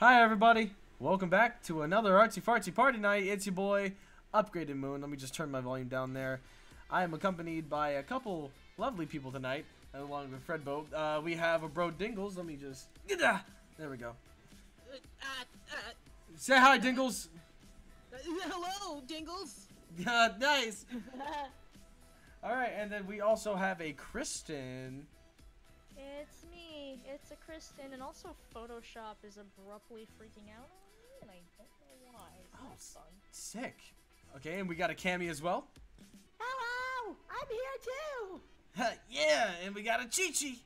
Hi everybody, welcome back to another artsy fartsy party night. It's your boy, Upgraded Moon. Let me just turn my volume down there. I am accompanied by a couple lovely people tonight, along with Fred Boat. We have a bro Dingles. Let me just there we go. Say hi, Dingles. Hello, Dingles. Nice. All right, and then we also have a Kristen. It's me. It's a Kristen, and also Photoshop is abruptly freaking out on me, and I don't know why. It's not fun. Sick. Okay, and we got a Cammy as well. Hello, I'm here too. Yeah, and we got a Chi-Chi.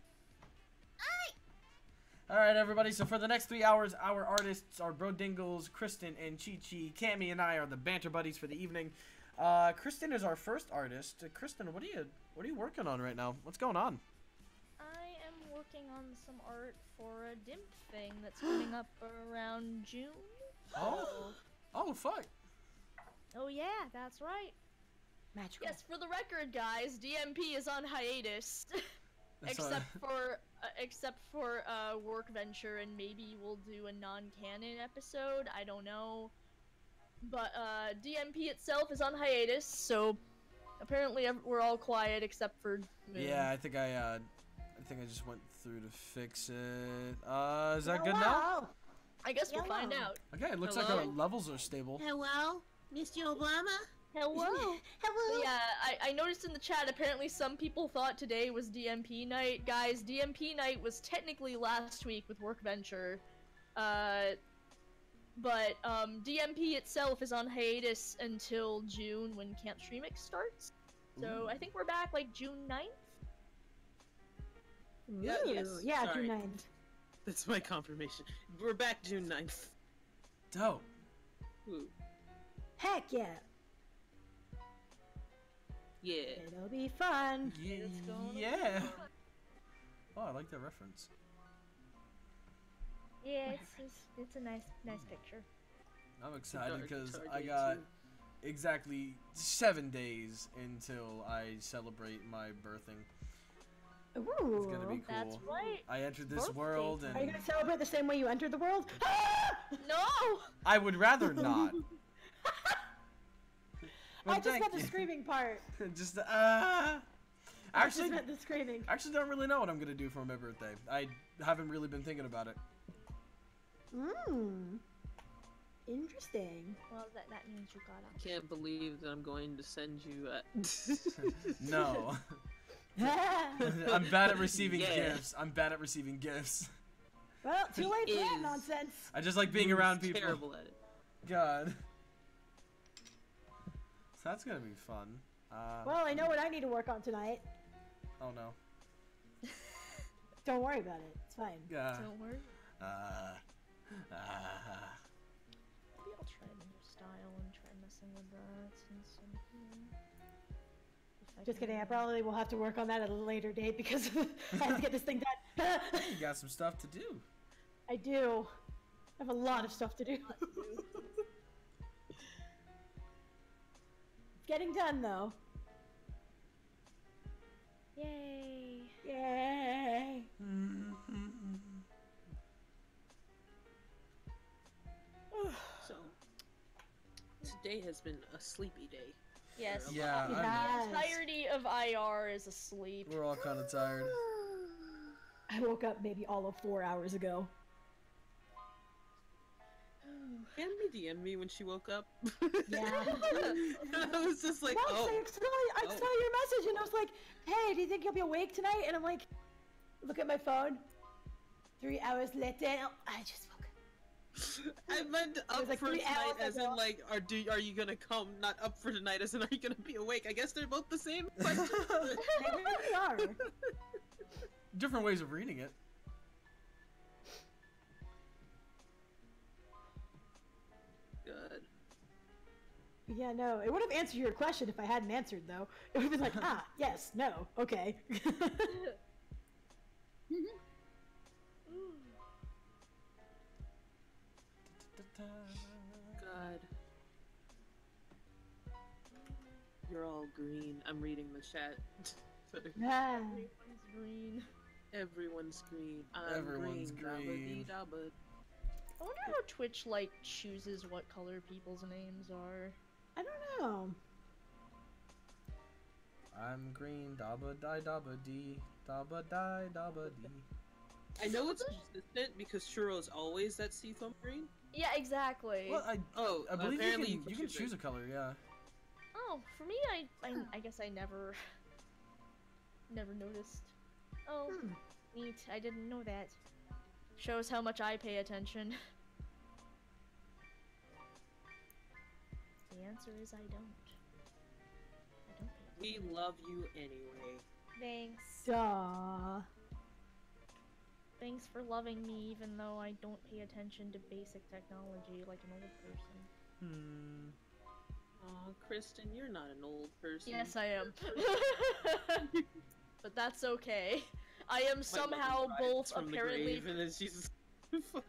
Alright everybody, so for the next 3 hours, our artists are Bro Dingles, Kristen, and Chi-Chi. Cammy and I are the banter buddies for the evening. Kristen is our first artist. Kristen, what are you working on right now? What's going on? I am working on some art for a DIMP thing that's coming up around June. Oh fuck. Oh yeah, that's right. Magical. Yes, for the record, guys, DMP is on hiatus. except for work venture, and maybe we'll do a non-canon episode. I don't know, but DMP itself is on hiatus, so apparently we're all quiet except for Moon. Yeah, I think I just went through to fix it. Is that good now? I guess we'll find out. Okay, it looks like our levels are stable. Hello, Mr. Obama. Hello. Hello. Yeah, I noticed in the chat, apparently some people thought today was DMP night. Guys, DMP night was technically last week with Workventure. But DMP itself is on hiatus until June when Camp Streamix starts. So I think we're back like June 9th. Yeah, yes. Yeah, Sorry. June 9th. That's my confirmation. We're back June 9th. Dope. Ooh. Heck yeah. Yeah. It'll be fun. Yeah. Oh, I like that reference. Yeah, it's a nice picture. I'm excited Dark because I target got too. exactly 7 days until I celebrate my birthing. Ooh. It's gonna be cool. That's right. I entered this Birthday world time. Are you and gonna celebrate the same way you entered the world? No! I would rather not. I But just thank meant the you. screaming part. Just I just actually meant the screaming. actually don't really know what I'm gonna do for my birthday. I haven't really been thinking about it. Interesting. Well, that means you got up. Can't believe that I'm going to send you No. Well, I'm bad at receiving Yeah. gifts. I'm bad at receiving gifts. too late for that is. nonsense. I just like being Moon's around people. terrible at it. God. So that's gonna be fun. Well, I know what I need to work on tonight. Oh no. Don't worry about it. It's fine. Yeah. Don't worry. Uh, Maybe I'll try a new style and try messing with that since I'm here. If I Just can- kidding. I probably will have to work on that at a later date because I have to get this thing done. you got some stuff to do. I do. I have a lot of stuff to do. It's getting done though. Yay! Yay! So, today has been a sleepy day. Yes. Yeah, It I'm, has. The entirety of IR is asleep. we're all kind of tired. I woke up maybe all of 4 hours ago. Can DM me when she woke up? Yeah. I was just like, No, oh. I saw your message and I was like, hey, do you think you'll be awake tonight? And I'm like, look at my phone. 3 hours later, I just woke up. I meant was up like for 3 tonight hours as in ago. like, are you gonna come? Not up for tonight as in, are you gonna be awake? I guess they're both the same question. They really are. Different ways of reading it. Good. Yeah, no, it would have answered your question if I hadn't answered, though. It would have been like, yes, no, okay. God. You're all green. I'm reading the chat. Ah. Everyone's green. Everyone's green. I'm Everyone's green. green. Dabba-dee-dabba. I wonder how Twitch, like, chooses what color people's names are. I don't know. I'm green, dabba die dabba dee, dabba die dabba dee. I know it's consistent because Churro's always that seafoam green. Yeah, exactly. Well, I believe apparently you can choose a color, yeah. Oh, for me, I guess I never noticed. Oh, neat. I didn't know that. Shows how much I pay attention. The answer is I don't. I don't pay attention. We love you anyway. Thanks. Duh. Thanks for loving me even though I don't pay attention to basic technology like an old person. Aw, Kristen, you're not an old person. Yes, I am. But that's okay. I am somehow both apparently.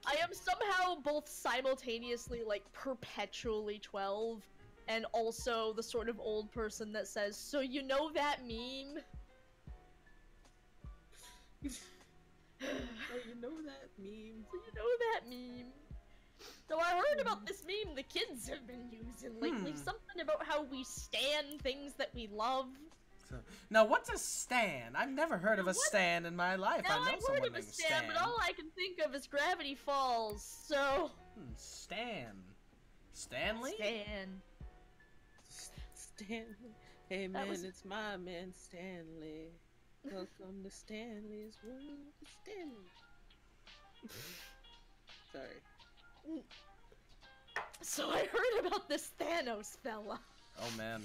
I am somehow both simultaneously like perpetually 12 and also the sort of old person that says, "So you know that meme?" Oh, you know that meme. So you know that meme. So I heard about this meme the kids have been using lately. Something about how we stan things that we love. So, now, what's a stan? I've never heard of a stan in my life. Now, I know I've someone heard of a named stan, but all I can think of is Gravity Falls, so... Stan. Stanley? Stan. Stanley. Hey man, it's my man Stanley. Welcome to Stanley's World. Stanley. Sorry. So I heard about this Thanos fella. Oh man.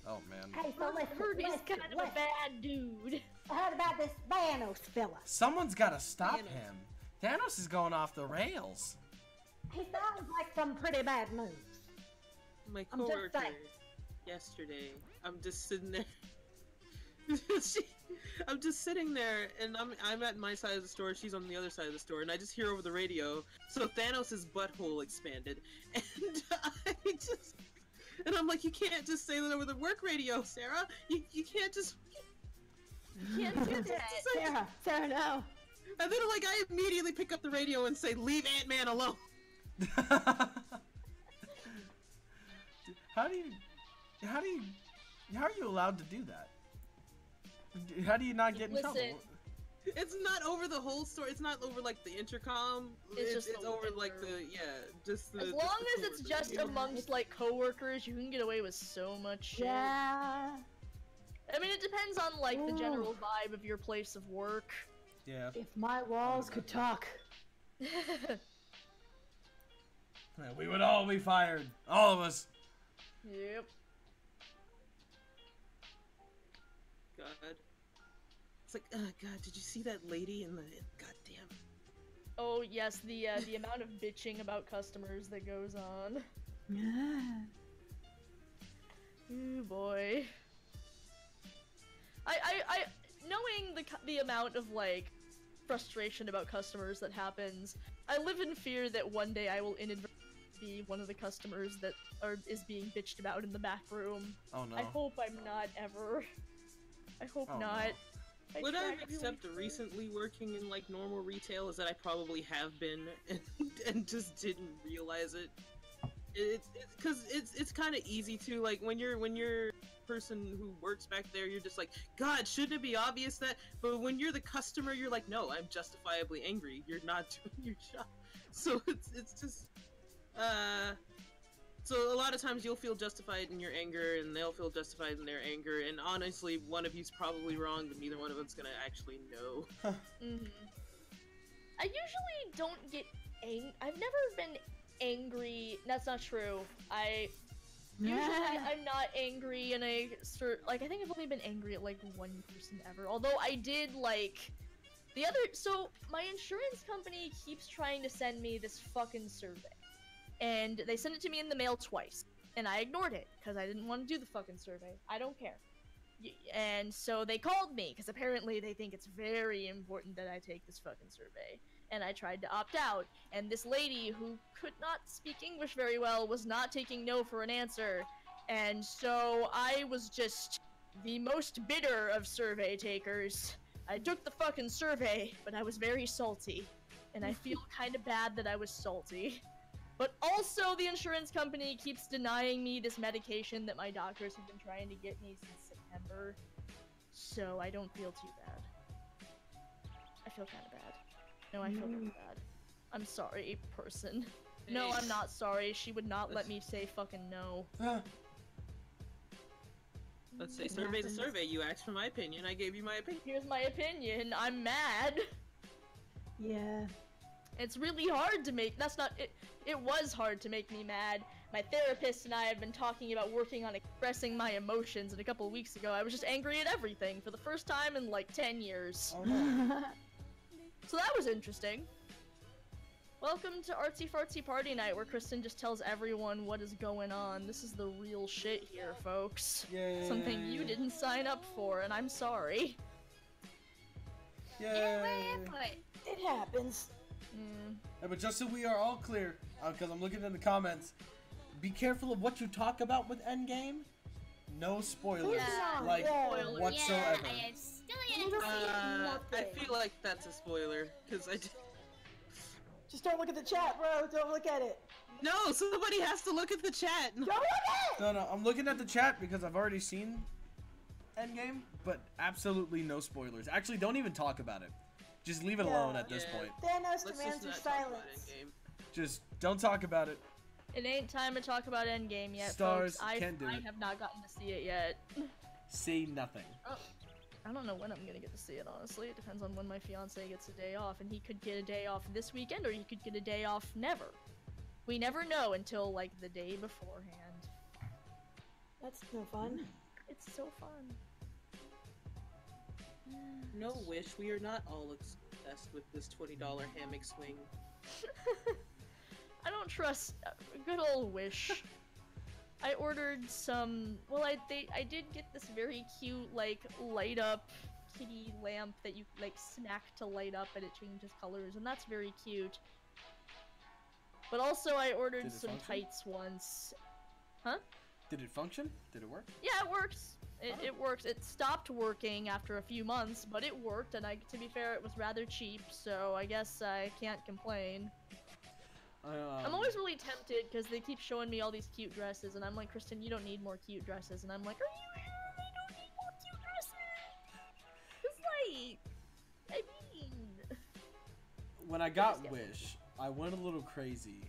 Oh man. Hey, so I heard he's kind of a bad dude. I heard about this Thanos fella. Someone's gotta stop him. Thanos is going off the rails. He sounds like some pretty bad moves. My I'm just coworker saying. yesterday, I'm just sitting there. I'm just sitting there, and I'm at my side of the store. She's on the other side of the store, and I just hear over the radio. So Thanos' butthole expanded, and and I'm like, you can't just say that over the work radio, Sarah. You can't just. You can't do that. Sarah, no. And then like I immediately pick up the radio and say, "Leave Ant-Man alone." How are you allowed to do that? How do you not get in trouble? It's not over the whole store. It's not over like the intercom. It's over like just the. As long as it's just amongst like coworkers, you can get away with so much shit. Yeah. I mean, it depends on like the general vibe of your place of work. Yeah. If my walls could talk. We would all be fired. All of us. Yep. God. It's like, oh god, did you see that lady in the goddamn? Oh yes, the amount of bitching about customers that goes on. Oh boy. I knowing the amount of like frustration about customers that happens, I live in fear that one day I will inadvertently be one of the customers that is being bitched about in the back room. Oh no. I hope I'm not ever. I hope not. No. What I've accepted recently working in like normal retail is that I probably have been and just didn't realize it. It's kind of easy to like when you're a person who works back there, you're just like, God, shouldn't it be obvious that? But when you're the customer, you're like, no, I'm justifiably angry. You're not doing your job. So it's just so a lot of times you'll feel justified in your anger, and they'll feel justified in their anger, and honestly, one of you's probably wrong, but neither one of them's gonna actually know. I usually don't get I've never been angry. That's not true. Usually I'm not angry, and I think I've only been angry at like one person ever. Although I did like so my insurance company keeps trying to send me this fucking survey. And they sent it to me in the mail twice, and I ignored it because I didn't want to do the fucking survey. I don't care. And so they called me because apparently they think it's very important that I take this fucking survey. And I tried to opt out, and this lady who could not speak English very well was not taking no for an answer. And so I was just the most bitter of survey takers. I took the fucking survey, but I was very salty. and I feel kind of bad that I was salty. But also, the insurance company keeps denying me this medication that my doctors have been trying to get me since September, so I don't feel too bad. I feel kind of bad. No, I feel really bad. I'm sorry, person. No, I'm not sorry. She would not let me say fucking no. Let's say survey's a survey. You asked for my opinion. I gave you my opinion. Here's my opinion. I'm mad. Yeah. It's really hard to make. That's not it. It was hard to make me mad. My therapist and I have been talking about working on expressing my emotions, and a couple of weeks ago I was just angry at everything for the first time in like 10 years. Oh, no. So that was interesting. Welcome to Artsy Fartsy Party Night, where Kristen just tells everyone what is going on. This is the real shit here, folks. Yay. Something you didn't sign up for, and I'm sorry. Yay. It happens. Yeah, but just so we are all clear, because I'm looking in the comments, be careful of what you talk about with Endgame. No spoilers, Yeah, like spoilers. whatsoever. Yeah, I still I feel like that's a spoiler, because I did. Just don't look at the chat, bro. Don't look at it. No, somebody has to look at the chat. Don't look at it! No, I'm looking at the chat because I've already seen Endgame, but absolutely no spoilers. Actually, don't even talk about it. Just leave it alone at this Yeah. point. Thanos Let's demands just your not talk about silence. Endgame. Just don't talk about it. It ain't time to talk about Endgame yet, Stars, folks. can't do I it. have not gotten to see it yet. Say nothing. I don't know when I'm gonna get to see it, honestly. It depends on when my fiance gets a day off, and he could get a day off this weekend, or he could get a day off never. We never know until, like, the day beforehand. That's no fun. It's so fun. No wish, we are not all obsessed with this $20 hammock swing. I don't trust good old Wish. I ordered some. Well, I did get this very cute like light up kitty lamp that you like snack to light up and it changes colors, and that's very cute. But also, I ordered Did it some function? tights once. Did it function? Did it work? Yeah, it works. It works. It stopped working after a few months, but it worked, and to be fair, it was rather cheap, so I guess I can't complain. I'm always really tempted because they keep showing me all these cute dresses, and I'm like, Kristen, you don't need more cute dresses, and I'm like, are you sure I don't need more cute dresses? 'Cause, like, I mean, When I got Wish, I went a little crazy,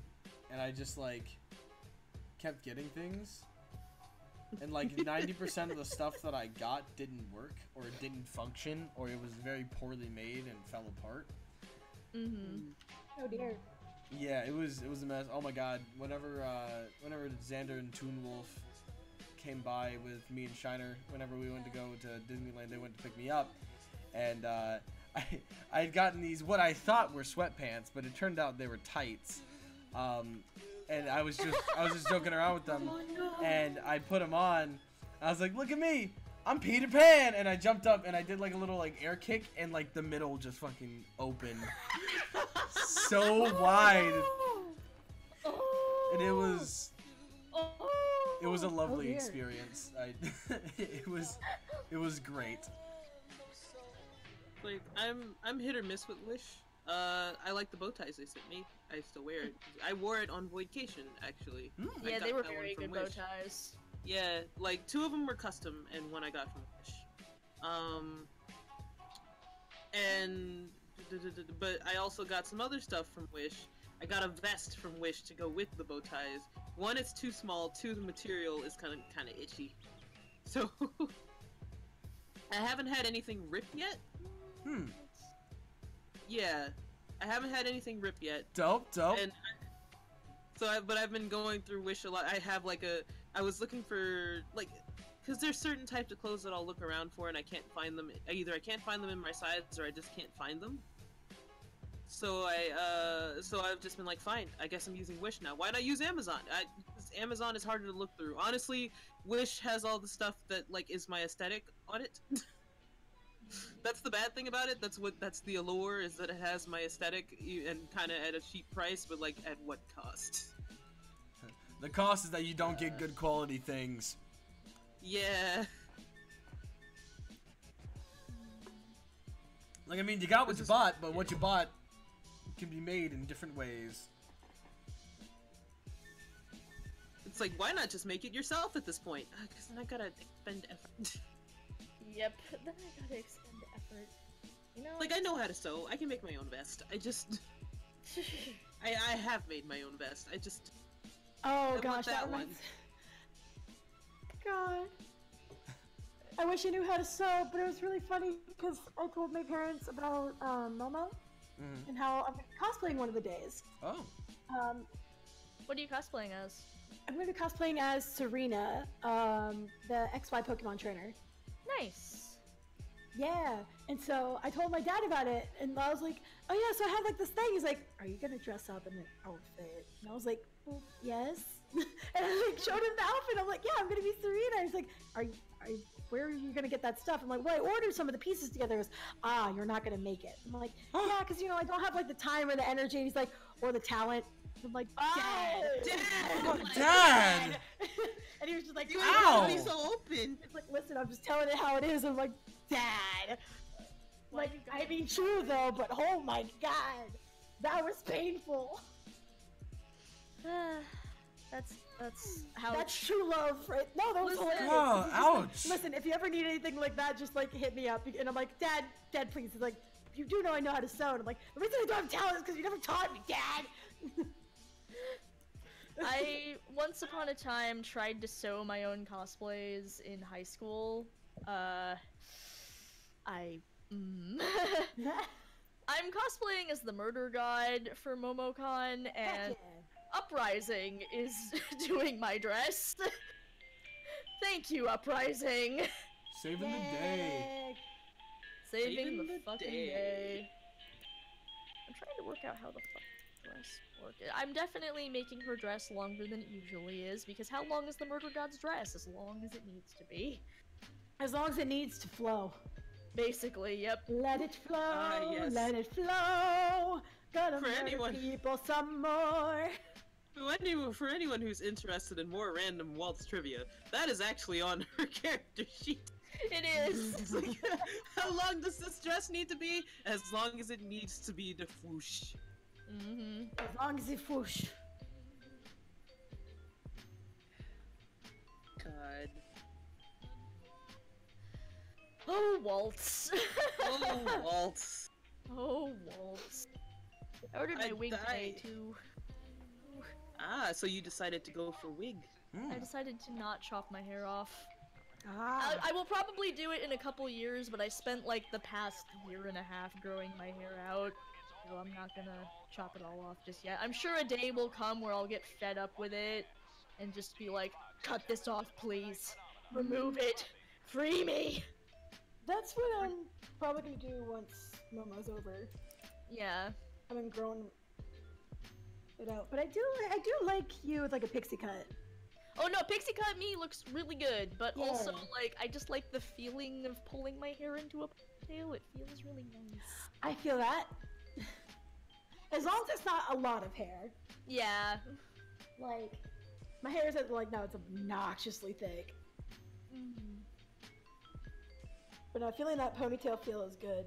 and I just like kept getting things, and like 90% of the stuff that I got didn't work, or it didn't function, or it was very poorly made and fell apart. Oh dear. Yeah, it was a mess. Oh my god, whenever Xander and Toon Wolf came by with me and Shiner, whenever we went to go to Disneyland, they went to pick me up, and I had gotten these what I thought were sweatpants, but it turned out they were tights. And I was just joking around with them, and I put them on. I was like, "Look at me, I'm Peter Pan!" And I jumped up and I did like a little like air kick, and like the middle just fucking opened so wide, and it was a lovely dear. experience. It was great. Like, I'm hit or miss with Wish. I like the bow ties they sent me. I still wear it. I wore it on Voidcation, actually. I yeah, got they were that one very from good bow Wish. ties. Yeah, like 2 of them were custom, and 1 I got from Wish. But I also got some other stuff from Wish. I got a vest from Wish to go with the bow ties. 1, it's too small. 2, the material is kind of itchy. So I haven't had anything rip yet. Yeah, I haven't had anything rip yet. Dope. And but I've been going through Wish a lot. I have I was looking for because there's certain types of clothes that I'll look around for and I can't find them. Either I can't find them in my size or I just can't find them. So I've just been like, fine, I guess I'm using Wish now. Why not use Amazon? 'Cause Amazon is harder to look through. Honestly, Wish has all the stuff that is my aesthetic on it. That's the bad thing about it. That's the allure, is that it has my aesthetic and kind of at a cheap price, but at what cost? The cost is that you don't get good quality things. Yeah. Like, I mean, you got what you bought, but what you bought can be made in different ways. It's like, why not just make it yourself at this point? Because then I gotta expend effort. Yep, then I gotta expend effort. You know, Like, I know how to sew. I can make my own vest. I just... I have made my own vest. I just... Oh want gosh, that that one. reminds... God. I wish I knew how to sew, but it was really funny because I told my parents about Momo and how I'm cosplaying one of the days. Oh. what are you cosplaying as? I'm going to be cosplaying as Serena, the XY Pokemon trainer. Nice. Yeah, and so I told my dad about it, and I was like, oh yeah, so I have like this thing. He's like, are you gonna dress up in the outfit? And I was like, well, yes. And I like showed him the outfit. I'm like, yeah, I'm gonna be Serena. He's like, where are you gonna get that stuff? I'm like, well, I ordered some of the pieces together. He goes, you're not gonna make it. I'm like, yeah, because I don't have like the time or the energy. And he's like, or the talent. I'm like, Dad! And he was just like, Ow! He's so open. It's like, listen, I'm just telling it how it is. I'm like, Dad. Like, I mean, true though, but oh my god, that was painful. That's how. That's true love, right? No, that was hilarious. Oh, ouch. Listen, if you ever need anything like that, just like hit me up. And I'm like, Dad, please. He's like, you do know I know how to sew. And I'm like, the reason I don't have talent is because you never taught me, Dad. I once upon a time tried to sew my own cosplays in high school. I'm cosplaying as the murder god for MomoCon, and Uprising is doing my dress. Thank you, Uprising. Saving the day. Saving the fucking day. I'm trying to work out how the fuck dress work. I'm definitely making her dress longer than it usually is, because how long is the murder god's dress? As long as it needs to be. As long as it needs to flow. Basically, yep. Let it flow, Yes. let it flow. Gotta For murder anyone- people some more. For anyone who's interested in more random Waltz trivia, that is actually on her character sheet. It is. It's like, how long does this dress need to be? As long as it needs to be the whoosh. Mm-hmm. As long as it whoosh. God. Oh, Waltz. Oh, Waltz. Oh, Waltz. I ordered my I'd wig today, die. too. Ah, so you decided to go for wig. I decided to not chop my hair off. Ah. I will probably do it in a couple years, but I spent like the past year and a half growing my hair out, so I'm not gonna chop it all off just yet. I'm sure a day will come where I'll get fed up with it and just be like, cut this off, please. Remove it. Free me. That's what I'm probably gonna do once Momo's over. Yeah. I haven't grown it out, but I do like you with like a pixie cut. Oh no, pixie cut me looks really good, but Yeah. also like I just like the feeling of pulling my hair into a ponytail. It feels really nice. I feel that. As long as it's not a lot of hair. Yeah. Like, my hair is like, now it's obnoxiously thick. But no, feeling that ponytail feel is good.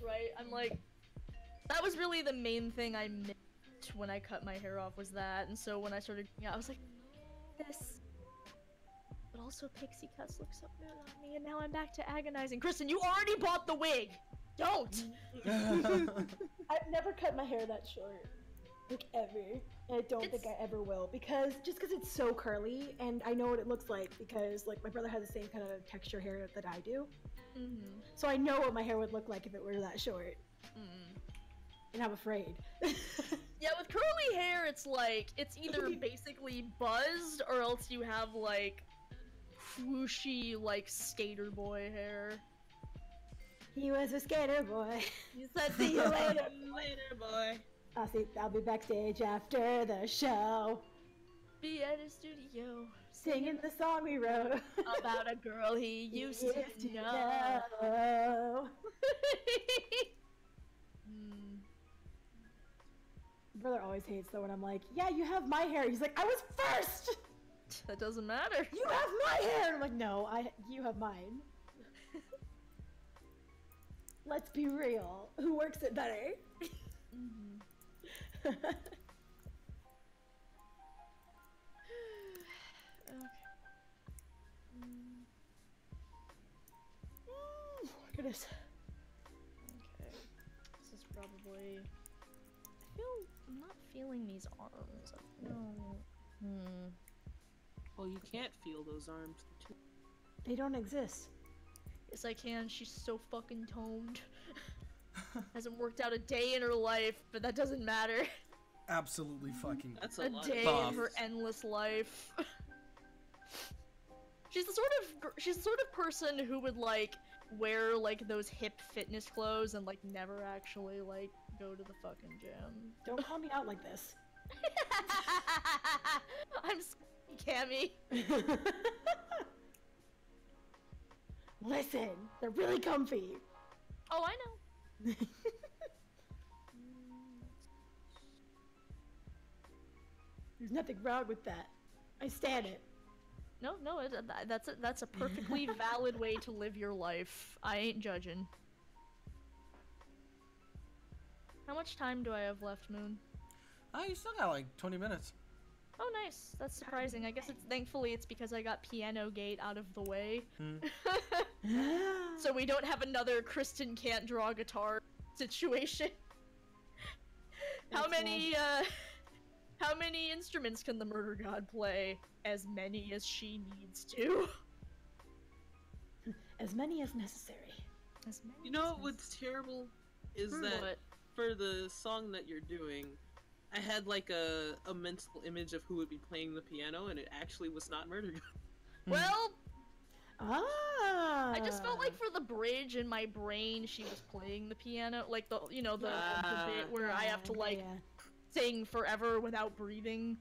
Right, I'm like, that was really the main thing I missed when I cut my hair off, was that, and so when I started, I was like, this. But also pixie cuts look so good on me, and now I'm back to agonizing. Kristen, you already bought the wig! Don't! I've never cut my hair that short. Like, ever. And I don't think I ever will, because it's so curly, and I know what it looks like, because like my brother has the same kind of texture hair that I do. So I know what my hair would look like if it were that short. And I'm afraid. Yeah, with curly hair, it's like, it's either basically buzzed, or else you have like whooshy, like skater boy hair. He was a skater boy. You said See you later. Later, boy. I'll be backstage after the show, Be at a studio singing the song we wrote about a girl he used to know. Brother always hates though when I'm like, yeah, you have my hair. He's like, I was first. That doesn't matter. You have my hair. And I'm like, no, you have mine. Let's be real. Who works it better? Goodness. Okay. This is probably. I'm not feeling these arms. No. Well, you can't feel those arms. They don't exist. Yes, I can. She's so fucking toned. Hasn't worked out a day in her life, but that doesn't matter. Absolutely fucking. That's A a lot. day buff. in her endless life. She's the sort of person who would like wear like those hip fitness clothes and like never actually like go to the fucking gym. Don't call me out like this. I'm sorry, Cammy. Listen, they're really comfy. Oh, I know. There's nothing wrong with that. I stand it. No, that's a perfectly valid way to live your life. I ain't judging. How much time do I have left, Moon? You still got like 20 minutes. Oh, nice. That's surprising. I guess thankfully it's because I got Piano Gate out of the way. So we don't have another Kristen can't draw guitar situation. How many instruments can the murder god play? As many as she needs to. As many as necessary. As many You know as what's terrible is necessary. that What? for the song that you're doing, I had like a mental image of who would be playing the piano, and it actually was not Murder God. Well, Ah. I just felt like for the bridge in my brain, she was playing the piano, like the bit where I have to like sing forever without breathing.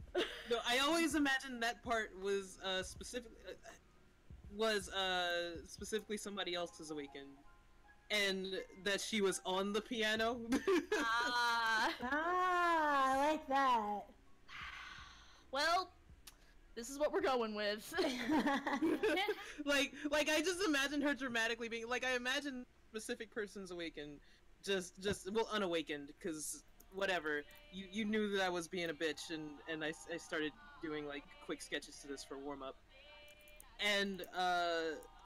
No, I always imagined that part was specifically somebody else's Awakened, and that she was on the piano. I like that. Well, this is what we're going with. like I just imagined her dramatically being like, I imagine specific person's Awakened, just unawakened, because whatever, you knew that I was being a bitch, and I started doing like quick sketches to this for warm up, and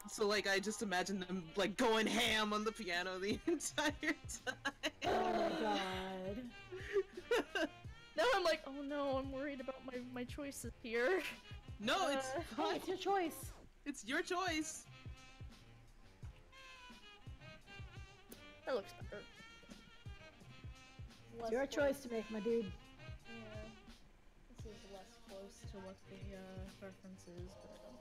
so like I just imagined them like going ham on the piano the entire time. Oh my god. Now I'm like, oh no, I'm worried about my choices here. No, it's Hey, fine. it's your choice. It's your choice. That looks better. It's your choice to make, my dude. Yeah. This is less close to what the reference is, but I don't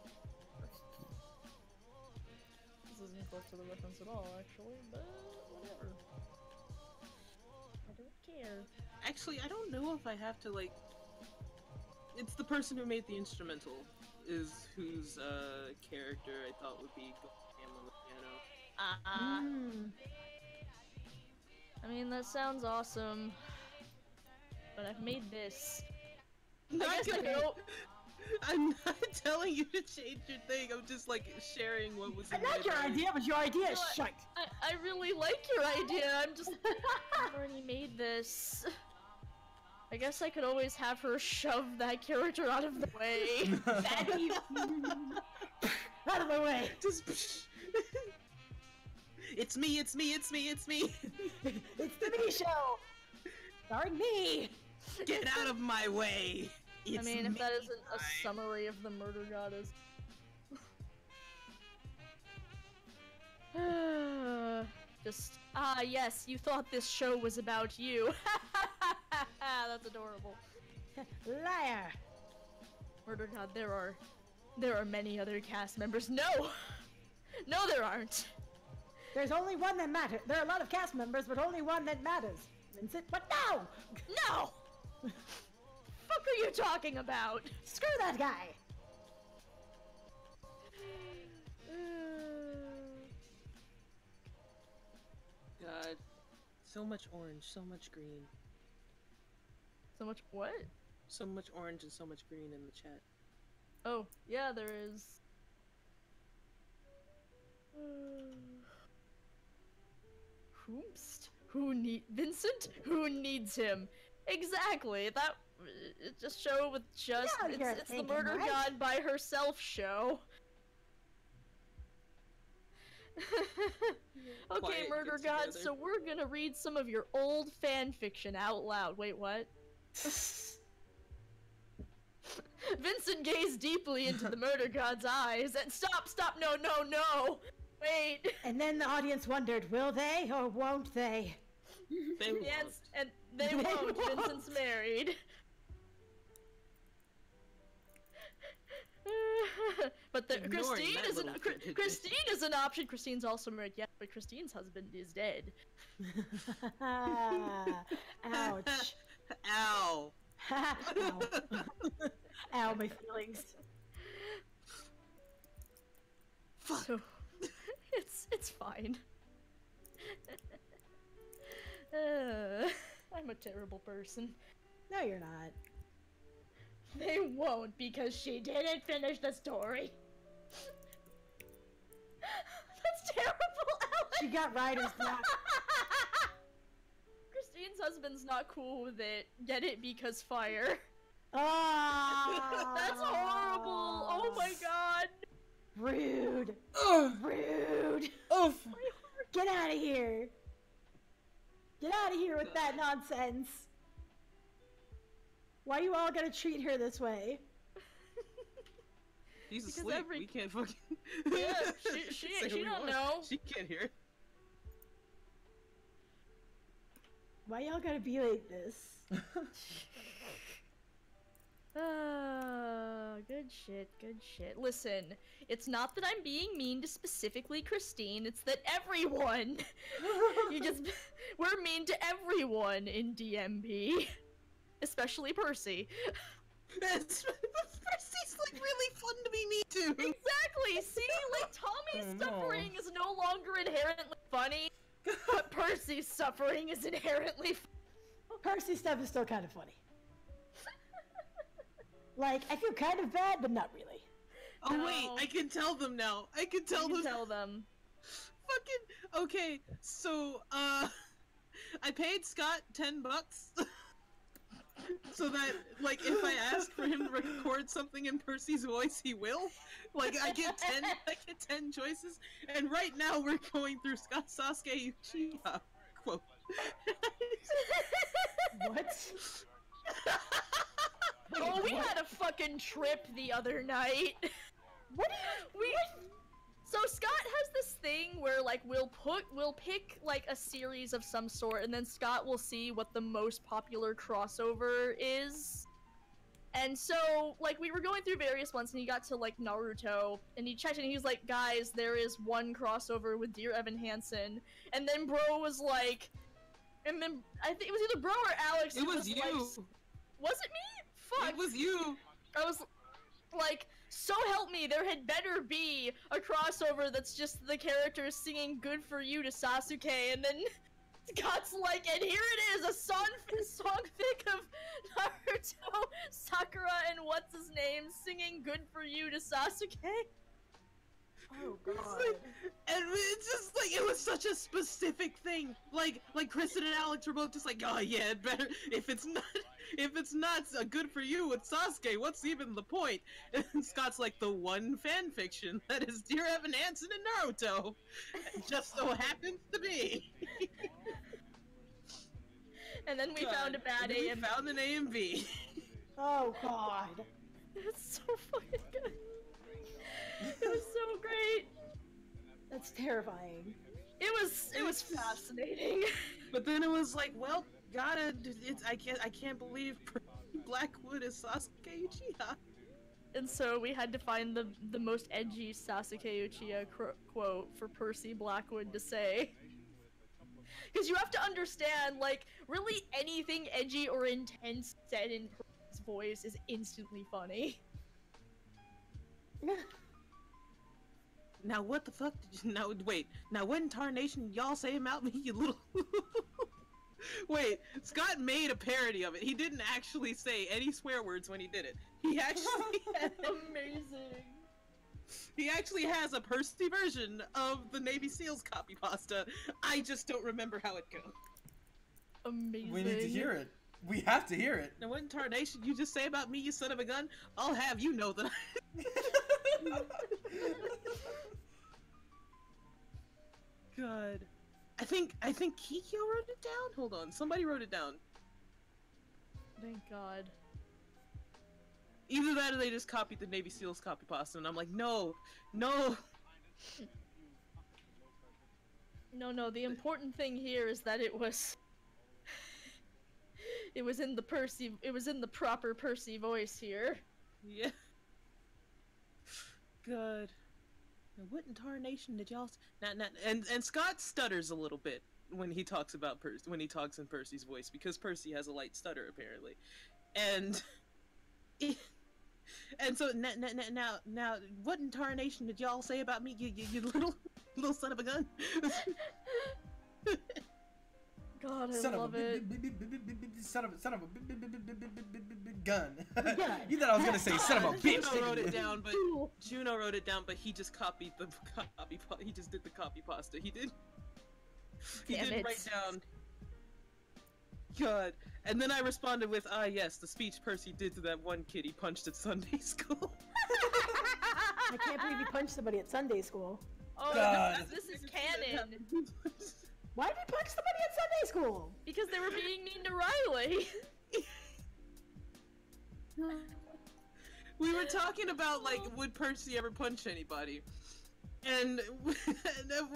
This isn't close to the reference at all, actually, but whatever. I don't care. Actually, I don't know if I have to like. It's the person who made the instrumental is whose character I thought would be going ham on the piano. I mean, that sounds awesome. But I've made this. Not I guess I gonna- don't. I'm not telling you to change your thing. I'm just like sharing what was. I in my like your brain. idea, but your idea is No, shite. I really like your idea. I'm just. I've already made this. I guess I could always have her shove that character out of the way. Out of the way. Just. It's me. It's me. It's me. It's me. It's the mini show. Starring me. Get out of my way. It's I mean, if that isn't a time. summary of the murder goddess. Just, yes, you thought this show was about you. That's adorable. Liar. Murder god, there are many other cast members. No! No, there aren't. There's only one that matters. There are a lot of cast members, but only one that matters. Vincent, but no! No! Fuck are you talking about? Screw that guy. God, so much orange, so much green, So much what? so much orange and so much green in the chat. Oh, yeah, there is. Vincent? Who needs him? Exactly. That it's a show with just it's the murder god by herself show. Okay, Quiet, murder get god. together. So we're gonna read some of your old fan fiction out loud. Wait, what? Vincent gazed deeply into the murder god's eyes and stop, no, wait. And then the audience wondered, will they or won't they? They won't. Yes, and they won't. Vincent's married. But Christine is an option. Christine's also married, yes, but Christine's husband is dead. Ouch. Ow. Ow. Ow, my feelings. Fuck. So, it's fine. I'm a terrible person. No, you're not. They won't because she didn't finish the story. That's terrible, Alex! She got writer's block. Christine's husband's not cool with it. Get it? Because fire. Oh, That's horrible! Oh my god! Rude. Ugh. Rude. Oof. Get out of here. Get out of here with that nonsense. Why you all gotta treat her this way? He's Because asleep. We can't fucking. Yeah, Say she what we don't want. know. She can't hear. Why y'all gotta be like this? Good shit. Listen, it's not that I'm being mean to specifically Christine, it's that everyone! We're mean to everyone in DMP. Especially Percy. Percy's like really fun to be mean to. Exactly! See, like, Tommy's suffering is no longer inherently funny, but Percy's suffering is inherently Percy stuff is still kind of funny. Like, I feel kind of bad, but not really. Oh No. wait, I can tell them now. I can tell them. tell them. Fucking okay. So I paid Scott $10 so that like if I ask for him to record something in Percy's voice, he will. Like I get 10 choices, and right now we're going through Scott Sasuke Uchiha quote. What? Oh, we had a fucking trip the other night. What? So Scott has this thing where like we'll pick like a series of some sort, and then Scott will see what the most popular crossover is. And so like we were going through various ones, and he got to like Naruto, and he checked, and he was like, "Guys, there is one crossover with Dear Evan Hansen." And then bro was like, and then I think it was either bro or Alex. It was you. Like, was it me? Fuck. It was you. I was like, so help me, there had better be a crossover that's just the characters singing "Good for You" to Sasuke, and then Scott's like, and here it is, a songfic of Naruto, Sakura, and what's his name singing "Good for You" to Sasuke. Oh It's god. like, and it's just like it was such a specific thing. Like Kristen and Alex were both just like, oh yeah, it better if it's not good for you with Sasuke, what's even the point? And Scott's like, the one fan fiction that is Dear Evan Hansen and Naruto, it just so happens to be. And then we found a bad And then AMV. We found an AMV. Oh god. It's so fucking good. It was so great. That's terrifying. It was fascinating. But then it was like, well, I can't believe Blackwood is Sasuke Uchiha. And so we had to find the most edgy Sasuke Uchiha quote for Percy Blackwood to say. Because you have to understand, like, really anything edgy or intense said in Percy's voice is instantly funny. Now what the fuck did you— now what in tarnation y'all say about me, you little— Wait, Scott made a parody of it. He didn't actually say any swear words when he did it. He actually Amazing. He actually has a Percy version of the Navy SEALs copy pasta. I just don't remember how it goes. Amazing. We need to hear it. We have to hear it. Now, what in tarnation you just say about me, you son of a gun? I'll have you know that God. I think Kikyo wrote it down? Hold on, somebody wrote it down. Thank God. Either that or they just copied the Navy SEALs copy pasta, and I'm like, no, no. No, the important thing here is that it was in the Percy, it was in the proper Percy voice here. Yeah. God. Now, what in tarnation did y'all? And Scott stutters a little bit when he talks about when he talks in Percy's voice, because Percy has a light stutter apparently, and and so now what in tarnation did y'all say about me, you little son of a gun? God, I Son love of a it. son of a gun. You thought I was gonna say son of a bitch. Juno wrote it down, but he just copied the copy. He just did the copy pasta. He didn't write down. God. And then I responded with, ah yes, the speech Percy did to that one kid he punched at Sunday school. I can't believe you punched somebody at Sunday school. Oh, God. this is canon. Why did you punch somebody at Sunday school? Because they were being mean to Riley. We were talking about, like, would Percy ever punch anybody? And,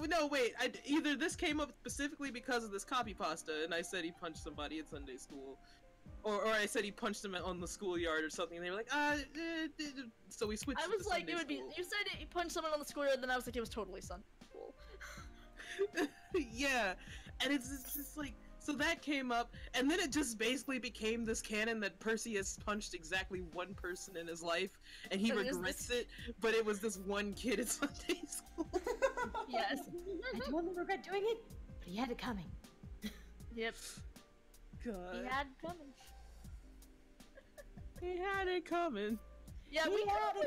no, wait, either this came up specifically because of this copy pasta, and I said he punched somebody at Sunday school, or I said he punched him on the schoolyard or something, and they were like, so we switched I to was like, Sunday it would be, school. you said he punched someone on the schoolyard, then I was like, it was totally Sunday school. Yeah, and it's just like, so that came up, and then it just basically became this canon that Percy has punched exactly one person in his life, and he regrets it, but it was this one kid at Sunday school. Yes. I do only regret doing it, but he had it coming. Yep. God. He had coming. He had it coming. Yeah, we have a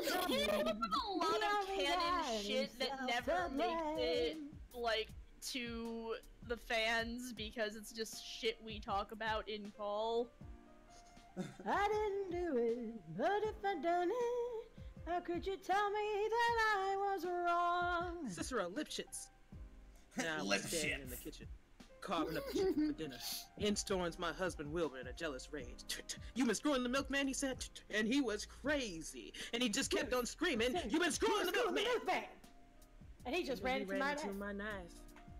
lot of canon shit that never makes it, like, to the fans because it's just shit we talk about in call. I didn't do it, but if I'd done it, how could you tell me that I was wrong? Cicero Lipschitz. Now Lip I'm standing shit. in the kitchen, carving up chicken for dinner. In storms my husband Wilbur in a jealous rage. You been screwing the milkman, he said, and he was crazy. And he just kept on screaming, you been screwing the milkman! And he just ran into my knife.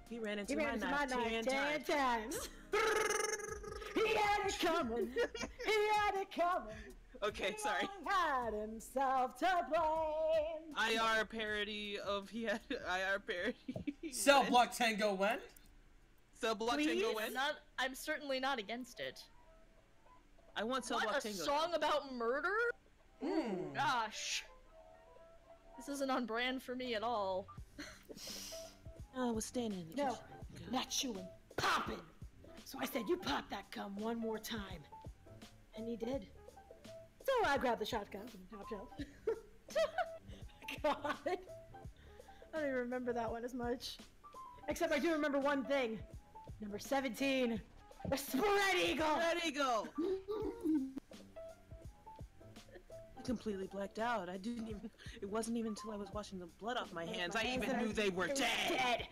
He ran into He my ran into knife my knife 10 times. He had it coming. He had it coming. Okay, sorry. He had himself to blame. IR parody of IR parody. Cell block Tango when? Cell block Tango when? I'm certainly not against it. I want Cell block What, a Tango. song about murder? Hmm. Gosh. This isn't on brand for me at all. I was standing in the No, kitchen. not chewing. Popping. So I said, you pop that cum one more time. And he did. So I grabbed the shotgun from the top shelf. God. I don't even remember that one as much. Except I do remember one thing. Number 17. The spread eagle! Spread eagle! I completely blacked out. It wasn't even until I was washing the blood off my hands I even knew they were dead!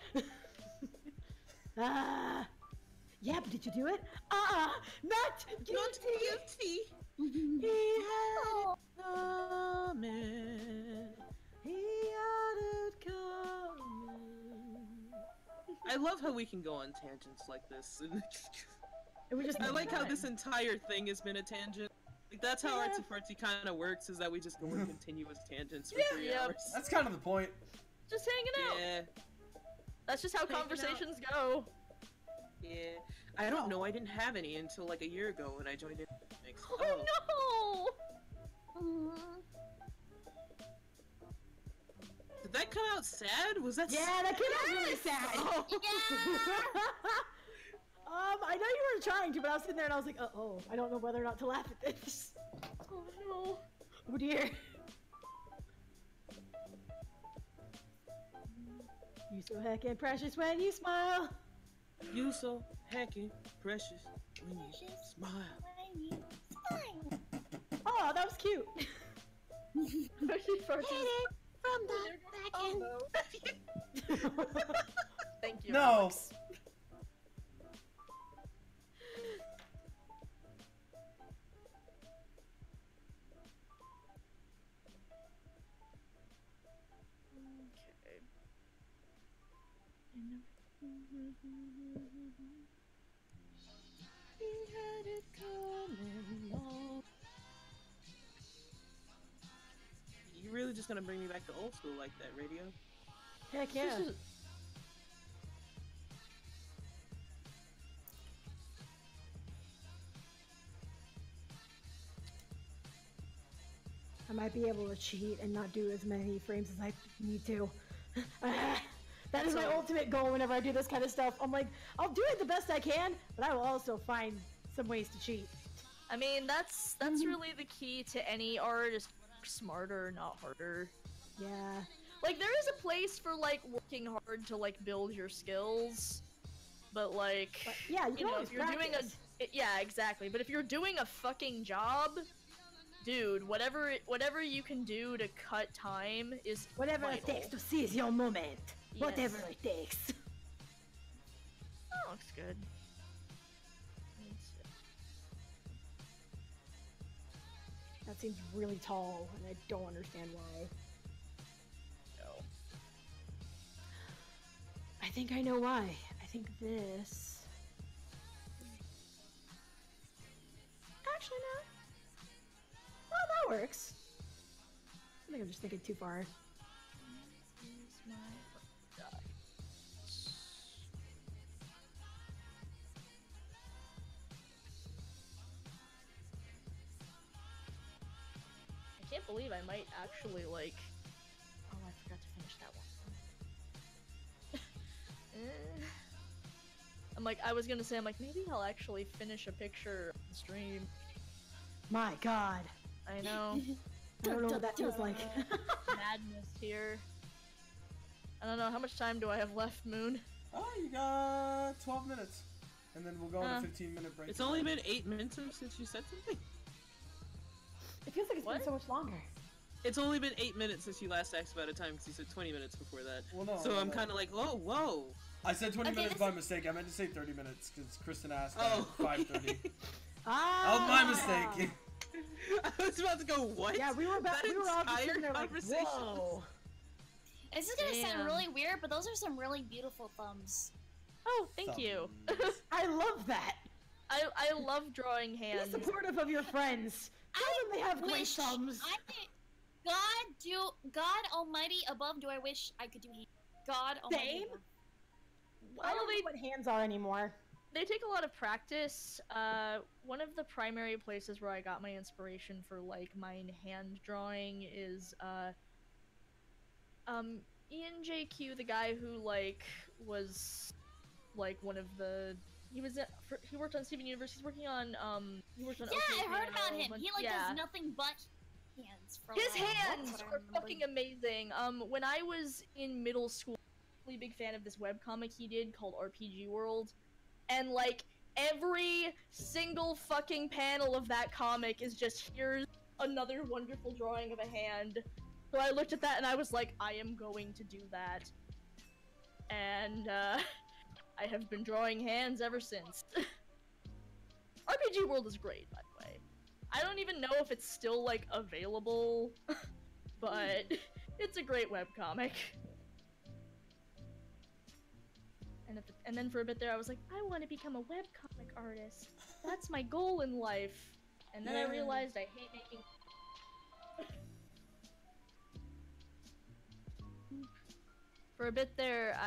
Yeah, but did you do it? Not guilty! Not guilty! He had it coming. He had it coming. I love how we can go on tangents like this. And we just I like how this entire thing has been a tangent. Like, that's how Artsy Fartsy kind of works, is that we just go on continuous tangents for 3 yep. hours. That's kind of the point. Just hanging out. Yeah, That's just how Hanging out. conversations go. yeah. I don't know, I didn't have any until like a year ago when I joined in. Oh, no! Did that come out sad? Was that Yeah, that came out really sad. Oh. I know you weren't trying to, but I was sitting there and I was like, uh-oh, I don't know whether or not to laugh at this. Oh no. Oh dear. You so heckin' precious when you smile. You so heckin' precious when you smile. Oh, that was cute. Percy Percy's From the back end. Thank you. No. Alex. Okay. You really just gonna bring me back to old school like that, radio? Heck yeah. I might be able to cheat and not do as many frames as I need to. That is my ultimate goal whenever I do this kind of stuff. I'm like, I'll do it the best I can, but I will also find some ways to cheat. I mean, that's really the key to any art, is smarter, not harder. Yeah. Like, there is a place for, like, working hard to, like, build your skills, but, like, But, yeah, you can know, always if you're practice. yeah, exactly, but if you're doing a fucking job, dude, whatever you can do to cut time is Whatever vital. it takes to seize your moment. Yes. Whatever it takes. That looks good. That seems really tall, and I don't understand why. No. I think I know why. I think this... Actually, no. Oh, that works. I think I'm just thinking too far. I can't believe I might actually, like... Oh, I forgot to finish that one. I'm like, I was gonna say, I'm like, maybe I'll actually finish a picture on the stream. My god. I know. I don't know what that feels like. Madness here. I don't know, how much time do I have left, Moon? Oh, you got 12 minutes. And then we'll go on a 15-minute break. It's only been 8 minutes since you said something. It feels like it's been so much longer. It's only been 8 minutes since you last asked about a time, because you said 20 minutes before that. Well, no, so no, I'm no. kind of like, oh, whoa. I said 20 minutes by mistake. I meant to say 30 minutes because Kristen asked Oh. 5:30. Ah! Oh, my mistake. I was about to go, what? Yeah, we were about, That we were all just entire sitting there like, conversation? whoa. This is gonna Damn. sound really weird, but those are some really beautiful thumbs. Oh, thank you. I love that. I love drawing Be hands. supportive of your friends. Tell them they have great thumbs. God Almighty above, do I wish I could do hands. God Almighty Same? above. I don't know what hands are anymore. They take a lot of practice. One of the primary places where I got my inspiration for, like, my hand drawing is, Ian JQ, the guy who, like, was, like, one of the... He worked on Steven Universe, he's working on, he worked on... Yeah, OK I heard about Piano, him. but- He, like, yeah. does nothing but hands. For a His while. hands That's what I are remember. fucking amazing. When I was in middle school, I was a really big fan of this webcomic he did called RPG World. And, like, every single fucking panel of that comic is just, here's another wonderful drawing of a hand. So I looked at that and I was like, I am going to do that. And, I have been drawing hands ever since. RPG World is great, by the way. I don't even know if it's still, like, available, but it's a great webcomic. And then for a bit there, I was like, I want to become a webcomic artist. That's my goal in life. And then I realized I hate making... For a bit there,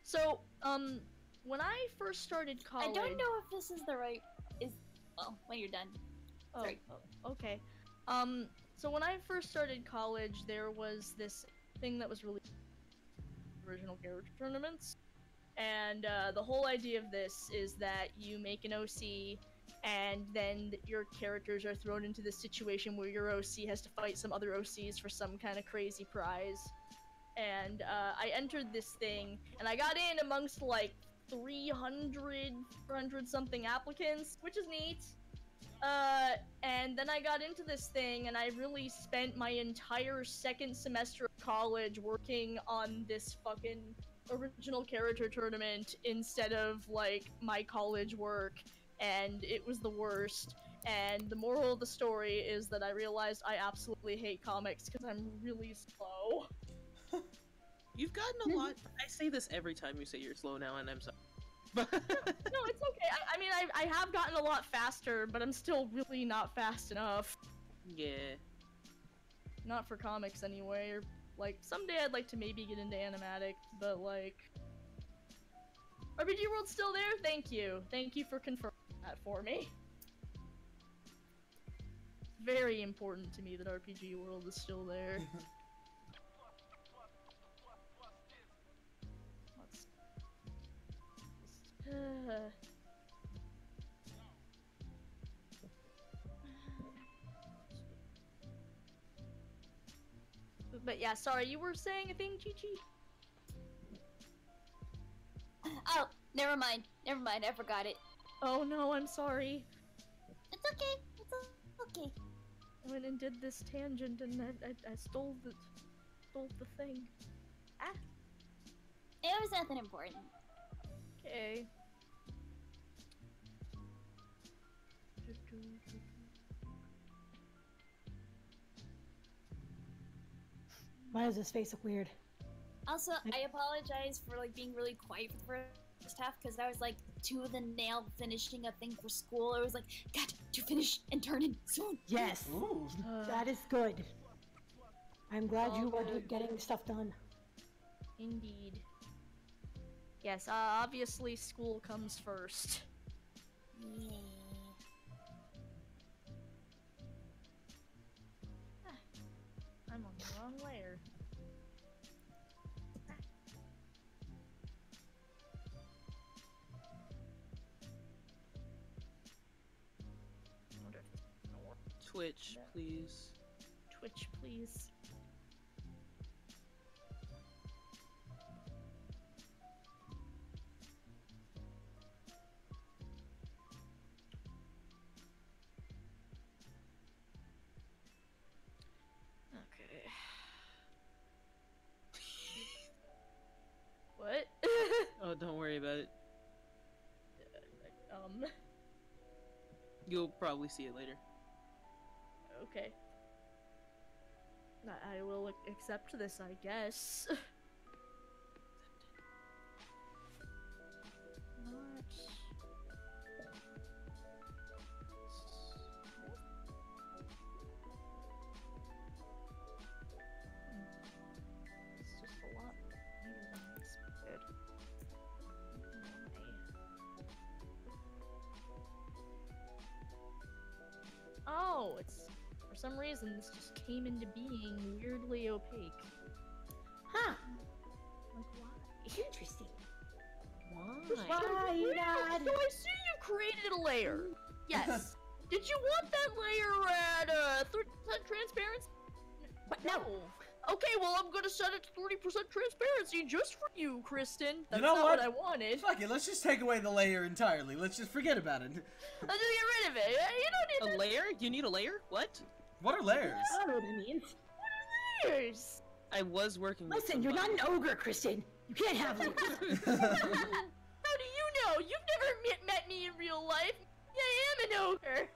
So, when I first started college... I don't know if this is the right... Well, when you're done. Sorry. Oh, okay. So when I first started college, there was this thing that was released, original character tournaments, and the whole idea of this is that you make an OC, and then your characters are thrown into this situation where your OC has to fight some other OCs for some kind of crazy prize. and I entered this thing, and I got in amongst like 300 something applicants, which is neat. And then I got into this thing, and I really spent my entire second semester of college working on this fucking original character tournament instead of, like, my college work, and it was the worst. And the moral of the story is that I realized I absolutely hate comics because I'm really slow. You've gotten a lot. I say this every time you say you're slow now, and I'm sorry. No, it's okay. I mean, I have gotten a lot faster, but I'm still really not fast enough. Yeah. Not for comics, anyway. Or, like, someday I'd like to maybe get into animatic, but, like... RPG World's still there? Thank you. Thank you for confirming that for me. Very important to me that RPG World is still there. But yeah, sorry, you were saying a thing, Chi-Chi? Oh, never mind. Never mind. I forgot it. Oh no, I'm sorry. It's okay. It's okay. I went and did this tangent and I stole the thing. Ah. It was nothing important. Okay. Why does his face look weird? Also, I apologize for like being really quiet for the first half because I was like to the nail finishing a thing for school. It was like, got to finish and turn in soon. Yes, Ooh. that is good. I'm glad you were good. getting stuff done. Indeed. Yes, obviously school comes first. Yeah. I'm on the wrong layer. Wonder if it's gonna work. Twitch, please. Twitch, please. Okay. What? Oh, don't worry about it. um. You'll probably see it later. Okay. I will accept this, I guess. Not... It's just a lot bigger than I expected. Oh, it's... For some reason, this just came into being weirdly opaque. Huh? Like, why? Interesting. Why? Why not? So I see you created a layer. Yes. Did you want that layer at 30% transparency? But no. Okay, well I'm gonna set it to 30% transparency just for you, Kristen. That's You know not what? I wanted. Fuck it, let's just take away the layer entirely. Let's just forget about it. Let's just get rid of it. You don't need A layer? You need a layer? What? What are layers? I don't know what that means. layers. I was working with Listen, you're not an ogre, Kristen. You can't have layers. How do you know? You've never met me in real life. I am an ogre.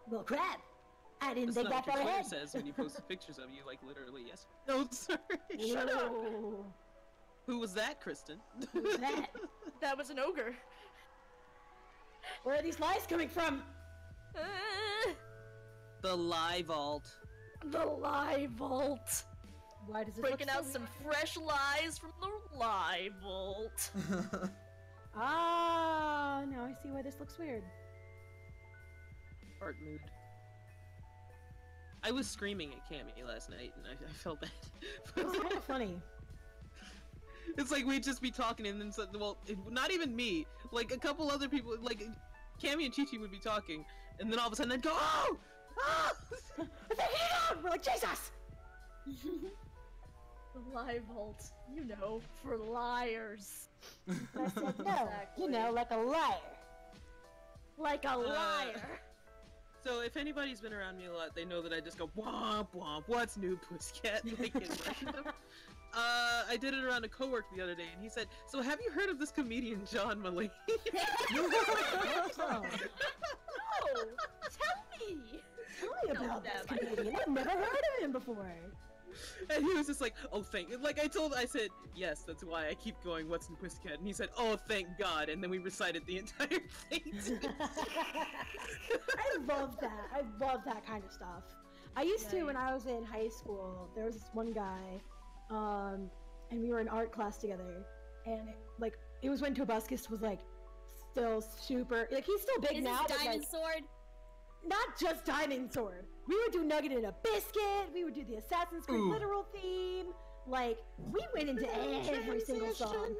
Well, crap. I didn't That's think not that what far your ahead. Twitter says when you post pictures of you, like literally, yes. No, sorry. Shut up. Who was that, Kristen? Who's that? That was an ogre. Where are these lies coming from? The lie vault. The lie vault. Why does it Breaking look so out some fresh lies from the lie vault. Ah, now I see why this looks weird. Art mood. I was screaming at Cammy last night, and I felt bad. It was kind of funny. It's like we'd just be talking, and then not even me. Like a couple other people, like Cammy and Chi-Chi would be talking, and then all of a sudden I'd go, "Oh! Ah!" We're like, Jesus! The lie vault, you know, for liars. I said, no, Exactly. you know, like a liar. Like a liar. So if anybody's been around me a lot, they know that I just go womp womp. What's new, pussycat? Like in random. I did it around a coworker the other day, and he said, "So have you heard of this comedian John Mulaney?" Oh, Oh, tell me. tell me Know about this them. comedian. I've never heard of him before. And he was just like, "Oh, thank." Like I said, "Yes, that's why I keep going. What's new, pussycat?" And he said, "Oh, thank God." And then we recited the entire thing. I love that. I love that kind of stuff. I used to, when I was in high school, there was this one guy, and we were in art class together, and it was when Tobuscus was like still super, like he's still big Is now, this but Diamond like, Sword? not just Diamond Sword. We would do Nugget in a Biscuit. We would do the Assassin's Creed Ooh. literal theme. Like we went into every single song.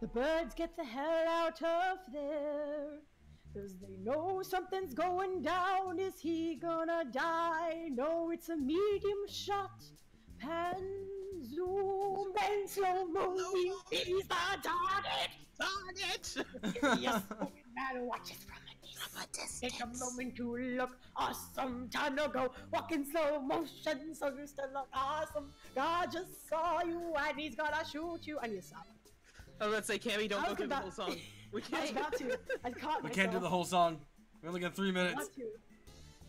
The birds get the hell out of there, 'cause they know something's going down. Is he gonna die? No, it's a medium shot. Pan, zoom, and slow mo. He's the target. Yes, man, watch it from a distance. Take a moment to look awesome. Time to go. Walk in slow motion, so you still look awesome. God just saw you, and he's gonna shoot you. I need to stop. I was about to say, Cammy, don't I go was through the about- whole song. We I was can't. about to. I caught We myself. can't do the whole song. We only got 3 I minutes. want to.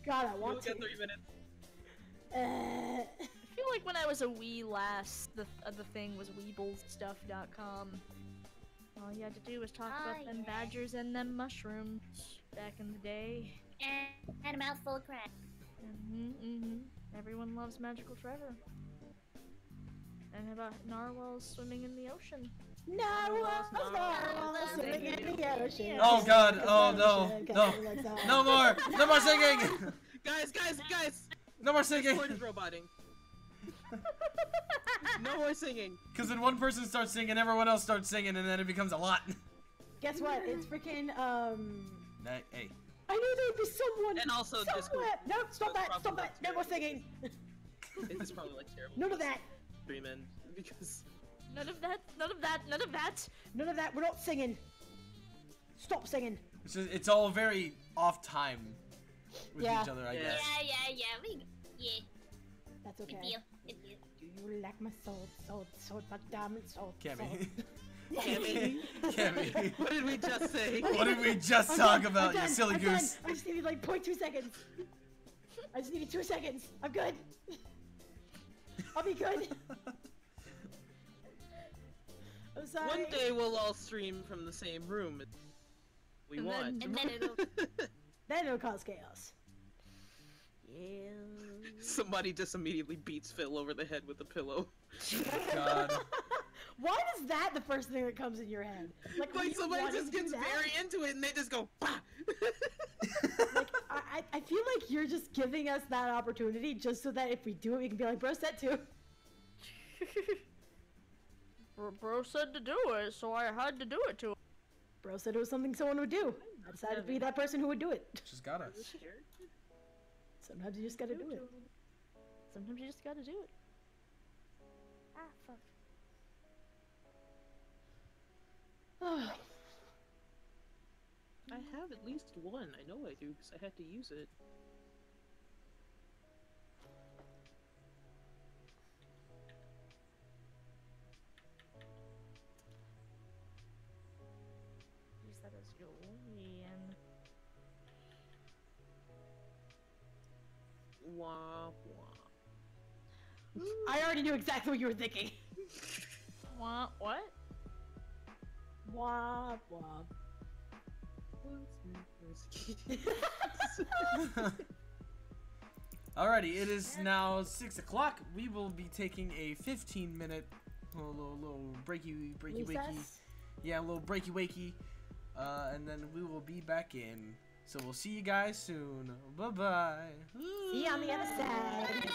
God, I We'll want to. get 3 minutes. I feel like when I was a wee lass, the thing was weeblesstuff.com. All you had to do was talk about them yeah. badgers and them mushrooms back in the day. And a mouthful of crap. Everyone loves Magical Trevor. And about narwhals swimming in the ocean. Narwhals, narwhals, swimming in the ocean. Oh God! Oh no! No! No more! No more singing! Guys! No more Discord singing! is roboting. No more singing. Because then one person starts singing, everyone else starts singing, and then it becomes a lot. Guess what? It's freaking Hey. I knew there'd be someone. And also somewhere. Discord. No, stop that! Probably Stop that! No more singing. It's probably like terrible. None of that. Stream in because None of that, none of that, none of that! None of that. We're not singing. Stop singing. It's all very off time with Yeah. each other, I Yeah. guess. Yeah. That's Good okay. deal. Good deal. Do you like my sword, my diamond sword? Cammy. Cammy. Cammy. What did we just say? What did we just talk about, you silly I'm goose? done. I just needed like 0.2 seconds. I just needed 2 seconds. I'm good. I'll be good. I'm sorry. One day we'll all stream from the same room. We And want. And then it'll. Then it'll cause chaos. Yeah. Somebody just immediately beats Phil over the head with a pillow. God. Why is that the first thing that comes in your head? Like, were Like you somebody wanting just to do gets that? very into it and they just go, bah! Like, I feel like you're just giving us that opportunity just so that if we do it, we can be like, bro, set to. Bro said to do it, so I had to do it to him. Bro said it was something someone would do. I decided to be that person who would do it. Just gotta. Sometimes you just gotta do it. Sometimes you just gotta do it. Ah, fuck. I have at least one. I know I do because I had to use it. Use that as your win. Wah, wah. I already knew exactly what you were thinking. What? Wah, wah. Alrighty, it is now 6 o'clock. We will be taking a 15-minute little breaky wakey. Recess? Yeah, a little breaky wakey. And then we will be back in. So we'll see you guys soon. Bye-bye. See you on the other side.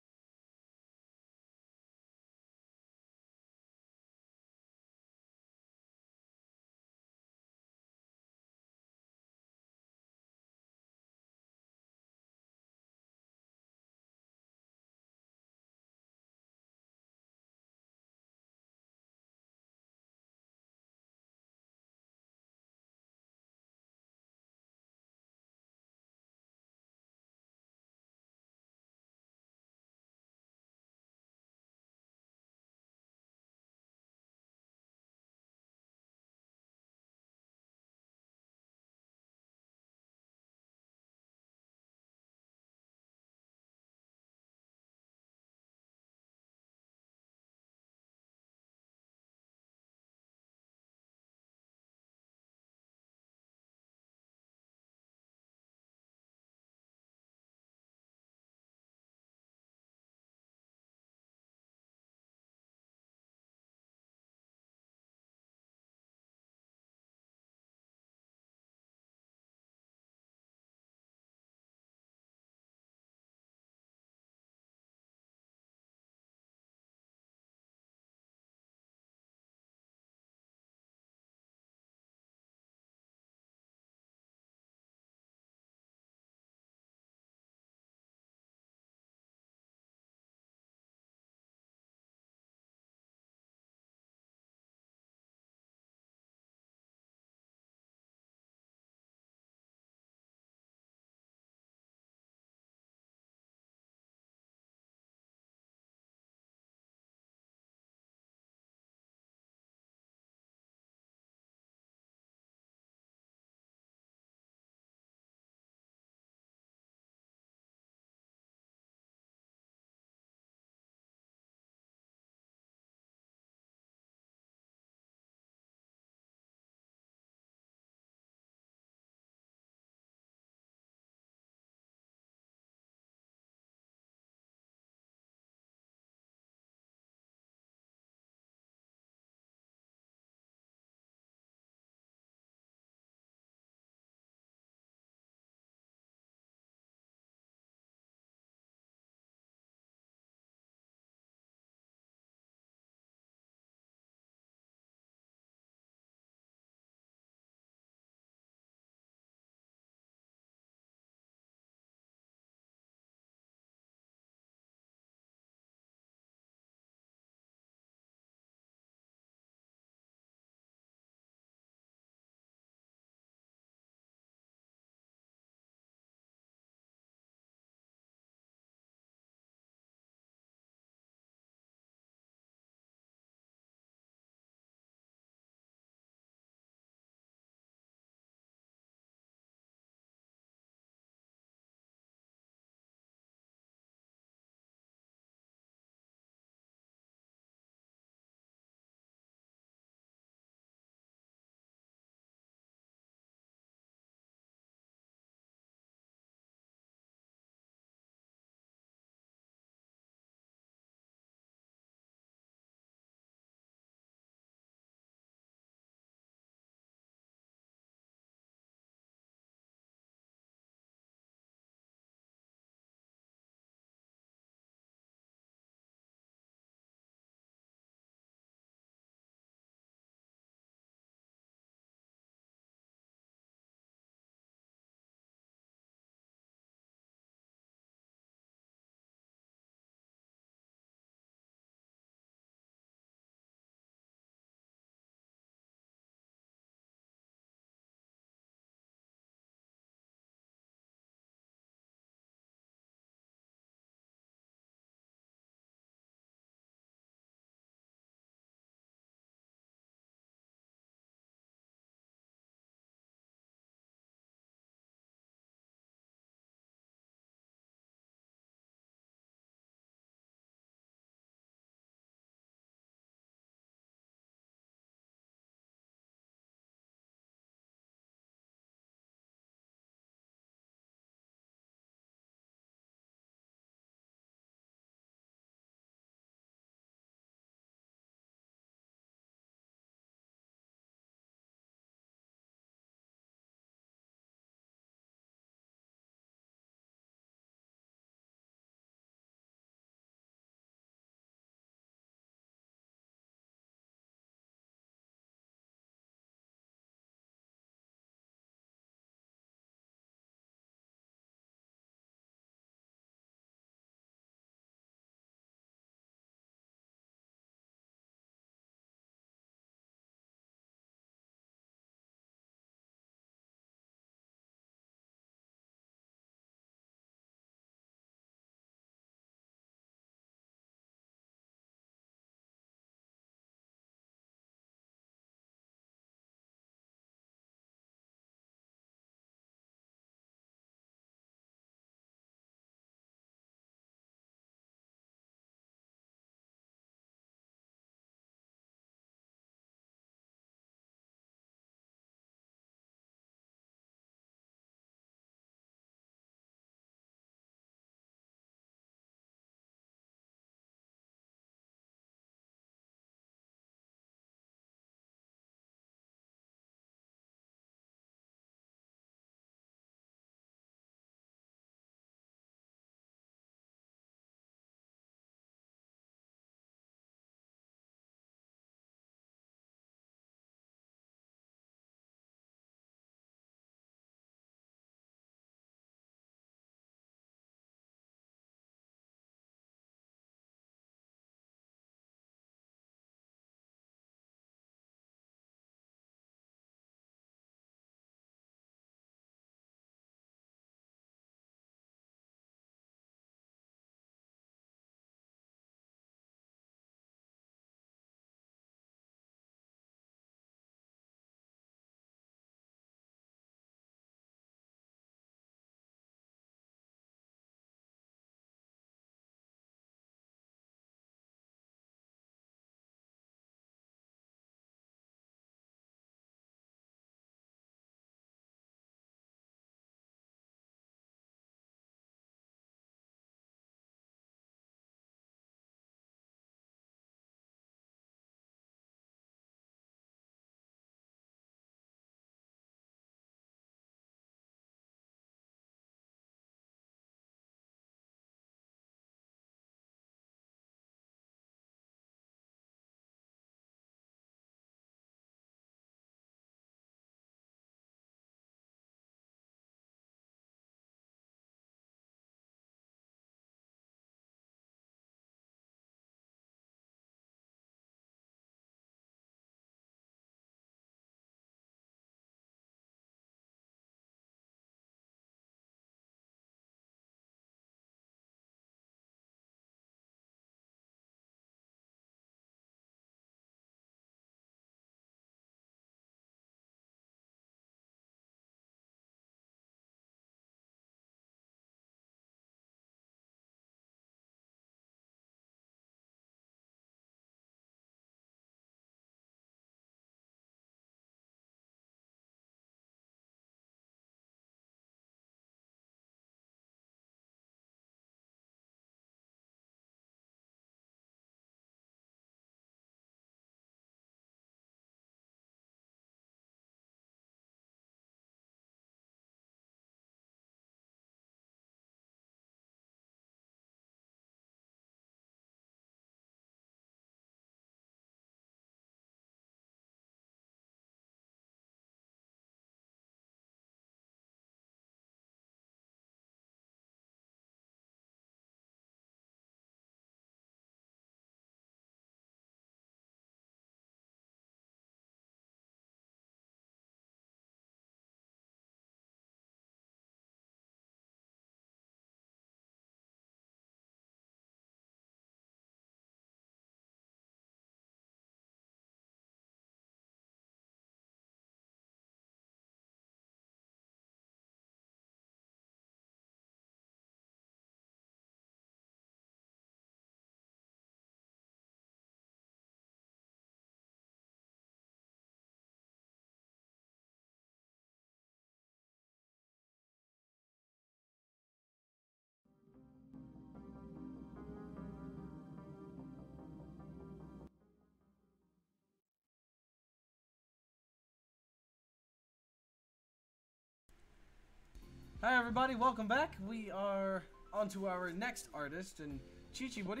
Hi everybody, welcome back. We are on to our next artist, and Chi-Chi, what are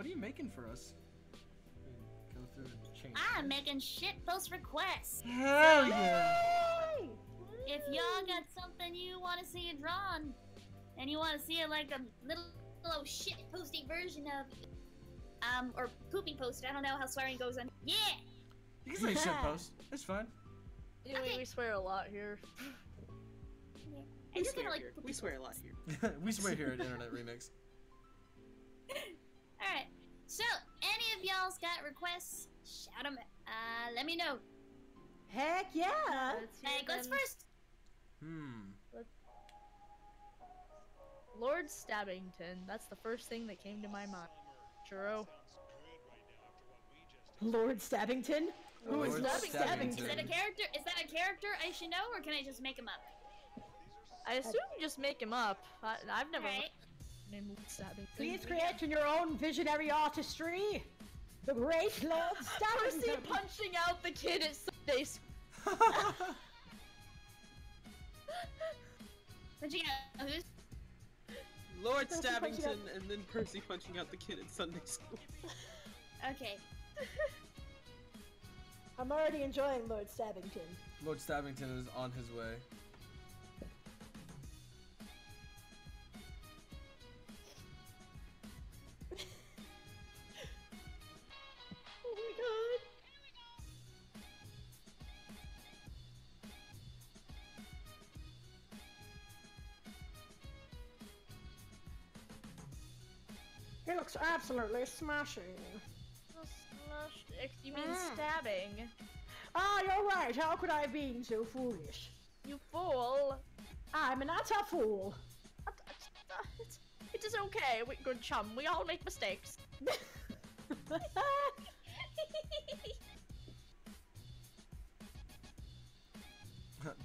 you making for us? Go through and change. I'm making shit post requests. Hell yeah! If y'all got something you want to see it drawn, and you want to see it like a little shit posty version of, or poopy post, I don't know how swearing goes on. Yeah! You can say shit post. It's fine. Yeah, we swear a lot here. I just kinda like We swear a lot here. We swear here at Internet Remix. Alright, so, any of y'all's got requests, shout them, let me know. Heck yeah! Hey, let's first. Lord Stabbington. That's the first thing that came to my mind. Churro. Lord Stabbington? Who is Lord Lord Stabbington. Stabbington? Is that a character? Is that a character I should know, or can I just make him up? I assume you just make him up. I've never Alright. named Lord Stabbington. Please create in your own visionary artistry. The great Lord Percy Stabbington. punching out the kid at Sunday school. Punching out who's? Lord Percy Stabbington punching out- and then Percy punching out the kid at Sunday school. Okay. I'm already enjoying Lord Stabbington. Lord Stabbington is on his way. Oh my god. He looks absolutely smashing. You mean stabbing? Ah, you're right. How could I have been so foolish? You fool. I'm an utter fool. It is okay, good chum. We all make mistakes.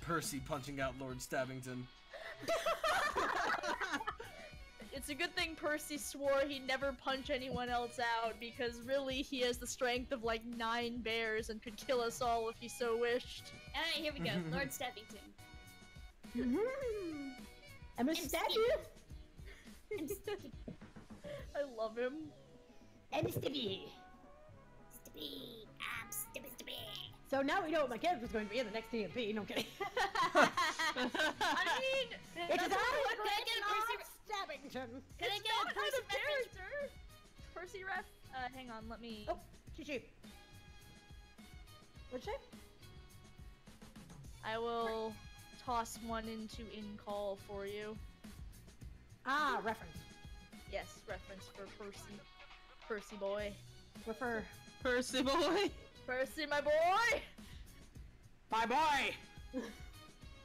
Percy punching out Lord Stabbington. It's a good thing Percy swore he'd never punch anyone else out, because really he has the strength of like 9 bears and could kill us all if he so wished. Alright, here we go. Lord Stabbington. I'm a stab you. I love him. And Stibby. Stippy. I'm Stippy. So now we know what my character's going to be in the next DMP. No I'm kidding. I mean, It's that's I, Can I get a Percy? Stabbington. Can I it's get not a Percy out of reference? character. Percy ref. Hang on, let me. Oh, Chi-Chi. What'd you say? I will toss one into in call for you. Ah, reference. Yes, reference for Percy. Percy boy. Refer. Percy boy! Percy, my boy. Bye bye. There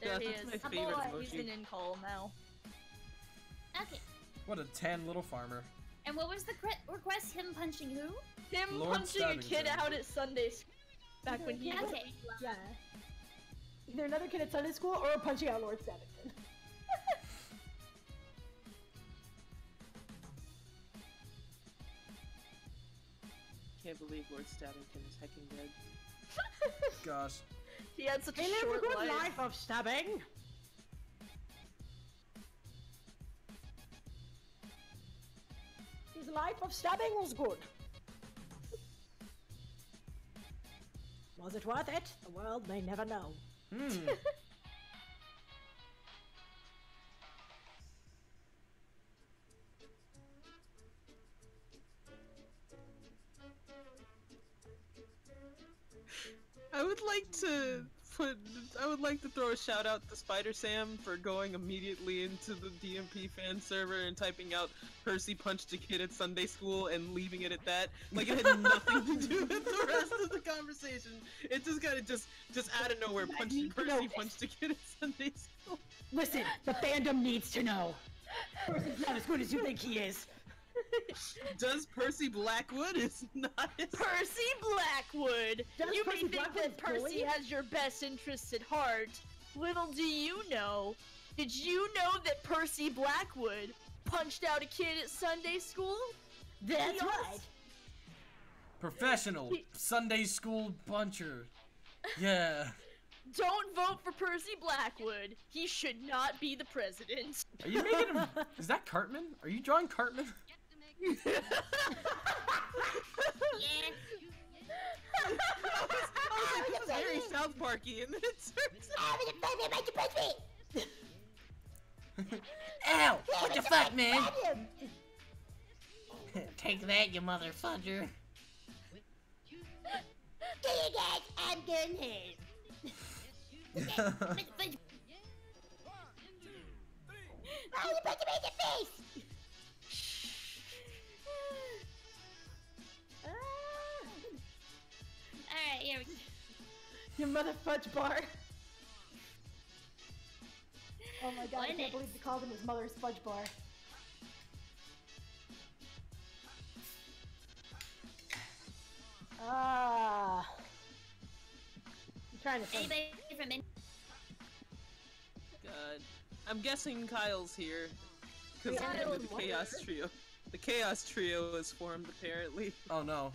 Yeah, he that's is. my favorite boy. He's emoji. an in call now. Okay. What a tan little farmer. And what was the request? Him punching who? Him Lord punching a kid Stabbington. out at Sunday school. Back when he was. Okay. Yeah. Either another kid at Sunday school or punching out Lord Stabbington. Can't believe Lord Stabbington is hecking dead. Gosh. He had such a He lived a short good life. life of stabbing. His life of stabbing was good. Was it worth it? The world may never know. I would like to throw a shout out to Spider Sam for going immediately into the DMP fan server and typing out Percy punched a kid at Sunday school and leaving it at that. Like it had nothing to do with the rest of the conversation. It just kind of just out of nowhere need to know Percy this. punched a kid at Sunday school. Listen, the fandom needs to know. Percy's not as good as you think he is. Does Percy Blackwood is not his Percy Blackwood! Does You Percy may think that Blackwood Percy bully? has your best interests at heart. Little do you know. Did you know that Percy Blackwood punched out a kid at Sunday school? That's He also- right. Professional Sunday school puncher. Yeah. Don't vote for Percy Blackwood. He should not be the president. Are you making him? Is that Cartman? Are you drawing Cartman? Yeah. I was like, this is very South Parky, and then it turns out. Ow! What the fuck, man? Take that, you mother fudger. I'm getting his. Why you punch him in the face? Alright, here we go. Your mother fudge bar. Oh my god, I What can't believe they called him his mother's fudge bar. Ah. I'm trying to think. Anybody from in? God. I'm guessing Kyle's here. Because Kyle the and Chaos Trio. The Chaos Trio is formed, apparently. Oh no.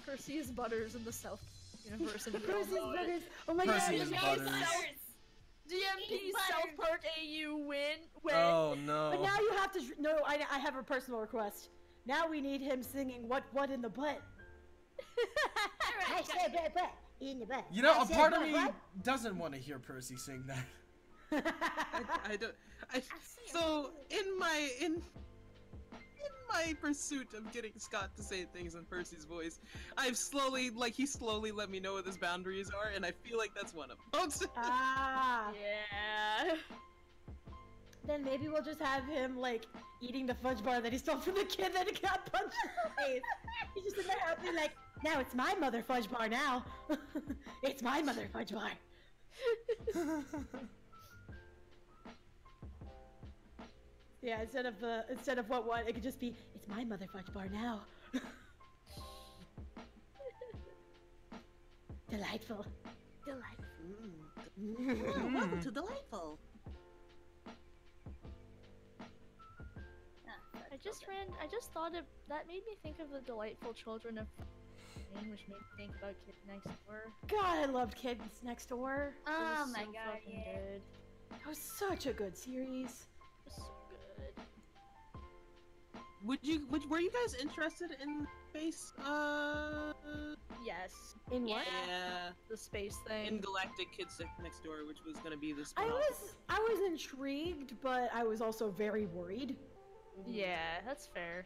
Percy is Butters in the South Universe, and we all Percy's know it. Butters. Oh my Percy god. is Yes, Butters. DMP He's South Butters. Park AU win. Oh But no. now you have to. No, I have a personal request. Now we need him singing "What in the butt." I said butt in the butt. You know, I a said part of butt, me butt. doesn't want to hear Percy sing that. I don't. So in my pursuit of getting Scott to say things in Percy's voice, I've slowly, he slowly let me know what his boundaries are, and I feel like that's one of them. Ah. Yeah. Then maybe we'll just have him eating the fudge bar that he stole from the kid that he got punched in the face. He's just in there happy now it's my mother fudge bar now. It's my mother fudge bar. Yeah, instead of what, it could just be, it's my mother fudge bar now. Delightful. Delightful. Welcome to Delightful. I just thought of that made me think of the delightful children of which made me think about Kids Next Door. God, I loved Kids Next Door. It Oh was my so god, fucking yeah. good. That was such a good series. It was so good. Were you guys interested in space? Yes. In what? Yeah. The space thing. In Galactic Kids Next Door, which was gonna be this. I was intrigued, but I was also very worried. Yeah, that's fair.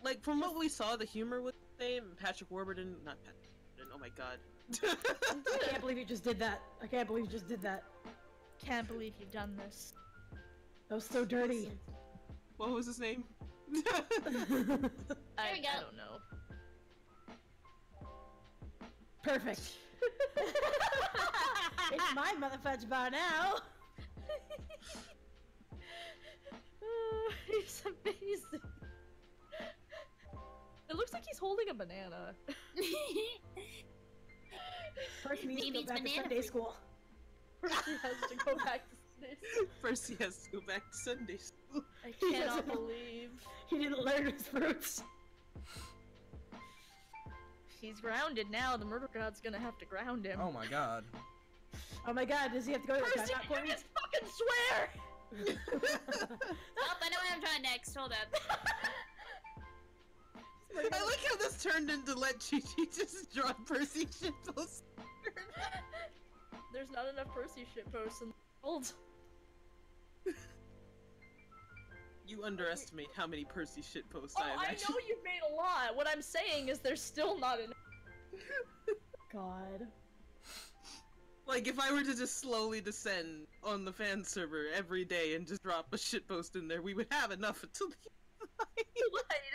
Like from what we saw, the humor was the same. Patrick Warburton, not Patrick. Oh my god. I can't believe you just did that. I can't believe you just did that. Can't believe you've done this. That was so dirty. What was his name? I we go. don't know. Perfect. It's my mother fudge bar now. Oh, he's amazing. It looks like he's holding a banana. First we need to Maybe go it's back to banana Sunday fruit. school. Percy has to go back to this. First, he has to go back to Sunday school. I He cannot doesn't- believe He didn't learn his roots. he's grounded now. The murder god's gonna have to ground him. Oh my god. Oh my god, does he have to go to the Percy, timeout you corner? just fucking swear! Oh, I know what I'm drawing next. Hold up. I like how this turned into let Chi just draw Percy shitpost. There's not enough Percy shitposts in the world. You underestimate how many Percy shitposts Oh, I have I actually. know you've made a lot. What I'm saying is there's still not enough. God. Like, if I were to just slowly descend on the fan server every day and just drop a shitpost in there, we would have enough until the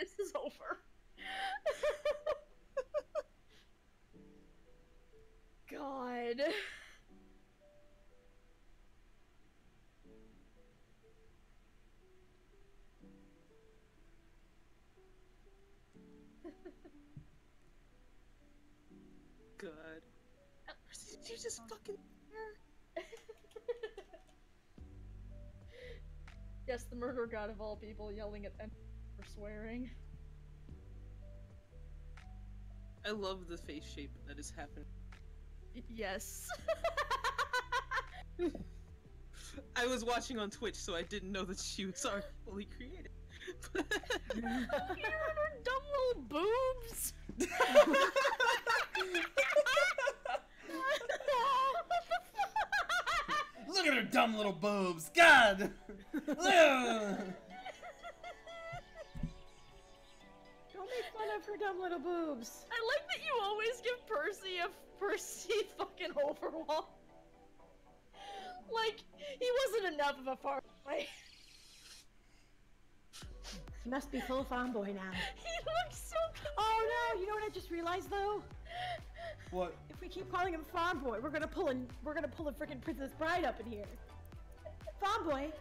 This is over. God. God. Percy, did you just fucking... Yes, the murder god of all people yelling at them for swearing. I love the face shape that is happening. Yes. I was watching on Twitch, so I didn't know that she was already fully created. Look at her dumb little boobs. Look at her dumb little boobs. God. Don't make fun of her dumb little boobs. I like that you always give Percy a Percy fucking overwhelm. Like, he wasn't enough of a farm boy. He must be full farm boy now. He looks so confused. Oh no! You know what I just realized though? What? If we keep calling him farm boy, we're gonna pull a freaking Princess Bride up in here. Farm boy.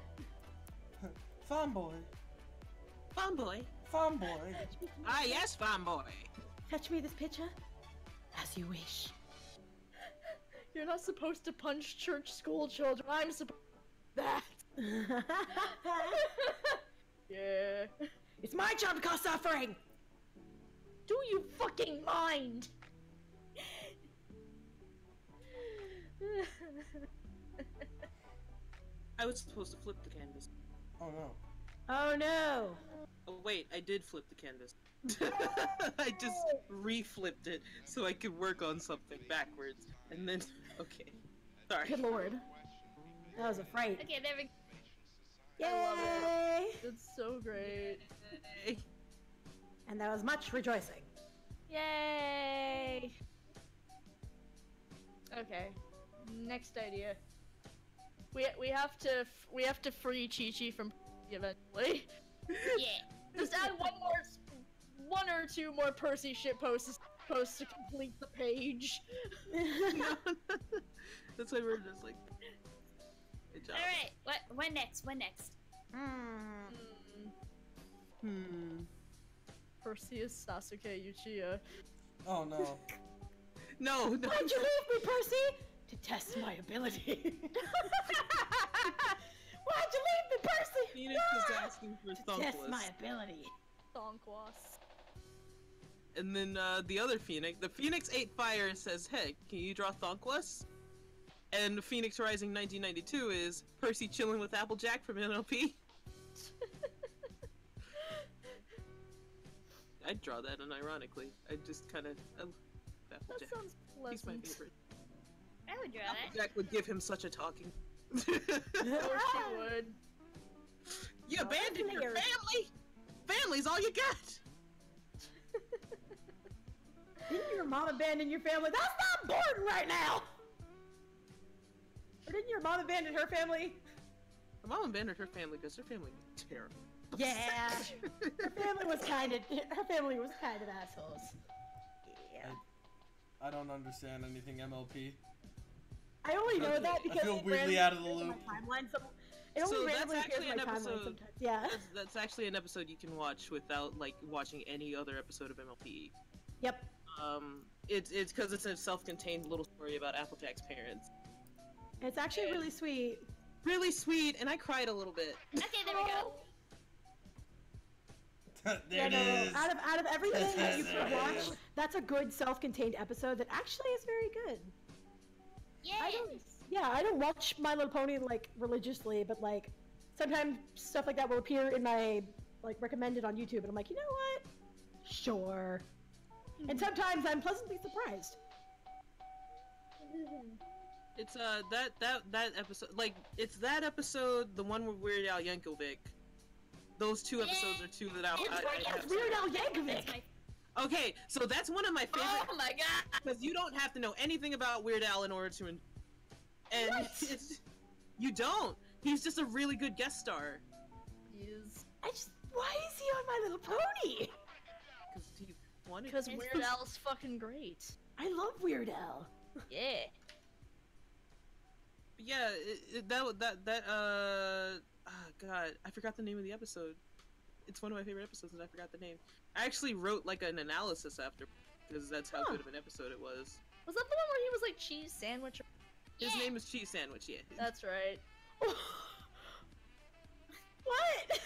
Farm boy. Farm boy. Farm boy. Ah, yes, farm boy. Touch me this picture, as you wish. You're not supposed to punch church school children. I'm supposed that. Yeah. It's my job to cause suffering. Do you fucking mind? I was supposed to flip the canvas. Oh no. Oh no. Oh wait, I did flip the canvas. I just re-flipped it so I could work on something backwards. And then, okay. Sorry. Good lord. That was a fright. Okay, there we go. Yay! I love it. It's so great. And that was much rejoicing. Yay! Okay. Next idea. We have to free Chi-Chi from eventually. Yeah. Just add one or two more Percy shit posts to complete the page. That's why we're just like, good job. Alright, what next? What next? Percy is Sasuke Uchiha. Oh no. No, no. Why'd you leave me, Percy? To test my ability. Why'd you leave me, Percy? Phoenix is asking for To test my Thunkless. ability. Thonkwas. And then the other Phoenix, the Phoenix 8 Fire says, hey, can you draw Thunkless? And Phoenix Rising 1992 is Percy chilling with Applejack from NLP. I'd draw that unironically. I just kind of That Applejack. sounds He's my pleasant. favorite. I would draw that. Applejack would give him such a talking. Of course she would. You abandoned your Familiar. family. Family's all you got. Didn't your mom abandon your family? That's not important right now! Or didn't your mom abandon her family? Her mom abandoned her family because her family was terrible. Yeah. Her family was kind of assholes. Yeah. I don't understand anything MLP. I only know that I because feel it weirdly randomly out of the appears on loop. my timeline it only So that's randomly appears actually on my an timeline episode- sometimes. Yeah. That's actually an episode you can watch without like watching any other episode of MLP. Yep. It's because it's a self-contained little story about Applejack's parents. It's actually really sweet. Really sweet, and I cried a little bit. Okay, there we go. There it No, is. out of everything that you could watch, that's a good self-contained episode that actually is very good. Yeah. I don't watch My Little Pony like religiously, but like sometimes stuff like that will appear in my like recommended on YouTube, and I'm like, you know what? Sure. And sometimes I'm pleasantly surprised. It's that episode, like it's that episode, the one with Weird Al Yankovic. Those two episodes are two that I have. Weird Al Yankovic. Okay, so that's one of my favorite. Oh my god! Because you don't have to know anything about Weird Al in order to. And it's, you don't. He's just a really good guest star. He is. Why is he on My Little Pony? Because he wanted. Because Weird Al's fucking great. I love Weird Al. Yeah. Yeah, God, I forgot the name of the episode. It's one of my favorite episodes, and I forgot the name. I actually wrote like an analysis after, because that's how good of an episode it was. Was that the one where he was like cheese sandwich? His name is Cheese Sandwich, yeah. That's right. What?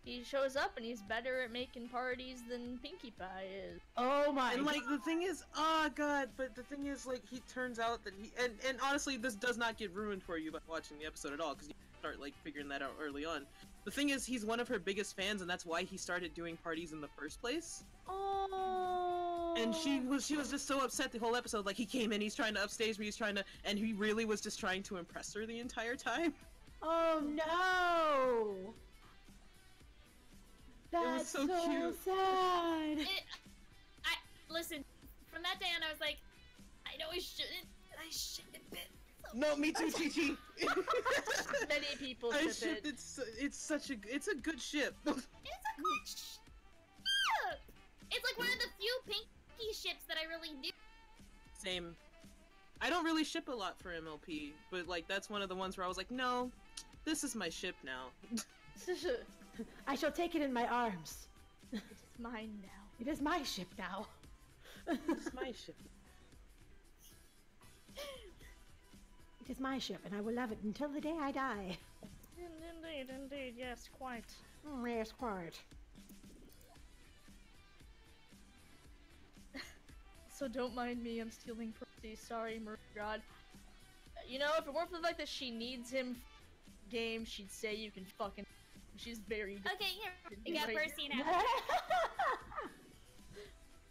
He shows up and he's better at making parties than Pinkie Pie is. Oh my. And like the thing is, oh god, but the thing is, like, he turns out that he and honestly, this does not get ruined for you by watching the episode at all, because you start like figuring that out early on. The thing is, he's one of her biggest fans, and that's why he started doing parties in the first place. Oh. And she was just so upset the whole episode. Like, he came in, he's trying to upstage me, and he really was just trying to impress her the entire time. Oh no. That's so cute. sad. Listen, from that day on, I was like, I know I shouldn't have been. No, me too, Chi-Chi. Many people I ship shipped it. it's a good ship. It's a good ship. It's like one of the few Pinky ships that I really do. Same. I don't really ship a lot for MLP, but like that's one of the ones where I was like, no, this is my ship now. I shall take it in my arms. It's mine now. It is my ship now. It's my ship. It is my ship, and I will love it until the day I die. Indeed, yes, quite. Yes, quite. So don't mind me, I'm stealing Percy. Sorry, God. You know, if it weren't for the fact that she needs him game, she'd say you can fucking. She's very. Okay, here. You got Percy now.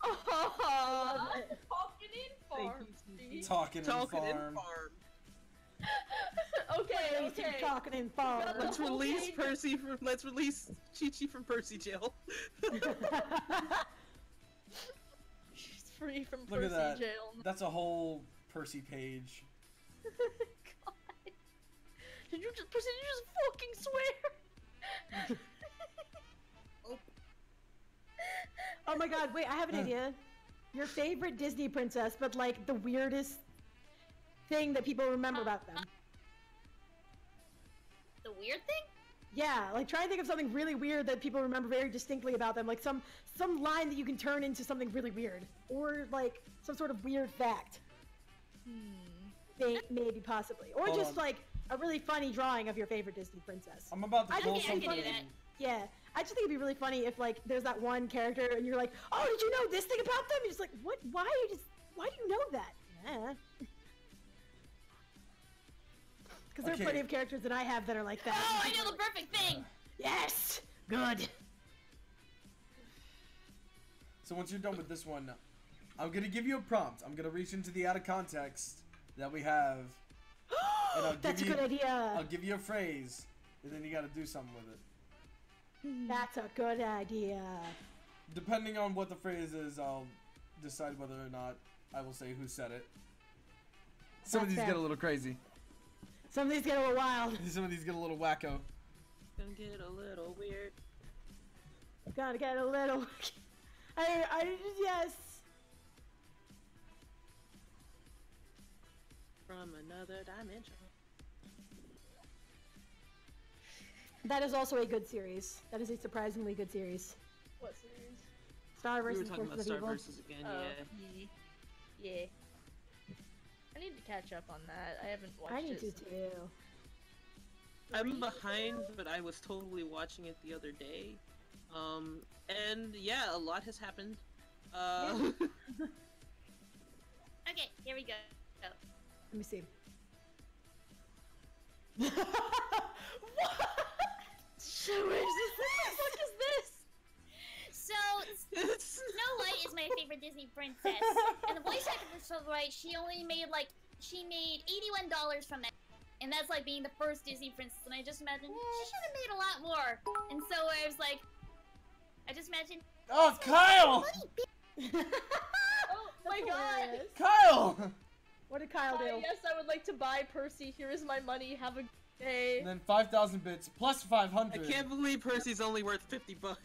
Oh, talking in Thank farm. you, Talking in farm. Okay. Talking in farm. Let's release Percy from. Let's release Chi-Chi from Percy jail. She's free from Look Percy at that. jail. That's a whole Percy page. God. Did you just fucking swear? Oh my god, wait, I have an idea. Your favorite Disney princess, but like the weirdest thing that people remember about them. The weird thing? Yeah, like try and think of something really weird that people remember very distinctly about them, like some line that you can turn into something really weird, or like some sort of weird fact. Maybe, possibly, or Hold just on. like a really funny drawing of your favorite Disney princess. I'm about to I pull think I can something. do that. Yeah, I just think it'd be really funny if like there's that one character and you're like, oh, did you know this thing about them? You're just like, what? Why do you know that? Yeah. Because there are Okay. plenty of characters that I have that are like that. Oh, I know the perfect thing! Yes! Good. So once you're done with this one, I'm gonna give you a prompt. I'm gonna reach into the out of context that we have, and I'll That's a give you. good idea. I'll give you a phrase, and then you gotta do something with it. That's a good idea. Depending on what the phrase is, I'll decide whether or not I will say who said it. Some of That's these fair. get a little crazy. Some of these get a little wild. Some of these get a little wacko. Gonna get a little weird. Gotta get a little. Yes. From another dimension. That is also a good series. That is a surprisingly good series. What series? Star We were vs. talking Forces about of Star Evil. Versus again, Yeah. I need to catch up on that. I haven't watched I need it. to too. I'm behind, but I was totally watching it the other day. And yeah, a lot has happened. Okay, here we go. Let me see. So where's this? What the fuck is this? So, Snow White is my favorite Disney princess. And the voice actor for Snow White, she made $81 from that. And that's like being the first Disney princess. And I just imagined she should have made a lot more. And so I was like, I just imagined. Oh, Kyle! Oh my god! Kyle! What did Kyle do? Yes, I would like to buy Percy. Here is my money. Have a good day. And then 5,000 bits plus I 500. can't believe Percy's only worth $50. $5.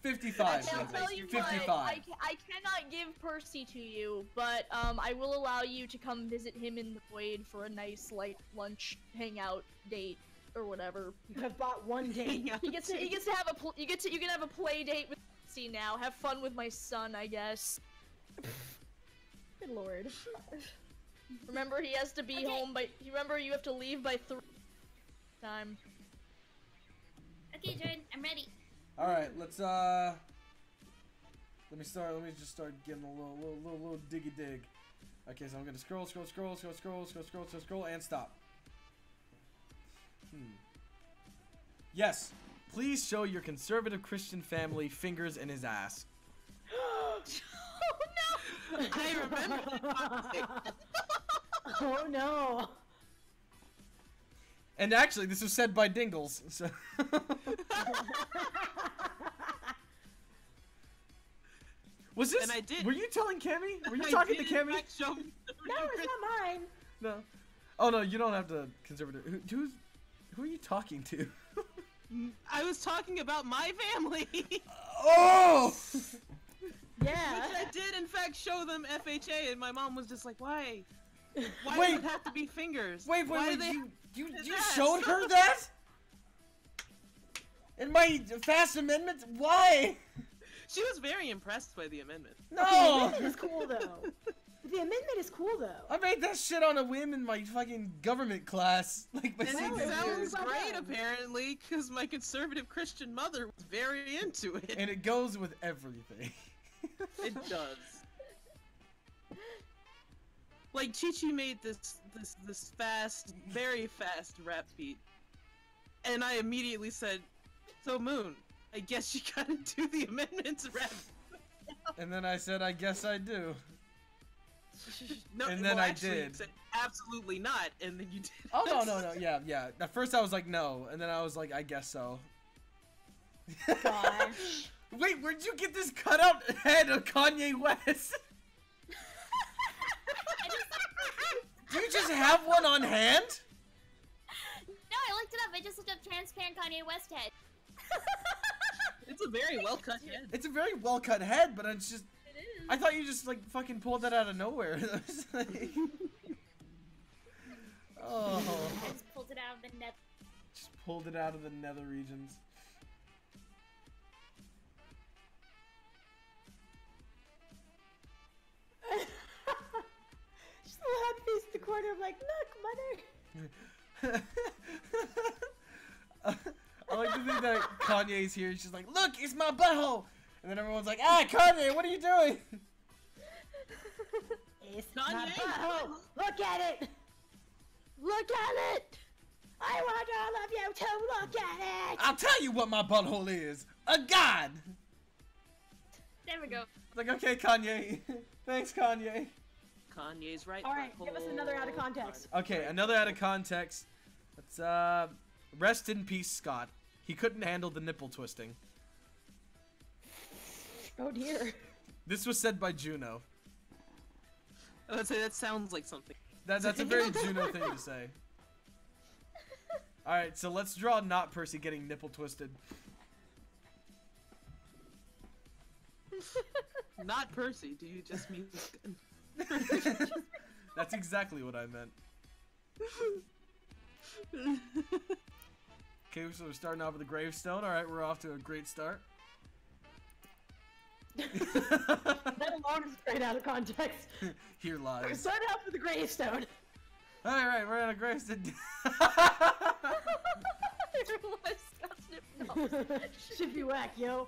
55. I'll Susan. tell you what, 55. I cannot give Percy to you, but I will allow you to come visit him in the void for a nice light lunch hangout date or whatever. You have bought one date. He gets to have a you can have a play date with Percy now. Have fun with my son, I guess. Good lord. Remember, he has to be Okay. home by. Remember, you have to leave by 3 time. Okay, Jordan, I'm ready. All right, let's let me just start getting a little diggy dig. Okay, so I'm gonna scroll, and stop. Yes, please show your conservative Christian family fingers in his ass. Oh no! I remember that. Oh no. And actually, this was said by Dingles. So was this? And I did. Were you telling Cammy? Were you I talking to did, in Cammy? fact, show me No, it's not mine. No. Oh no, you don't have to conservative. Who are you talking to? I was talking about my family. Oh! Yeah. Which I did, in fact, show them FHA, and my mom was just like, "Why? Why Wait. does it have to be fingers? Wait, Why do wait, they you ass?" showed her that? In my fast amendment? Why? She was very impressed by the amendment. The No! amendment is cool though. The amendment is cool though. I made that shit on a whim in my fucking government class. Like my And senior it year. sounds Well great, done. apparently, because my conservative Christian mother was very into it. And it goes with everything. It does. Like Chi-Chi made this fast, very fast rap beat, and I immediately said, "So Moon, I guess you gotta do the amendments rap." And then I said, I guess I do. No, And then well, I actually, did. you said, absolutely not, and then you did. Oh no, yeah. At first I was like no, and then I was like I guess so. Gosh. Wait, where'd you get this cutout head of Kanye West? Do you just have one on hand? No, I looked it up. I just looked up transparent Kanye West head. It's a very well cut head. It's a very well cut head, but it's just. It is. I thought you just like fucking pulled that out of nowhere. I was like, oh, I just pulled it out of the net. just pulled it out of the nether regions. Just a little face in the corner of like, look, mother. I like to think that Kanye's here. She's like, look, it's my butthole. And then everyone's like, ah, Kanye, what are you doing? It's Kanye? my butthole. Look at it. Look at it. I want all of you to look at it. I'll tell you what my butthole is. A god. There we go. It's like, okay, Kanye. Thanks, Kanye. Kanye's right. All right, give us another out of butthole. context. Okay, another out of context. Let's, rest in peace, Scott. He couldn't handle the nipple twisting. Oh dear. This was said by Juno. I would say that sounds like something. That's a very Juno thing to say. Alright, so let's draw not Percy getting nipple twisted. Not Percy. Do you just mean? That's exactly what I meant. Okay, so we're starting off with a gravestone. Alright, we're off to a great start. That alone is straight out of context. Here We're lies. starting off with the gravestone. Alright, we're at a gravestone. Should be whack, yo.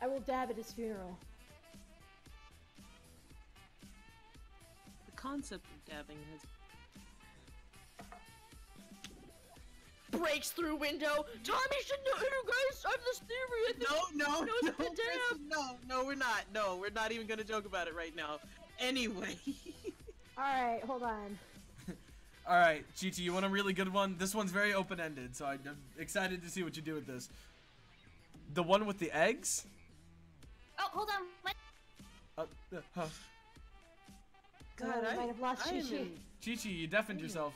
I will dab at his funeral. The concept of dabbing has. Breaks through window. Tommy should know. You guys, I have this theory. I think No, it's the dab. no, we're not. No, we're not even gonna joke about it right now. Anyway. Alright, hold on. Alright, Chi-Chi, you want a really good one? This one's very open-ended, so I'm excited to see what you do with this. The one with the eggs? Oh, hold on. What? Huh. God, I might have lost I am Chi-Chi. in- Chi-Chi, you deafened yourself.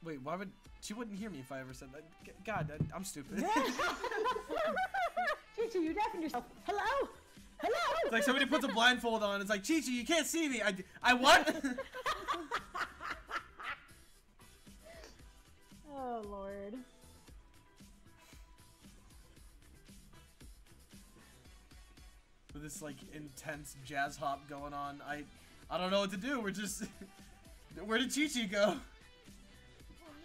Wait, why would... She wouldn't hear me if I ever said that. God, I'm stupid. Chi-Chi, you deafened yourself. Hello? Hello? It's like somebody puts a blindfold on. It's like, Chi-Chi, you can't see me. I what? Oh, Lord. With this, like, intense jazz hop going on, I don't know what to do. We're just... Where did Chi-Chi go?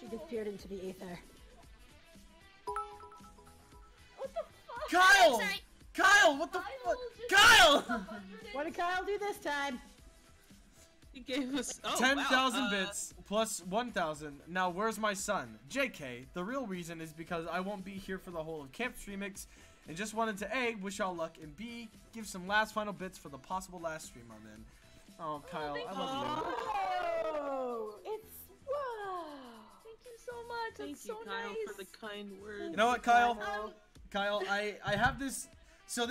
She disappeared into the ether. What the fuck? Kyle! Sorry. Kyle, what the Kyle fuck? just- Kyle! What did Kyle do this time? He gave us 10,000 wow, bits plus 1,000. Now, where's my son? JK, the real reason is because I won't be here for the whole of Camp Streamix, and just wanted to A, wish y'all luck, and B, give some last final bits for the possible last stream I'm in. Oh, Kyle, thank I love you. Oh, it's wow. Thank you so much. Thank That's you, so Kyle, nice. for the kind words. You know what, Kyle? Kyle. Kyle, I have this. So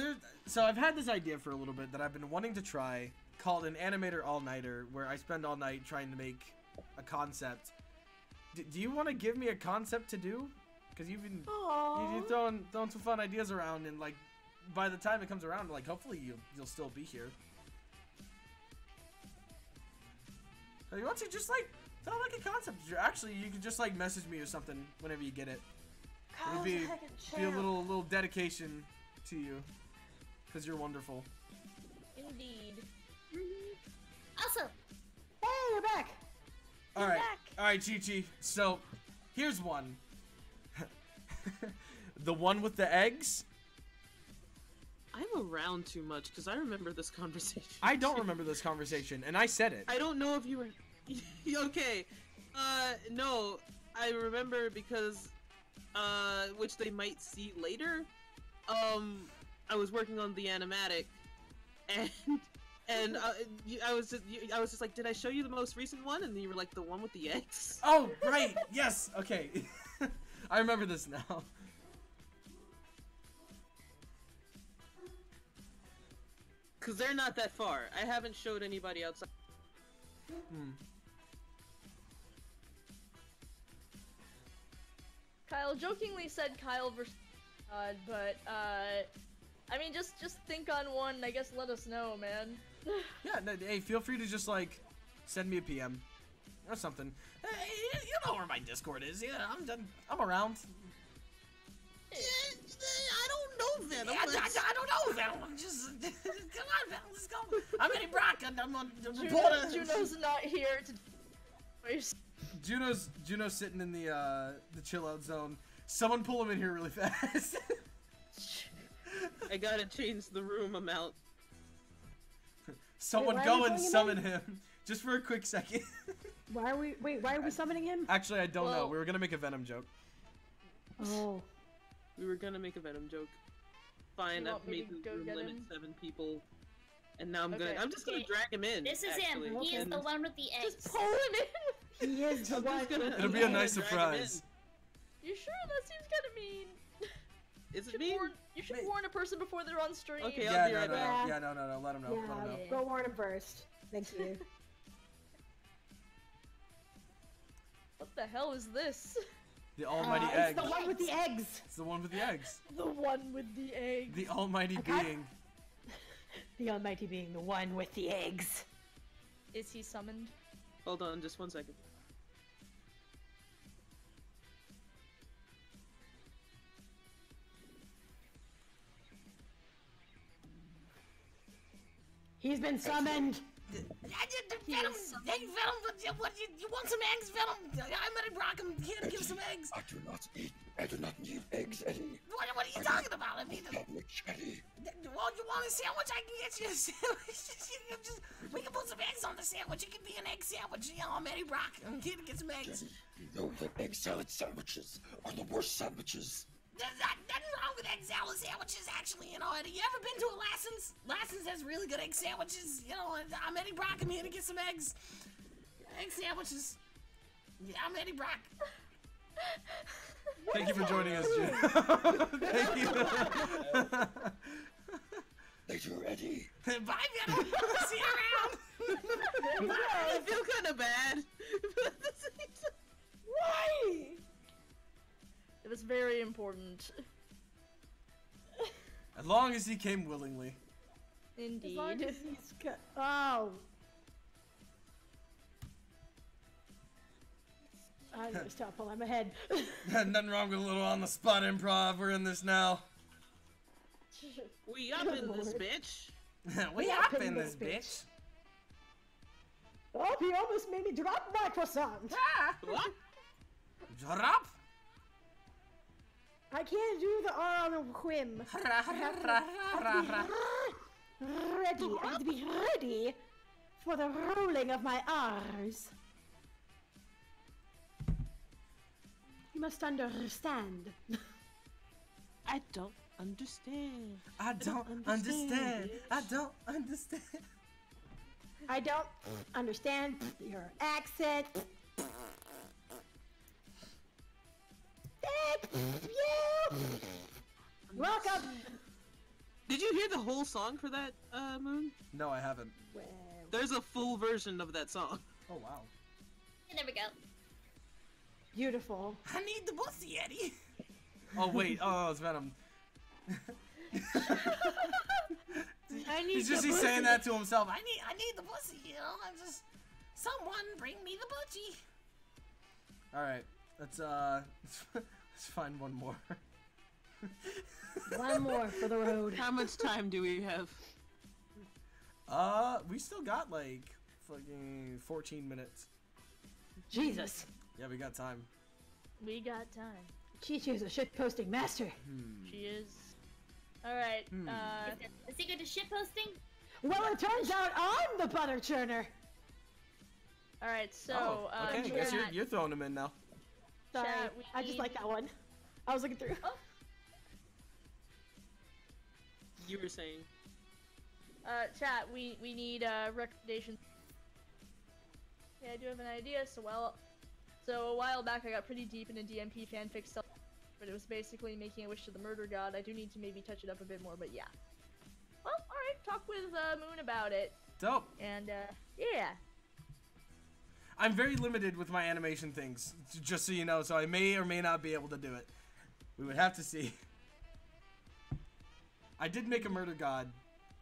I've had this idea for a little bit that I've been wanting to try, called an animator all-nighter, where I spend all night trying to make a concept. Do you want to give me a concept to do? Because you've been you're throwing some fun ideas around, and like by the time it comes around, like hopefully you'll still be here. So you want to just like throw like a concept? Actually, you could just like message me or something whenever you get it. It would be a little dedication to you, because you're wonderful. Indeed. Also, Hey, you're back. All right, back. all right, Chi-Chi. So, here's one. The one with the eggs. I'm around too much because I remember this conversation. I don't remember this conversation, and I said it. I don't know if you were. Okay. No, I remember because, which they might see later. I was working on the animatic, and I was just like, did I show you the most recent one? And you were like, the one with the eggs. Oh, right. Yes. Okay. I remember this now. Cause they're not that far. I haven't showed anybody outside. Kyle jokingly said Kyle versus God, but I mean, just think on one. I guess let us know, man. Yeah. No, hey, feel free to just like send me a PM or something. Hey, you know where my Discord is. Yeah, I'm around. I don't know Venom. Yeah, I don't know, Venom. I'm just come on, Venom. Let's go. I'm Eddie Brock, and I'm on the reporter. Juno's not here to. Juno's sitting in the chill out zone. Someone pull him in here really fast. I gotta change the room amount. Someone Wait, why go are we and pulling him summon him just for a quick second. Why are we summoning him? Actually, I don't know. Well- We were gonna make a Venom joke. Oh. We were gonna make a Venom joke. Fine, You I've want me made to the go room get limit him? 7 people, and now I'm Okay. just gonna Okay. drag him in. this is actually. him. He is and the one with the eggs. Just pull him in. He is the I'm one. just gonna- It'll be a I'm nice gonna drag him in. surprise. You sure? That seems kind of mean. Is it should me? you should Wait. warn a person before they're on stream. Okay, Yeah, I'll be no, right no, back. no. Let him know. Let him know. Yeah, go warn him first. Thank you. What the hell is this? The almighty It's egg. the one with the eggs. It's the one with the eggs. The one with the egg. The almighty Okay. being. The Almighty being the one with the eggs. Is he summoned? Hold on, just 1 second. He's been summoned. Venom, hey, Venom, what, you want some eggs, Venom? I'm Eddie Brock, I'm here to give some eggs. I do not need eggs, Eddie. What are you talking about? I mean, Sandwich, Eddie. well, you want a sandwich? I can get you a sandwich. We can put some eggs on the sandwich. It can be an egg sandwich. You know, I'm Eddie Brock. I'm here to get some eggs. Eddie, you know that egg salad sandwiches are the worst sandwiches. There's nothing wrong with egg salad sandwiches, actually. You know, Eddie, you ever been to a Lassen's? Lassen's has really good egg sandwiches. You know, I'm Eddie Brock. I'm here to get some eggs. Egg sandwiches. Yeah, I'm Eddie Brock. Thank you for joining us, June. Thank you. Later, Eddie. Bye, Venom. See you around. I feel kind of bad. Why? It was very important. As long as he came willingly. Indeed. As long as he's oh. I'm gonna stop pulling my head. Nothing wrong with a little on the spot improv. We're in this now. We up in this bitch. We up up in in this this bitch. Oh, he almost made me drop my croissant. Ah! What? Drop. I can't do the R on a whim. I have to be ready for the rolling of my R's. You must understand. I don't understand. I don't understand. I don't understand. I don't understand your accent. Thank you. Welcome. Did you hear the whole song for that, Moon? No, I haven't. Well, There's a full version of that song. Oh wow. And there we go. beautiful. I need the pussy, Eddie. Oh wait. Oh, it's Venom. I need He's just the he's pussy. saying that to himself. I need the pussy. You know, I'm just someone bring me the butchie. All right. Let's let's find one more. One more for the road. How much time do we have? We still got like fucking 14 minutes. Jesus. Yeah, we got time. We got time. Chi-Chi's a shitposting master. She is. Alright, The secret to shitposting? Well, it turns out I'm the butter churner. alright, so, okay. I guess chat, you're throwing them in now. Sorry, Chat, we I just need- like that one. I was looking through. You were saying. chat, we need, recommendations. Yeah, I do have an idea, so a while back I got pretty deep into DMP fanfic stuff, but it was basically making a wish to the murder god. I do need to maybe touch it up a bit more, but yeah. Well, alright, talk with, Moon about it, Dope. and, yeah. I'm very limited with my animation things, just so you know, so I may or may not be able to do it. We would have to see. I did make a murder god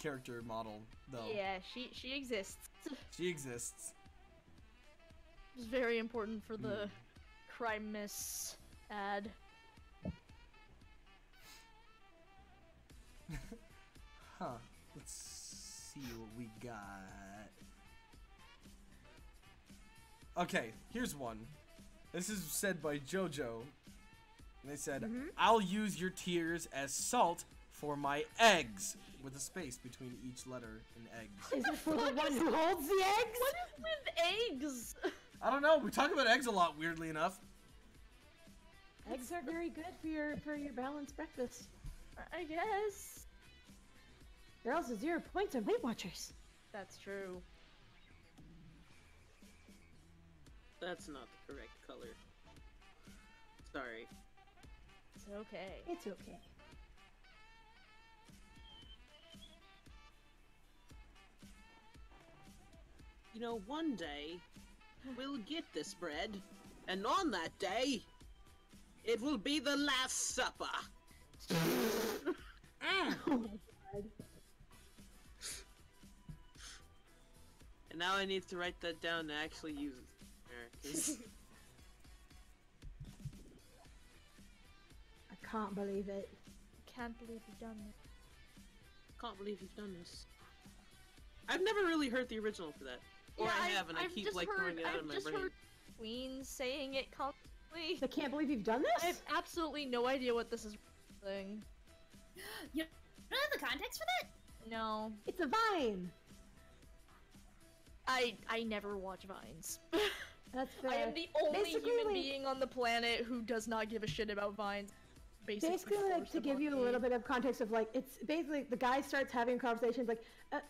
character model, though. Yeah, she exists. She exists. It's very important for the crime miss ad. Huh. Let's see what we got. Okay, here's one. This is said by JoJo. And they said, I'll use your tears as salt for my eggs. With a space between each letter in eggs. Is it for the one who holds the eggs? What is with eggs? I don't know. We talk about eggs a lot, weirdly enough. Eggs are very good for your balanced breakfast. I guess. They're also 0 points on Weight Watchers. That's true. That's not the correct color. Sorry. It's okay. It's okay. You know, one day, we'll get this bread, and on that day, it will be the Last Supper. Oh my god. And now I need to write that down to actually use it. There, 'cause I can't believe it. Can't believe you've done it. can't believe you've done this. I've never really heard the original for that. Or I have, and I keep just like throwing it out of my I've just brain. heard queens saying it constantly. I can't believe you've done I this? have absolutely no idea what this is thing. You don't have the context for that? No. It's a vine. I never watch Vines. That's fair. I am the only Basically, human like- being on the planet who does not give a shit about Vines. Basically, like, to give you a little bit of context of, like, it's basically the guy starts having conversations,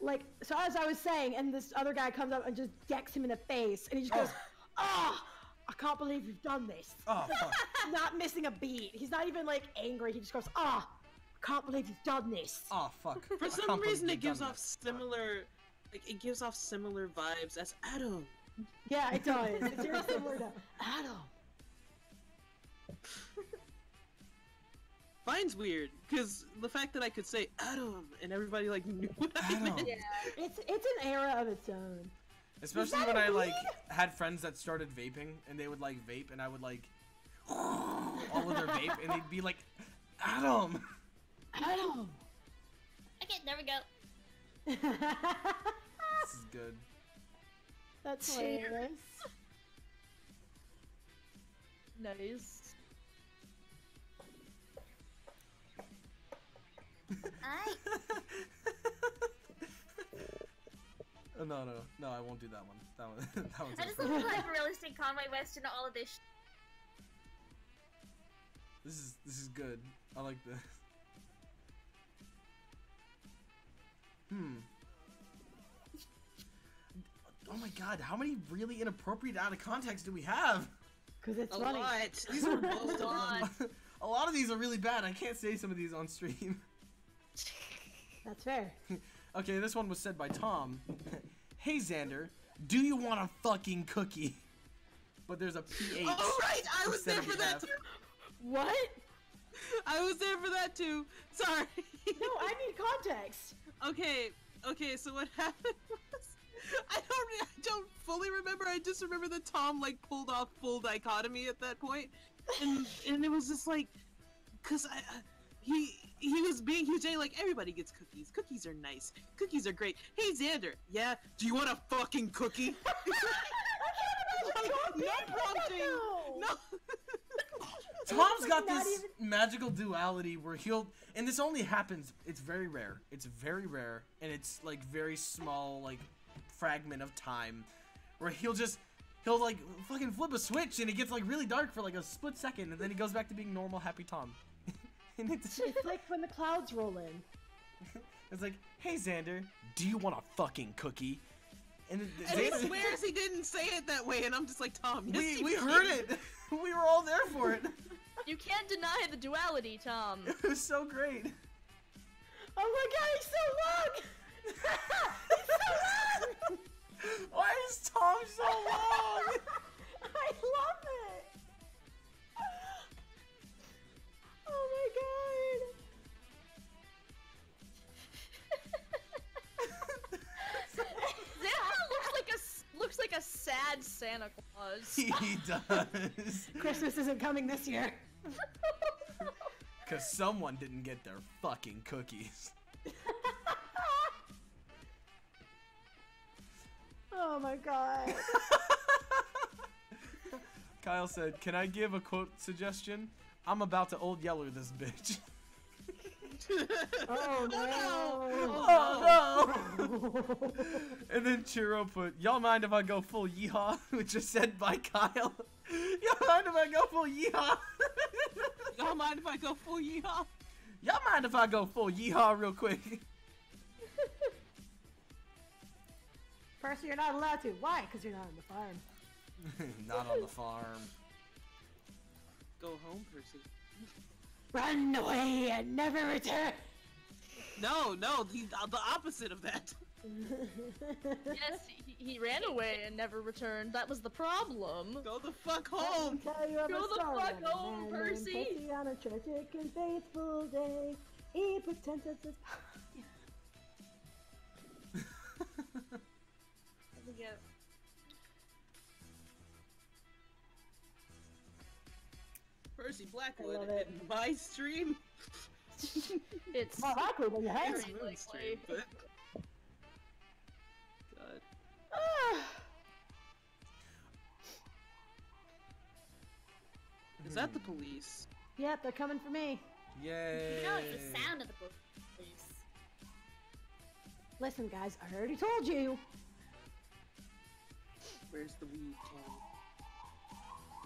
like, so as I was saying, and this other guy comes up and just decks him in the face, and he just goes, "Ah, I can't believe you've done this." Oh, fuck. Not missing a beat. He's not even, like, angry. He just goes, "Ah, I can't believe you've done this." Oh, fuck. For I some can't believe reason, you've it gives done off this. similar, like it gives off similar vibes as Adam. Yeah, it does. It's very similar to Adam. Vine's weird because the fact that I could say Adam and everybody like knew what I Adam. meant. It's an era of its own. Especially that when a I, like, weed? had friends that started vaping, and they would, like, vape, and I would, like, all of their vape, and they'd be like, Adam! Adam. Okay, there we go. This is good. That's hilarious. Nice. I Oh, no, I won't do that one. That one, that one's I just inappropriate. love how realistic Conway West and all of this. This is good. I like this. Oh my god, how many really inappropriate out of context do we have? Because it's A funny. lot. These are most of them. A lot of these are really bad. I can't say some of these on stream. That's fair. Okay, this one was said by Tom. Hey Xander, do you want a fucking cookie? But there's a PH. Oh right, I was instead there of for the that F. too. What? I was there for that too. Sorry. No, I need context. Okay, so what happened was I don't fully remember. I just remember that Tom like pulled off full dichotomy at that point, and it was just like, cause he was saying like everybody gets cookies. Cookies are nice. Cookies are great. Hey Xander, yeah, do you want a fucking cookie? No prompting. No. Tom's got not this magical duality where and this only happens, it's very rare, and it's like very small, like, fragment of time, where he'll like, fucking flip a switch, and it gets, like, really dark for, like, a split second, and then he goes back to being normal, happy Tom. And it's like when the clouds roll in. it's like, hey, Xander, do you want a fucking cookie? And He swears he didn't say it that way, and I'm just like, Tom, yes, we you heard did. it! We were all there for it! You can't deny the duality, Tom. It was so great! Oh my god, he's so long! He's so long! Why is Tom so long? I love it! Oh my god! Xander looks like a sad Santa Claus. He does. Christmas isn't coming this year. Cause someone didn't get their fucking cookies. Oh my god. Kyle said, "Can I give a quote suggestion? I'm about to old yeller this bitch." Oh no. Oh no! And then Chiro put, "Y'all mind if I go full yeehaw?" Which is said by Kyle. Y'all mind if I go full yeehaw? Y'all mind if I go full yeehaw? Y'all mind if I go full yeehaw real quick? Percy, you're not allowed to. Why? Because you're not on the farm. Not on the farm. Go home, Percy. Run away and never return. No, the opposite of that. Yes, he ran away and never returned. That was the problem. Go the fuck home. Tell you of Go a the story fuck of a home, man named Percy. On a tragic and faithful day, he pretends it's his. Percy I Blackwood love it. in my stream. It's More likely than you have. very Moon likely. stream, but God. Is that the police? Yep, they're coming for me. Yay! No, it's the sound of the police. Listen, guys, I already told you. Where's the weed can?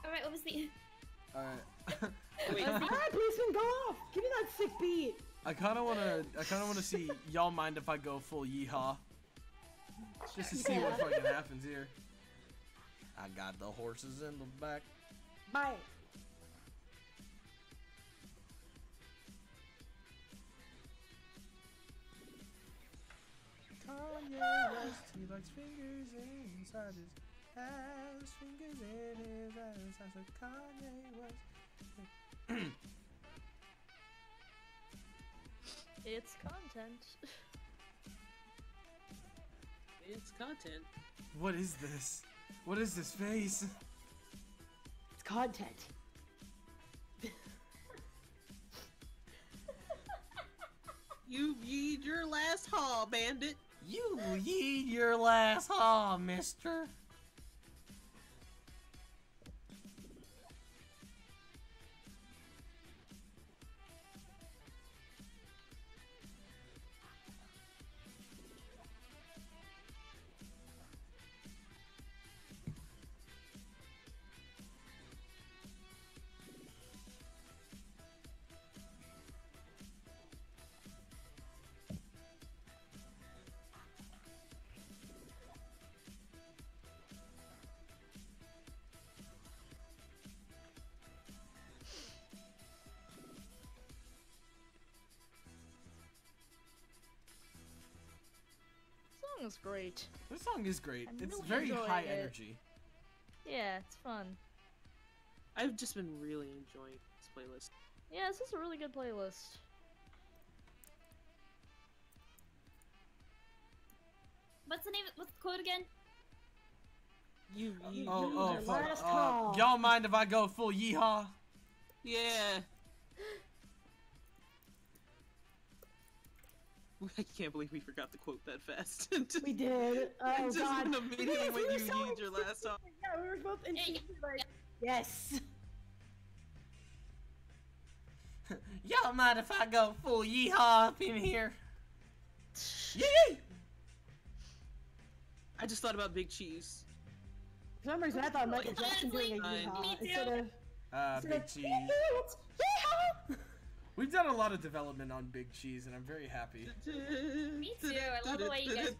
Alright, what was the. Alright. Wait, Alright, policeman, go off. Give me that sick beat. I kinda wanna see y'all mind if I go full yeehaw? Just to see what fucking happens here. I got the horses in the back. Bye. Kanye West, he likes fingers inside his ass, fingers in his ass. I said Kanye West. It's content. it's content. What is this? What is this face? It's content. You yeed your last haul, bandit. You yeed your last haul, mister. song is great. This song is great. I'm It's really very enjoying high it. energy. Yeah, it's fun. I've just been really enjoying this playlist. Yeah, this is a really good playlist. What's the name? What's the quote again? You Oh, the fuck. last call. Y'all mind if I go full yeehaw? yeah. I can't believe we forgot the quote that fast. We did. Oh Just god. immediately We when were you so need your last song. Yeah, we were both instantly like, yes. Y'all mind if I go full yeehaw up in here? Yee! For I just thought about Big Cheese. some reason I thought Michael Jackson doing a Honestly, yeehaw me too. instead of Big Cheese. yeehaw. We've done a lot of development on Big Cheese, and I'm very happy. Me too, I love the way you guys-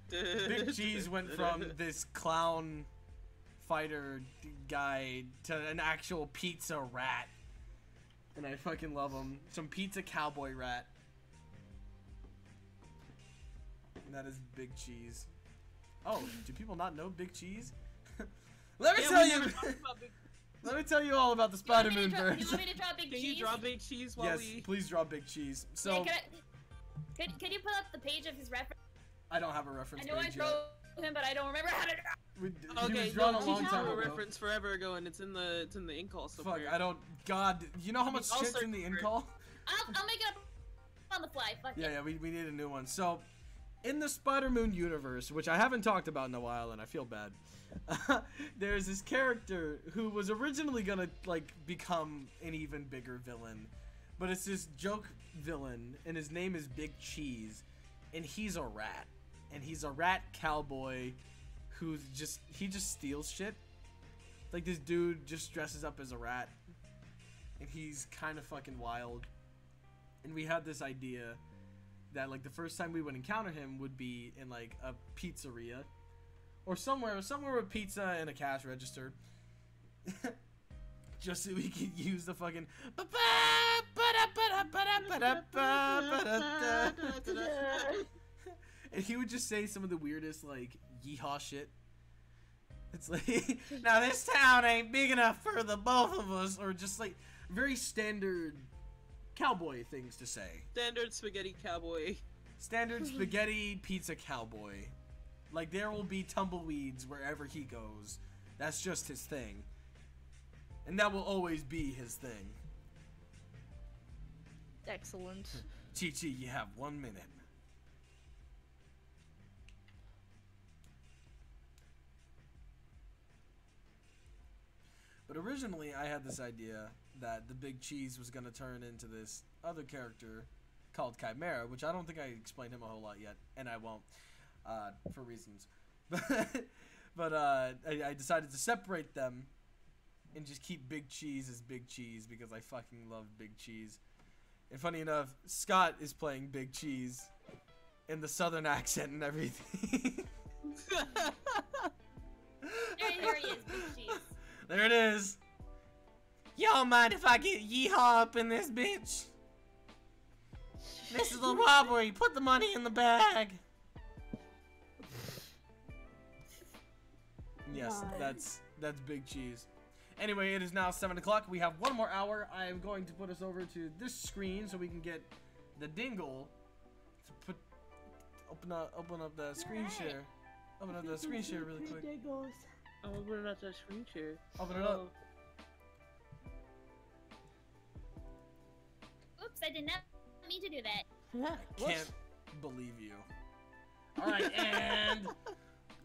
Big Cheese went from this clown fighter guy to an actual pizza rat. And I fucking love him. Some pizza cowboy rat. And that is Big Cheese. Oh, do people not know Big Cheese? Let me Yeah, tell we you. never talked about Big- Let me tell you all about the Spider Moon You verse. want me to draw Big Can Cheese? you draw Big Cheese while Yes, we... please draw Big Cheese. So Can you pull up the page of his reference? I don't have a reference I know I page drew yet. him, but I don't remember how to draw. He Okay, was drawn no, a long you time drew a ago. reference forever ago, and it's in the ink call somewhere. Fuck, I don't. God, you know how much I'll shit's search in the for in it. call? I'll make it up on the fly. Fuck Yeah, it. yeah, we need a new one. So, in the Spider Moon universe, which I haven't talked about in a while, and I feel bad. There's this character who was originally gonna like become an even bigger villain, but it's this joke villain, and his name is Big Cheese, and he's a rat, and he's a rat cowboy who's just steals shit. Like this dude just dresses up as a rat, and he's kind of fucking wild. And we had this idea that like the first time we would encounter him would be in like a pizzeria. Or somewhere with pizza and a cash register. Just so we could use the fucking and he would just say some of the weirdest like yeehaw shit. It's like, now this town ain't big enough for the both of us, or just like very standard cowboy things to say. Standard spaghetti cowboy. Standard spaghetti pizza cowboy. Like, there will be tumbleweeds wherever he goes. That's just his thing. And that will always be his thing. Excellent. Chi-Chi, you have 1 minute. But originally, I had this idea that the Big Cheese was going to turn into this other character called Chimera, which I don't think I explained him a whole lot yet, and I won't. For reasons. But I decided to separate them and just keep Big Cheese as Big Cheese because I fucking love Big Cheese. And funny enough, Scott is playing Big Cheese in the southern accent and everything. There he is, Big Cheese. There it is. Y'all mind if I get yeehaw up in this bitch? This is a robbery. Put the money in the bag. Yes, God. that's Big Cheese. Anyway, it is now 7 o'clock. We have 1 more hour. I am going to put us over to this screen so we can get the dingle to open up the screen share. Open up the screen share really quick. Oh, we're not that screen share. Open it up. Oops, I did not mean to do that. Can't believe you. All right, and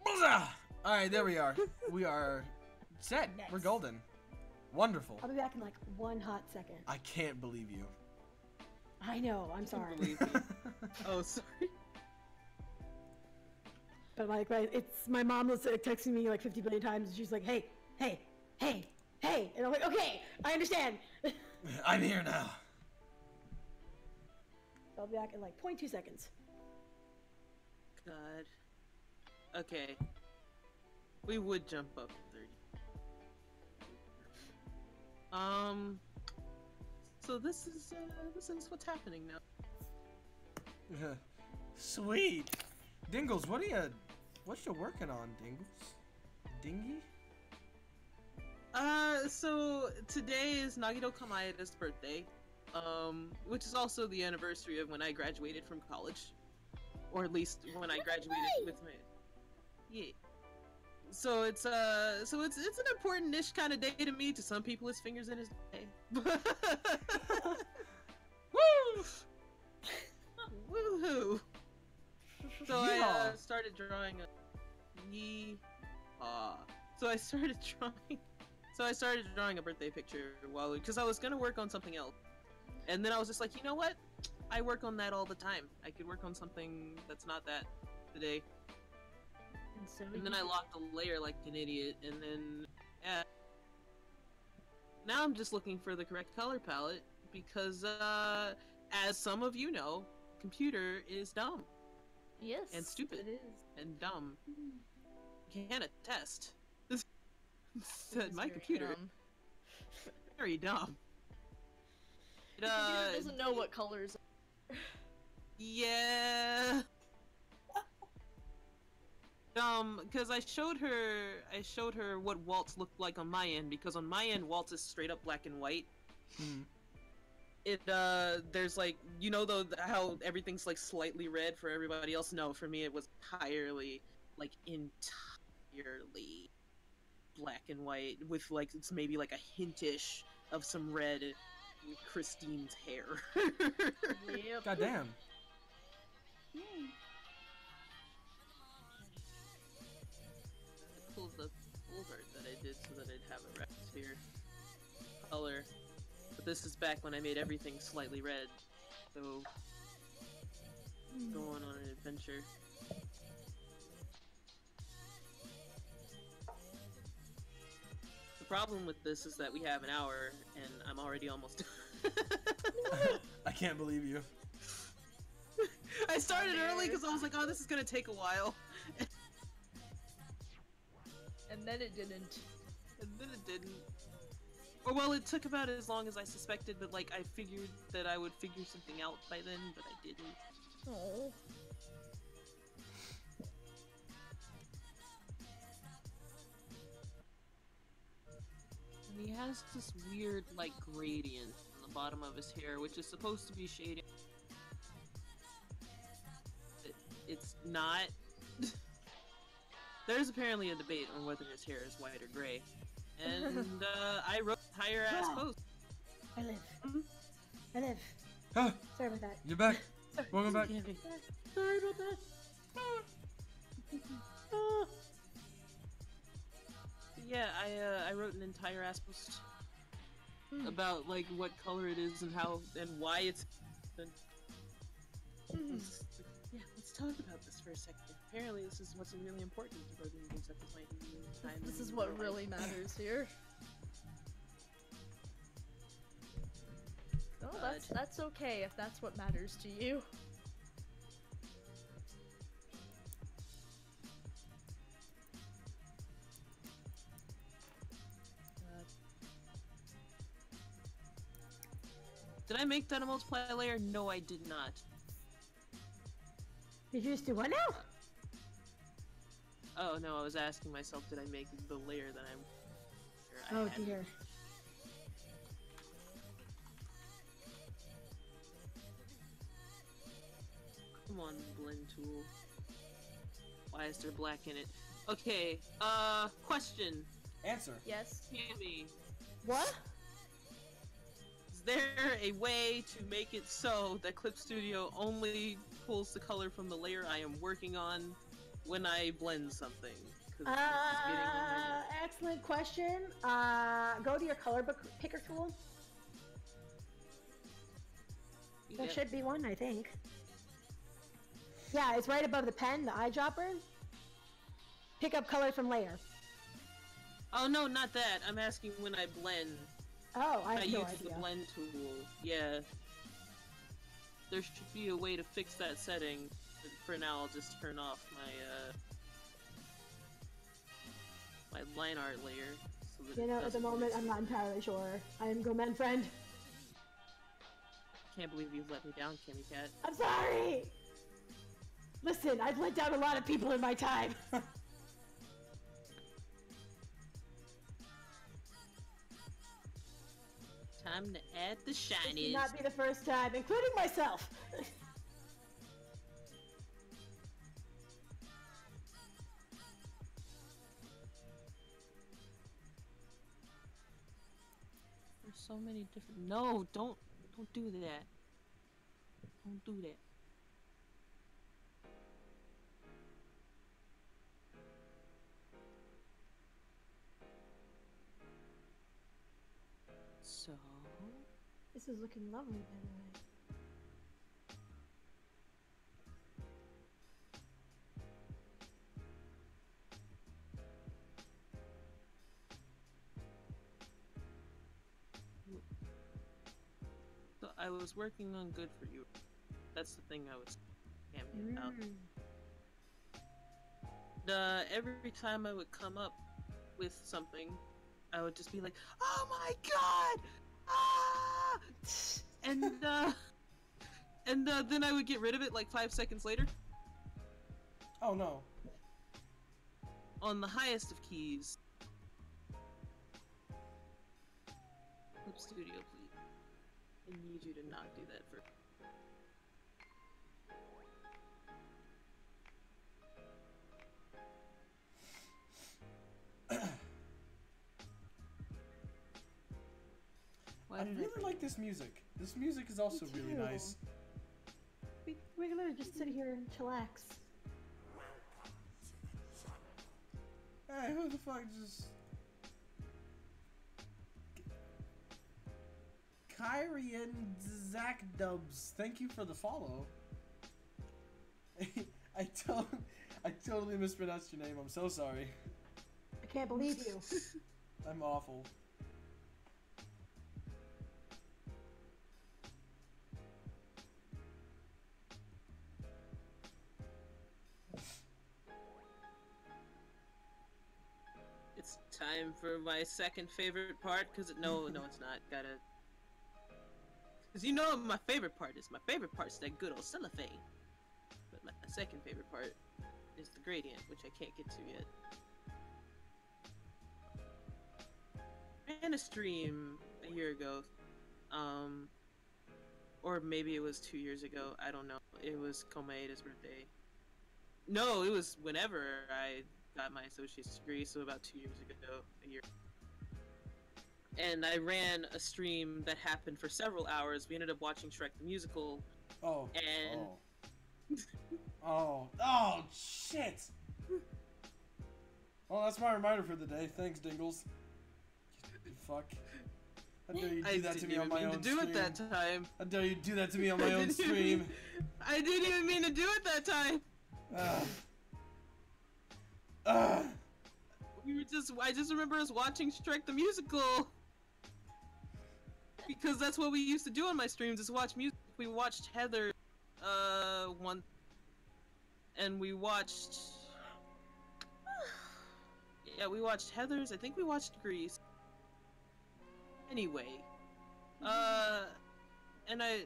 buzzer! All right, there we are. We are set. Next. We're golden. Wonderful. I'll be back in like 1 hot second. I can't believe you. I know, I'm sorry. Believe me. Oh, sorry. But like, it's my mom was texting me like 50 billion times, and she's like, "Hey, hey, hey, hey," and I'm like, "Okay, I understand." I'm here now. I'll be back in like 0.2 seconds. God. Okay. We would jump up to 30. So this is what's happening now. Sweet. Dingles, what you working on, Dingles? Dingy? So today is Nagito Kamaeda's birthday, which is also the anniversary of when I graduated from college, or at least when I graduated with my, yeah. So it's an important-ish kind of day to me. To some people, his fingers in his day. Woo! Woohoo! So I started drawing a So I started drawing a birthday picture because I was gonna work on something else, and then I was just like, you know what? I work on that all the time. I could work on something that's not that today. And then I locked a layer like an idiot, and then yeah. Now I'm just looking for the correct color palette because, as some of you know, computer is dumb. Yes. And stupid. It is. And dumb. Can't attest. Said my computer. Dumb. Very dumb. It, The computer doesn't know what colors. Yeah. Because I showed her what Waltz looked like on my end, because on my end Waltz is straight up black and white. There's like, you know, though, how everything's like slightly red for everybody else? No, for me it was entirely black and white, with like, it's maybe like a hintish of some red in Christine's hair. Yep. Goddamn. Pulled the full art that I did so that I'd have a red sphere color. But this is back when I made everything slightly red. So, going on an adventure. The problem with this is that we have an hour, and I'm already almost done. I can't believe you. I started early because I was like, oh, this is gonna take a while. And then it didn't. And then it didn't. Or, well, it took about as long as I suspected, but, like, I figured that I would figure something out by then, but I didn't. Oh. And he has this weird, like, gradient on the bottom of his hair, which is supposed to be shading. It's not. There's apparently a debate on whether his hair is white or gray. And, I wrote an entire ass post. I live. I live. Huh, Sorry about that. you're back. Welcome back. Sorry about that. Yeah, I wrote an entire ass post about, like, what color it is and how, and why it's... Yeah, let's talk about this for a second. Apparently this is what's really important to Broken News at this point in time. This is what really matters here. Oh, that's okay if that's what matters to you. Did I make that a multiplier layer? No, I did not. Did you just do what now? Oh no, I was asking myself, did I make the layer that I'm... Oh dear. Come on, blend tool. Why is there black in it? Okay, question. Answer. Yes. Tammy, What? is there a way to make it so that Clip Studio only pulls the color from the layer I am working on when I blend something? 'Cause it's getting on my nerves. Excellent question. Go to your color book picker tool. There Yeah. should be one, I think. Yeah, it's right above the pen, the eyedropper. Pick up color from layer. Oh no, not that. I'm asking when I blend. Oh, I I have no use the idea. blend tool. Yeah. There should be a way to fix that setting. But for now, I'll just turn off my line art layer. So that You it know, at the doesn't moment, mix. I'm not entirely sure. I am Gomen friend. Can't believe you've let me down, Kimmy Cat. I'm sorry! Listen, I've let down a lot of people in my time. Time to add the This would shinies. not be the first time, including myself. There's so many different. No, don't do that. Don't do that. So. This is looking lovely, by the way. So I was working on Good For You. That's the thing I was hamming about. Every time I would come up with something, I would just be like, "Oh my god! Ah!" And then I would get rid of it like 5 seconds later. Oh no. On the highest of keys. Clip Studio, please. I need you to not do that for. I really like this music. This music is also Me really too. nice. We're gonna just sit here and chillax. Hey, who the fuck just... Kyrie and Zach Dubs, thank you for the follow. I totally mispronounced your name. I'm so sorry. I can't believe you. I'm awful. It's time for my second favorite part, cause no, it's not. Cause you know what my favorite part is. My favorite part is that good old cellophane. But my second favorite part is the gradient, which I can't get to yet. I ran a stream a year ago, or maybe it was 2 years ago. I don't know. It was Komaeda's birthday. No, it was whenever I got my associate's degree, so about 2 years ago, a year. And I ran a stream that happened for several hours. We ended up watching Shrek the Musical. Oh. And Oh, shit! Well, that's my reminder for the day. Thanks, Dingles. You fuck. How dare you do that to me on my own stream? I didn't even mean to do it that time. How dare you do that to me on my own stream? I didn't even mean to do it that time. I just remember us watching Shrek the Musical. Because that's what we used to do on my streams, is watch music. We watched Heather, one, and we watched, yeah, we watched Heather's, I think we watched Grease. Anyway, and I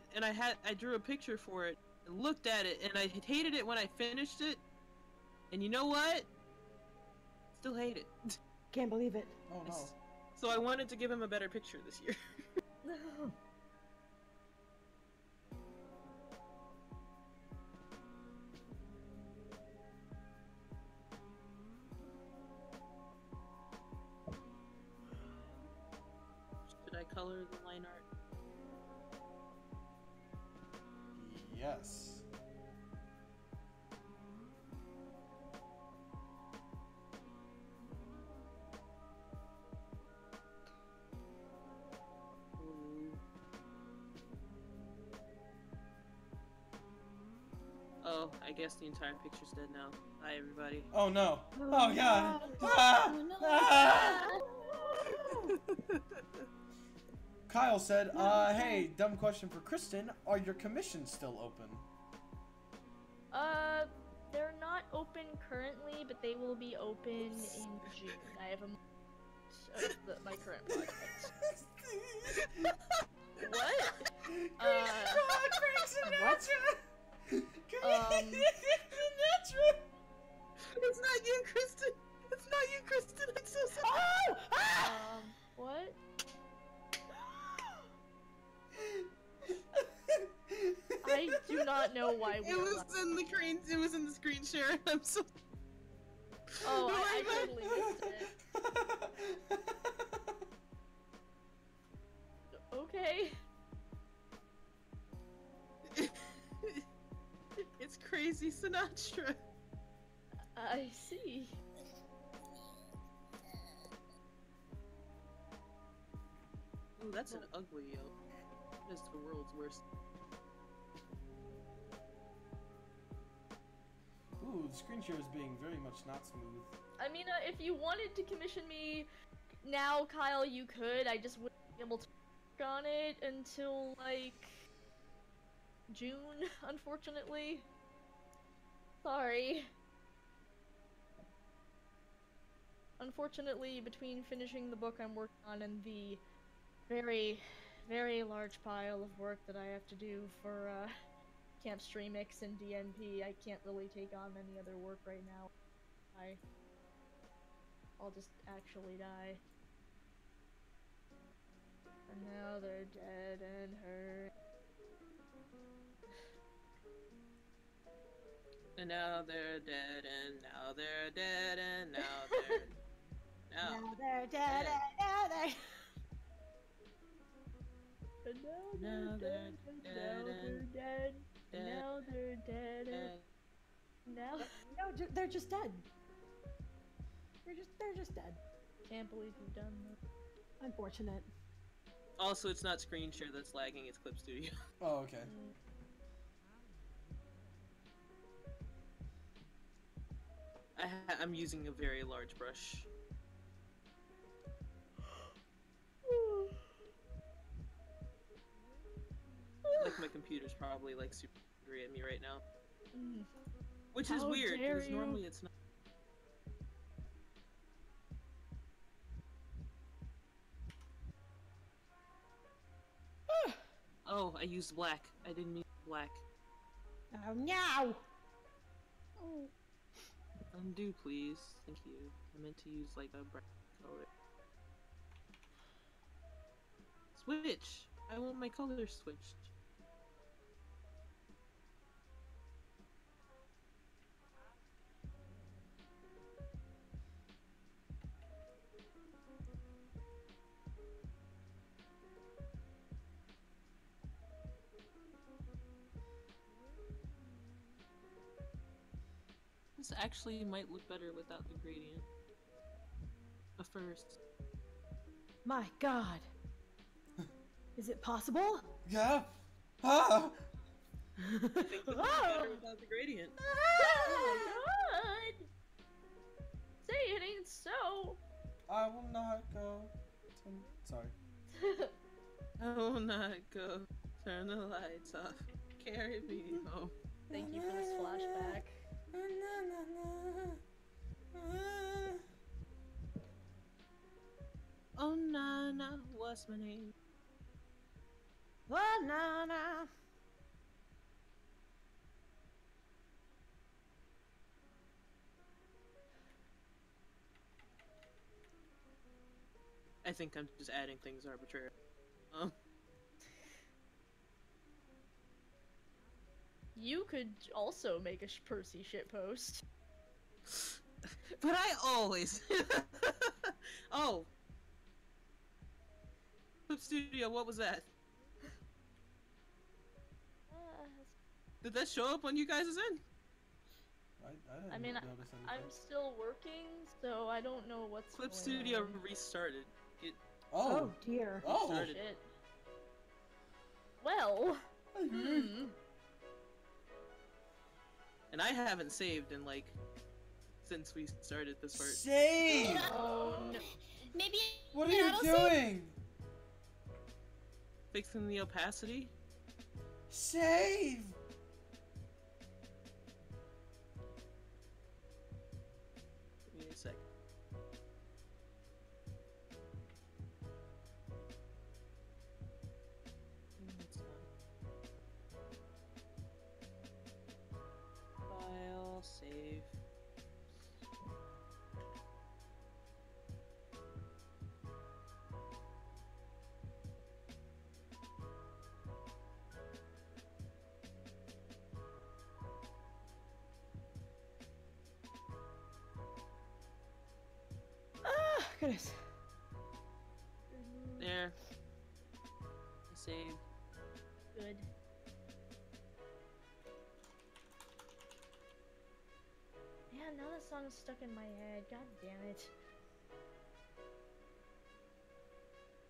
drew a picture for it, and looked at it, and I hated it when I finished it, and you know what? Still hate it. Can't believe it. Oh no. So I wanted to give him a better picture this year. Should I color the line art? Yes. Oh, I guess the entire picture's dead now. Hi, everybody. Oh no. Oh god. no. Ah! Oh, no. Ah! Kyle said, hey, dumb question for Kristen. Are your commissions still open? They're not open currently, but they will be open in June. I have a month of my current project. What? What? Sinatra! It's not you, Kristen! It's not you, Kristen! I'm so sorry! Oh! Ah! What? I do not know why we It was allowed- in the screen. It was in the screen share. I'm so. Oh, I my totally missed it. Okay. It's crazy Sinatra. I see. Ooh, that's an ugly yelp. That is the world's worst. Ooh, the screen share is being very much not smooth. I mean, if you wanted to commission me now, Kyle, you could. I just wouldn't be able to work on it until, like, June, unfortunately. Sorry. Unfortunately, between finishing the book I'm working on and the very, very large pile of work that I have to do for, Camp Streamix and DMP, I can't really take on any other work right now. I'll just actually die. And now they're dead and hurt. And now they're dead, and now they're dead, and now they're. Now they're dead, and now they're... And now Now they're they're dead, and dead now they're and dead, and dead. now they're dead, and now... No, they're just dead. They're just dead. Can't believe you've done that. Unfortunate. Also, it's not screen share that's lagging, it's Clip Studio. Oh, okay. I'm using a very large brush. Like, my computer's probably, like, super angry at me right now. Which is How weird, dare because you. normally it's not. Oh, I used black. I didn't mean black. Oh no! Oh. Undo, please. Thank you. I meant to use, like, a bright color. Switch! I want my color switched. This actually might look better without the gradient. But first. My god. Is it possible? Yeah? Ah! I think this is better without the gradient. Oh my god! Say it ain't so! I will not go to... Sorry. I will not go. Turn the lights off. Carry me home. Thank you for this flashback. Oh, Nana, what's my name? Banana. I think I'm just adding things arbitrarily. You could also make a Percy shitpost. But I always. Oh. Clip Studio, what was that? Did that show up on you guys' end? I I mean, didn't notice anything. I'm still working, so I don't know what's Clip going Studio on. restarted. It Oh! Dear. Oh! started. Shit. Well, And I haven't saved in like since we started this part. Save! Oh no. Maybe. What are Yeah, you I'll say- doing? Fixing the opacity? Save! Give me a sec. It's done. File, save. Goodness. There. Save. Good. Yeah, now that song is stuck in my head. God damn it.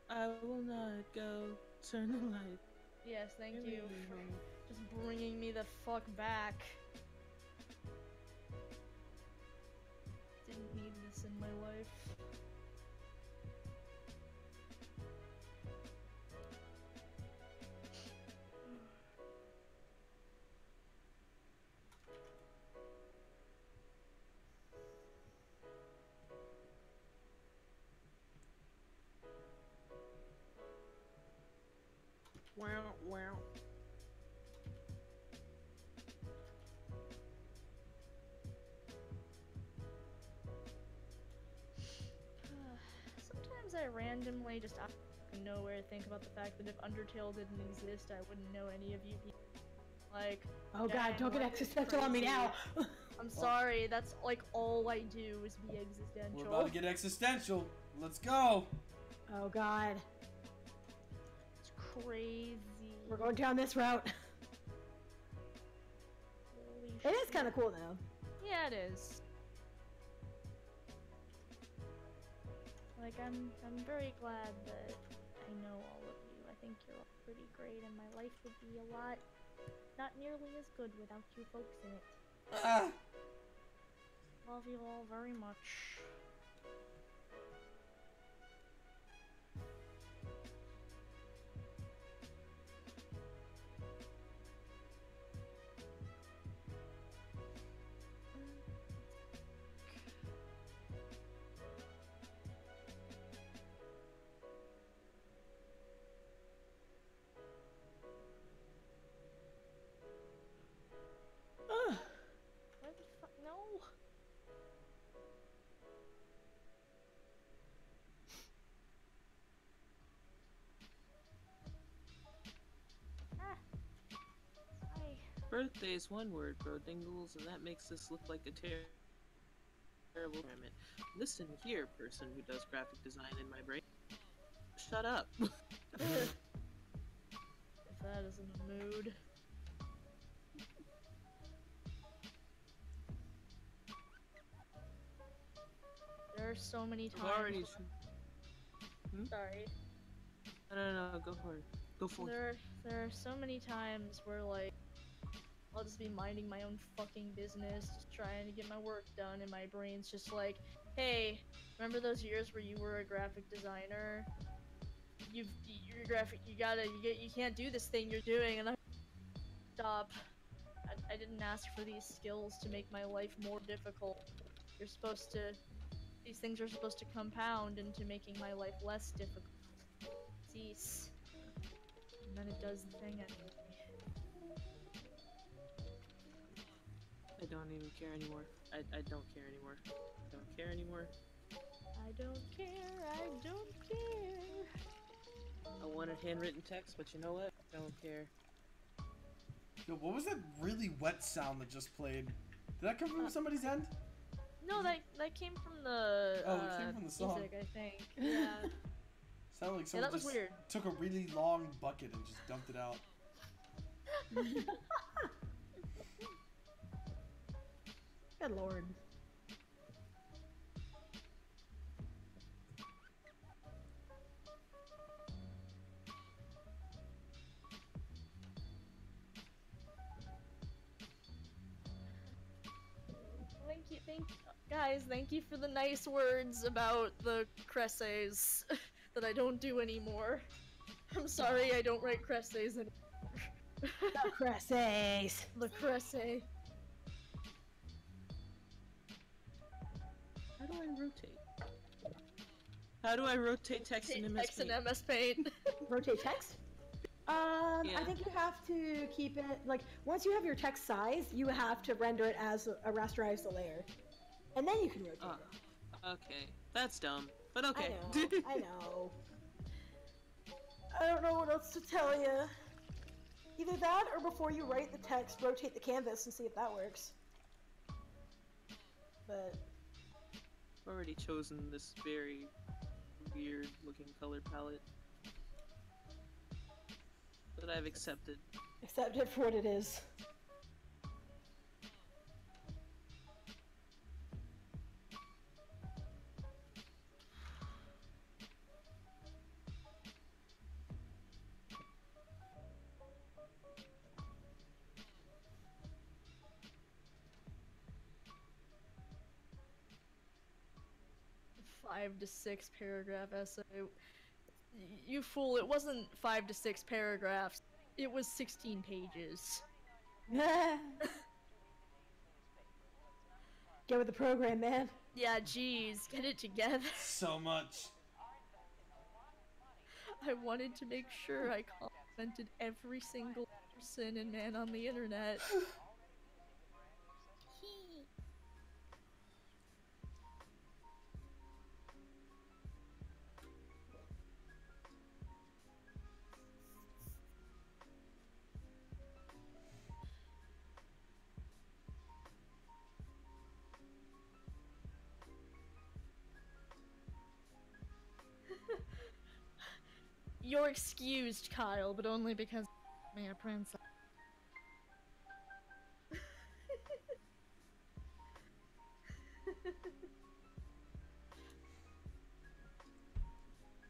I will not go. Turn the light. Yes, thank you for Home. just bringing me the fuck back. Didn't need this in my life. Wow, wow. Sometimes I randomly just out of nowhere think about the fact that if Undertale didn't exist, I wouldn't know any of you people. Like, Oh god, dang, don't get life is existential on me crazy. now. I'm sorry, that's like all I do is be existential. We're about to get existential. Let's go. Oh god. It's crazy. We're going down this route. Holy It is shit. kind of cool though. Yeah, it is. Like, I'm very glad that I know all of you. I think you're all pretty great, and my life would be a lot, not nearly as good without you folks in it. Ah. Love you all very much. Ugh. Where the fuck? No! Ah! Hi. Birthday is one word, bro dingles, and that makes this look like a terrible environment. Listen here, person who does graphic design in my brain. Shut up. If that isn't a mood. There are so many I've times. already. Sorry. No, go for it. Go for it. There are so many times where, like, I'll just be minding my own fucking business, just trying to get my work done, and my brain's just like, hey, remember those years where you were a graphic designer? You can't do this thing you're doing, and I stop. I didn't ask for these skills to make my life more difficult. These things are supposed to compound into making my life less difficult. Cease. And then it does the thing anyway. I don't even care anymore. I don't care anymore. I don't care anymore. I don't care, I don't care. I wanted handwritten text, but you know what? I don't care. Yo, what was that really wet sound that just played? Did that come from somebody's end? No, that came from the Oh, it came from the song. music, I think. Yeah. Sounded like someone that was just weird. took a really long bucket and just dumped it out. Good lord. Guys, thank you for the nice words about the cresses that I don't do anymore. I'm sorry I don't write cresses anymore. The cresses. The cresse. How do I rotate? How do I rotate text in MS Text in Paint? MS Paint. Rotate text? Yeah. I think you have to keep it, like, once you have your text size, you have to render it as a rasterize the layer. And then you can rotate it. Okay. That's dumb. But okay. I know. I don't know what else to tell you. Either that, or before you write the text, rotate the canvas and see if that works. But... Or already chosen this very weird looking color palette that I've accepted. Accept it for what it is. Five to 6 paragraph essay. You fool, it wasn't 5 to 6 paragraphs. It was 16 pages. Get with the program, man. Yeah, geez, get it together. So much. I wanted to make sure I complimented every single person and man on the internet. You're excused, Kyle, but only because I'm a princess.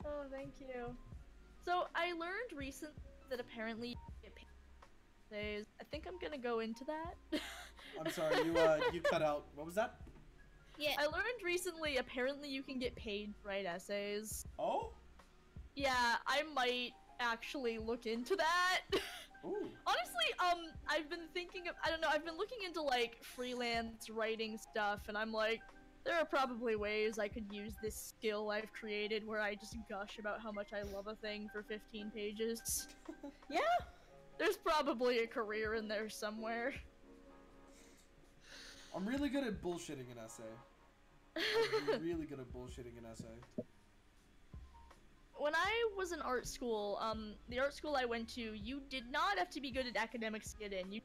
Oh, thank you. So, I learned recently that apparently you get paid days. I think I'm gonna go into that. I'm sorry, you cut out. What was that? Yeah. I learned recently apparently you can get paid to write essays. Oh? Yeah, I might actually look into that. Ooh. Honestly, I've been thinking of, I don't know, I've been looking into, like, freelance writing stuff, and I'm like, there are probably ways I could use this skill I've created where I just gush about how much I love a thing for 15 pages. Yeah. There's probably a career in there somewhere. I'm really good at bullshitting an essay. I'm really good at bullshitting an essay. When I was in art school, the art school I went to, you did not have to be good at academics to get in. You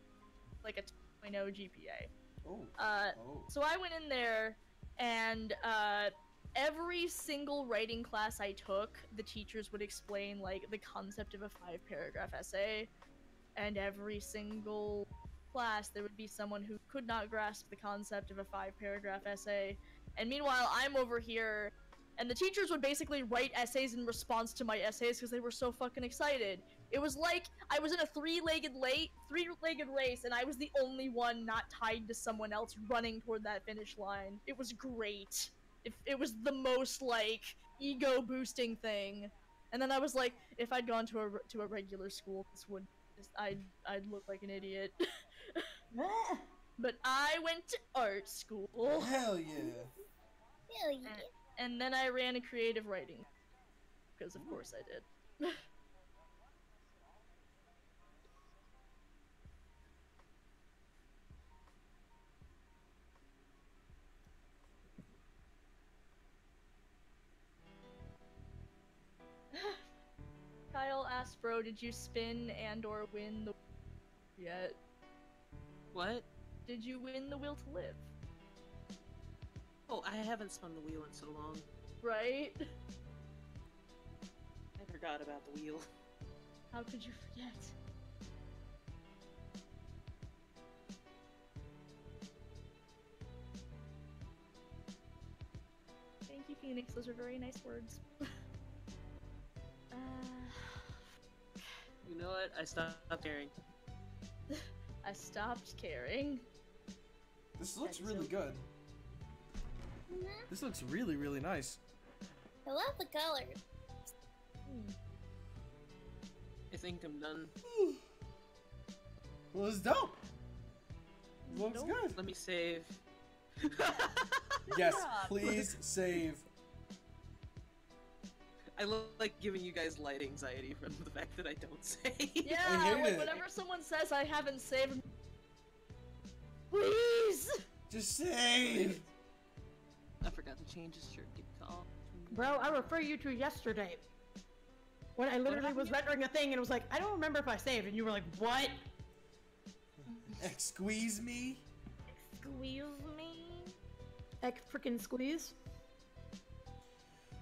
like a 2.0 GPA. Oh. So I went in there, and every single writing class I took, the teachers would explain like the concept of a 5-paragraph essay, and every single class there would be someone who could not grasp the concept of a 5-paragraph essay, and meanwhile I'm over here. And the teachers would basically write essays in response to my essays because they were so fucking excited. It was like I was in a three-legged race, and I was the only one not tied to someone else running toward that finish line. It was great. It was the most, like, ego-boosting thing. And then I was like, if I'd gone to a regular school, I'd look like an idiot. But I went to art school. Hell yeah. Hell yeah. And then I ran a creative writing. Because of course I did. Kyle asked, bro, did you spin and or win the yet? What? Did you win the will to live? Oh, I haven't spun the wheel in so long. Right? I forgot about the wheel. How could you forget? Thank you, Phoenix. Those are very nice words. You know what? I stopped caring. I stopped caring. This looks That's really so- good. This looks really, really nice. I love the colors. I think I'm done. Well, it's dope. Looks Nope. good. Let me save. Yes, Stop. please save. I like giving you guys light anxiety from the fact that I don't save. Yeah, hate like it. whenever someone says I haven't saved, please. Just save. I forgot to change his shirt. Good call. Bro, I refer you to yesterday. When I literally was rendering a thing and it was like, I don't remember if I saved, and you were like, what? Squeeze me. Squeeze me. Heck, freaking squeeze.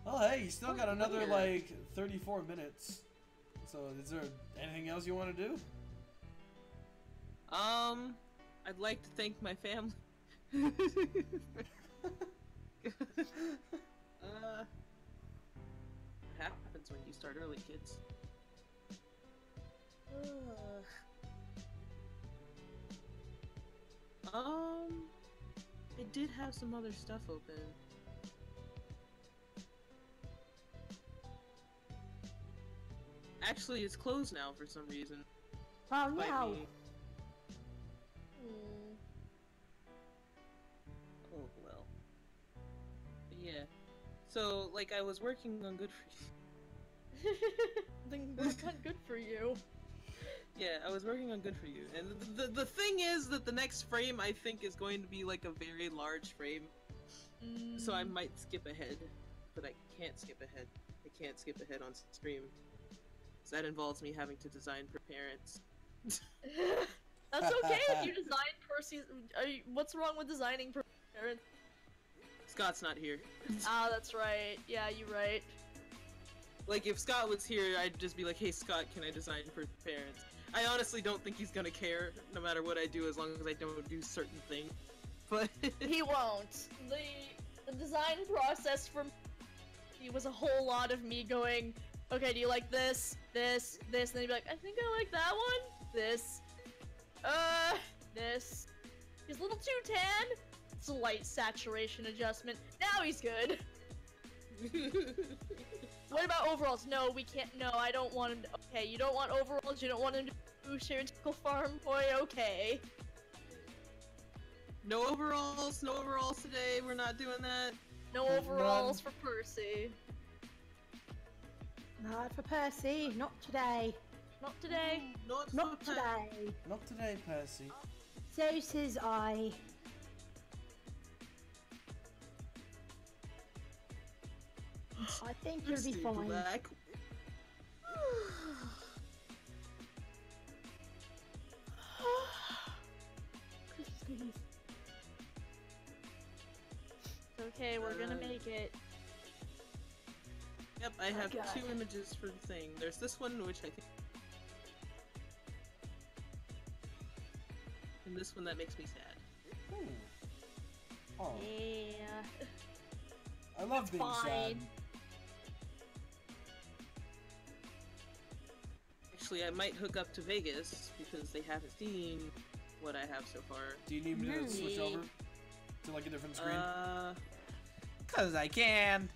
Oh, hey, you still got another, Weird. like, 34 minutes. So, is there anything else you want to do? I'd like to thank my family. What happens when you start early, kids? I did have some other stuff open. Actually, it's closed now for some reason. Oh By no. me. Hmm. Oh well. But yeah. So, like, I was working on Good for You. Then that's not good for you. Yeah, I was working on Good for You, and the thing is that the next frame I think is going to be like a very large frame, so I might skip ahead, but I can't skip ahead. I can't skip ahead on stream, so that involves me having to design for parents. That's okay if you design Percy's. What's wrong with designing for parents? Scott's not here. Ah, that's right. Yeah, you're right. Like, if Scott was here, I'd just be like, hey Scott, can I design for parents? I honestly don't think he's gonna care, no matter what I do, as long as I don't do certain things. But He won't. The design process for me was a whole lot of me going, okay, do you like this, this, this, and then he'd be like, I think I like that one, this, this. He's a little too tan. Slight saturation adjustment. Now he's good. What about overalls? No, we can't. No, I don't want him to. Okay, you don't want overalls. You don't want him to do stereotypical farm boy. Okay. no overalls today, we're not doing that. No overalls for Percy. Not for Percy. Not today. Not today. Not Not for today. Not today, Percy. So says I. I think you'll be fine. Black. It's okay, we're gonna make it. Yep, I have God. 2 images for the thing. There's this one, which I think, and this one that makes me sad. Ooh. Oh, Yeah. I love being sad. Fine. Actually, I might hook up to Vegas because they haven't seen what I have so far. Do you need me to switch over to like a different screen? Cause I can.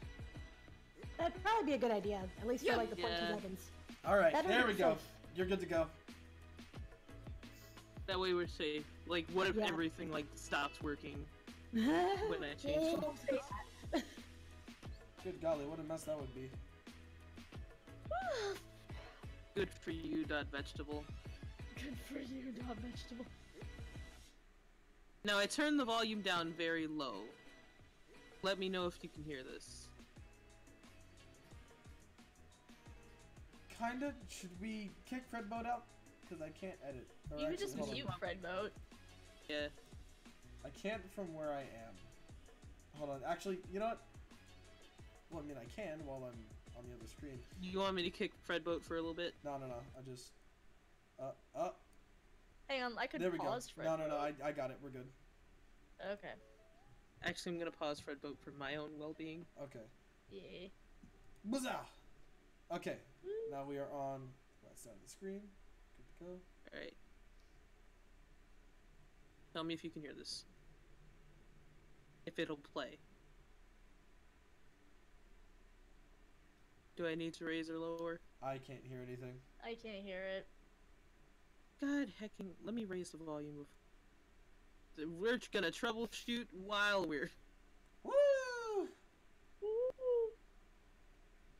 That'd probably be a good idea, at least Yeah. for like the 14 Yeah. seconds. All right, Better there than we go. safe. You're good to go. That way we're safe. Like, what if Yeah. everything like stops working when when I change? Don't say that. Good golly, what a mess that would be. Good for you, vegetable. Good for you, dog vegetable. Now I turned the volume down very low. Let me know if you can hear this. Kinda. Should we kick Fred Boat out? Cause I can't edit. Or You could actually, just hold on. mute Fred Boat. Yeah. I can't from where I am. Hold on. Actually, you know what? Well, I mean, I can while I'm on the other screen. You want me to kick Fred Boat for a little bit? No. I just. Hang on, I could There we go. pause Fred No. Boat. I got it. We're good. Okay. Actually, I'm gonna pause Fred Boat for my own well-being. Okay. Yeah. Buzzow! Okay. Now we are on right side of the screen. Good to go. Alright. Tell me if you can hear this. If it'll play. Do I need to raise or lower? I can't hear anything. I can't hear it. God hecking, let me raise the volume of... We're gonna troubleshoot while we're... Woo!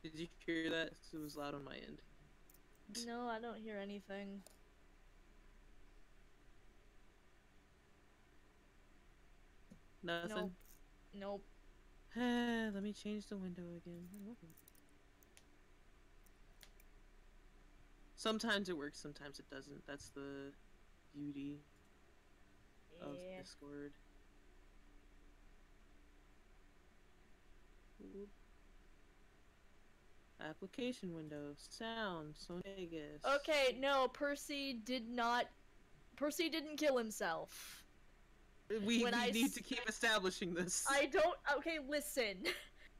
Did you hear that? It was loud on my end. No, I don't hear anything. Nothing? Nope. Let me change the window again. Sometimes it works, sometimes it doesn't. That's the beauty of Yeah. Application window, sound, Sonegas. Okay, no, Percy didn't kill himself. We When I need s- to keep establishing this. I don't. Okay, listen.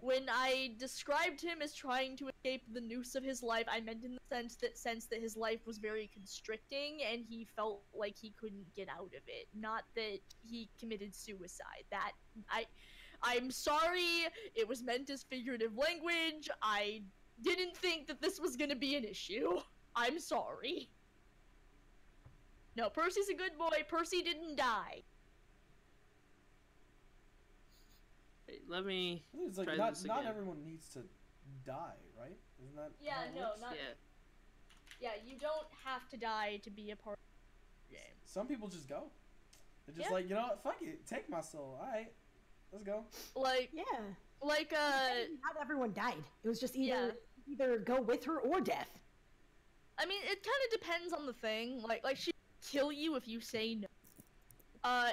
When I described him as trying to escape the noose of his life, I meant in the sense that his life was very constricting and he felt like he couldn't get out of it. Not that he committed suicide. I'm sorry. It was meant as figurative language. I didn't think that this was gonna be an issue. I'm sorry. No, Percy's a good boy. Percy didn't die. Wait, let me. It's like Try not this again. everyone needs to die, right? Isn't that Yeah, how it no, works? not. Yeah. Yeah, you don't have to die to be a part of the game. Some people just go. They're just Yeah. like, you know what? Fuck it. Take my soul. All right, let's go. Like, Yeah. like, Not everyone died. It was just either go with her or death. I mean, it kind of depends on the thing. Like she kill you if you say no.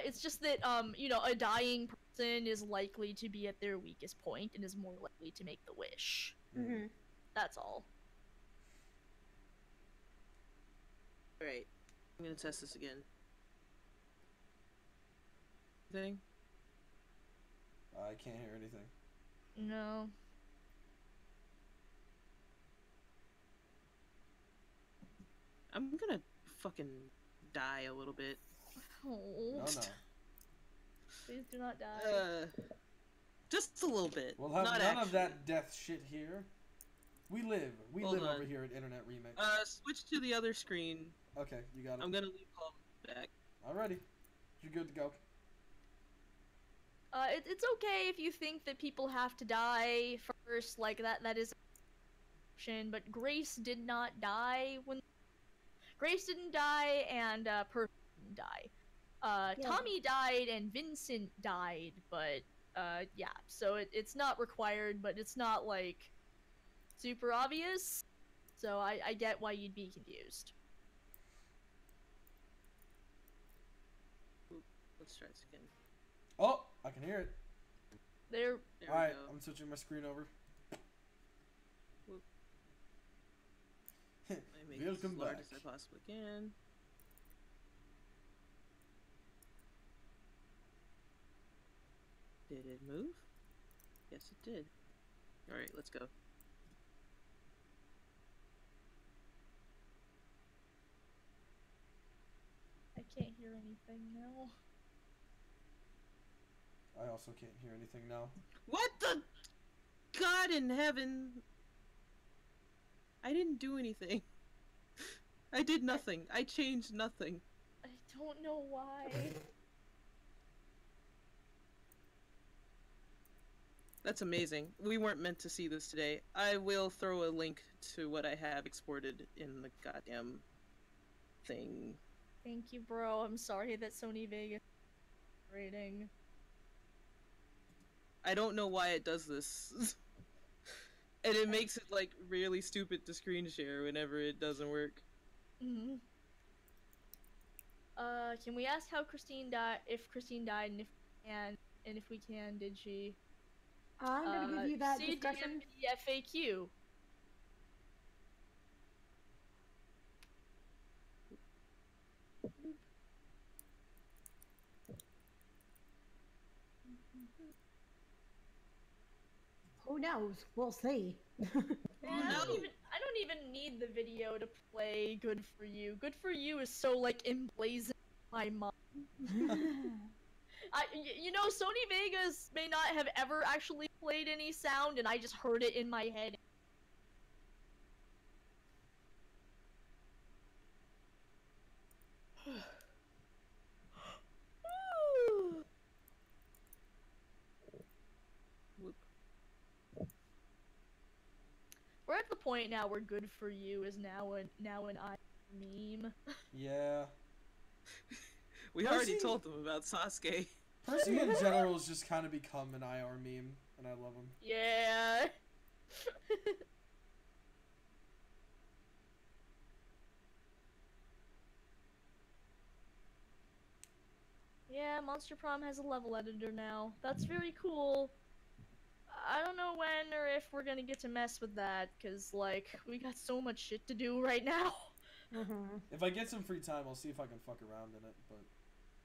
It's just that, you know, a dying person is likely to be at their weakest point and is more likely to make the wish. Mm-hmm. That's all. Alright. I'm gonna test this again. Thing? I can't hear anything. No. I'm gonna fucking die a little bit. Oh. No, no. Please do not die. Just a little bit. We'll have Not none actually. of that death shit here. We live. We Hold live on. over here at Internet Remix. Switch to the other screen. Okay, you got it. I'm gonna leave home back. Alrighty. You're good to go. It's okay if you think that people have to die first, like that is an option, but Grace did not die when... Grace didn't die, and, Percy didn't die. Yeah. Tommy died, and Vincent died, but, yeah, so it's not required, but it's not, like, super obvious, so I get why you'd be confused. Let's try this again. Oh, I can hear it. There... There Alright, we go. I'm switching my screen over. I make this Welcome as large back. as I possibly can. Did it move? Yes, it did. Alright, let's go. I can't hear anything now. I also can't hear anything now. What the? God in heaven! I didn't do anything. I did nothing. I changed nothing. I don't know why. That's amazing. We weren't meant to see this today. I will throw a link to what I have exported in the goddamn thing. Thank you, bro. I'm sorry that Sony Vegas rating. I don't know why it does this. And it makes it, like, really stupid to screen share whenever it doesn't work. Mm-hmm. Can we ask how Christine died? If Christine died, and if we can, did she? I'm gonna give you that discussion. FAQ. Who knows? We'll see. I don't even need the video to play Good For You. Good For You is so, like, emblazoned in my mind. You know, Sony Vegas may not have ever actually played any sound, and I just heard it in my head. Whoop. We're at the point now where Good For You is now an meme. Yeah. We already Percy? told them about Sasuke. Percy in general has just kind of become an IR meme, and I love him. Yeah. Yeah, Monster Prom has a level editor now. That's very cool. I don't know when or if we're gonna get to mess with that, cause like we got so much shit to do right now. Mm-hmm. If I get some free time, I'll see if I can fuck around in it, but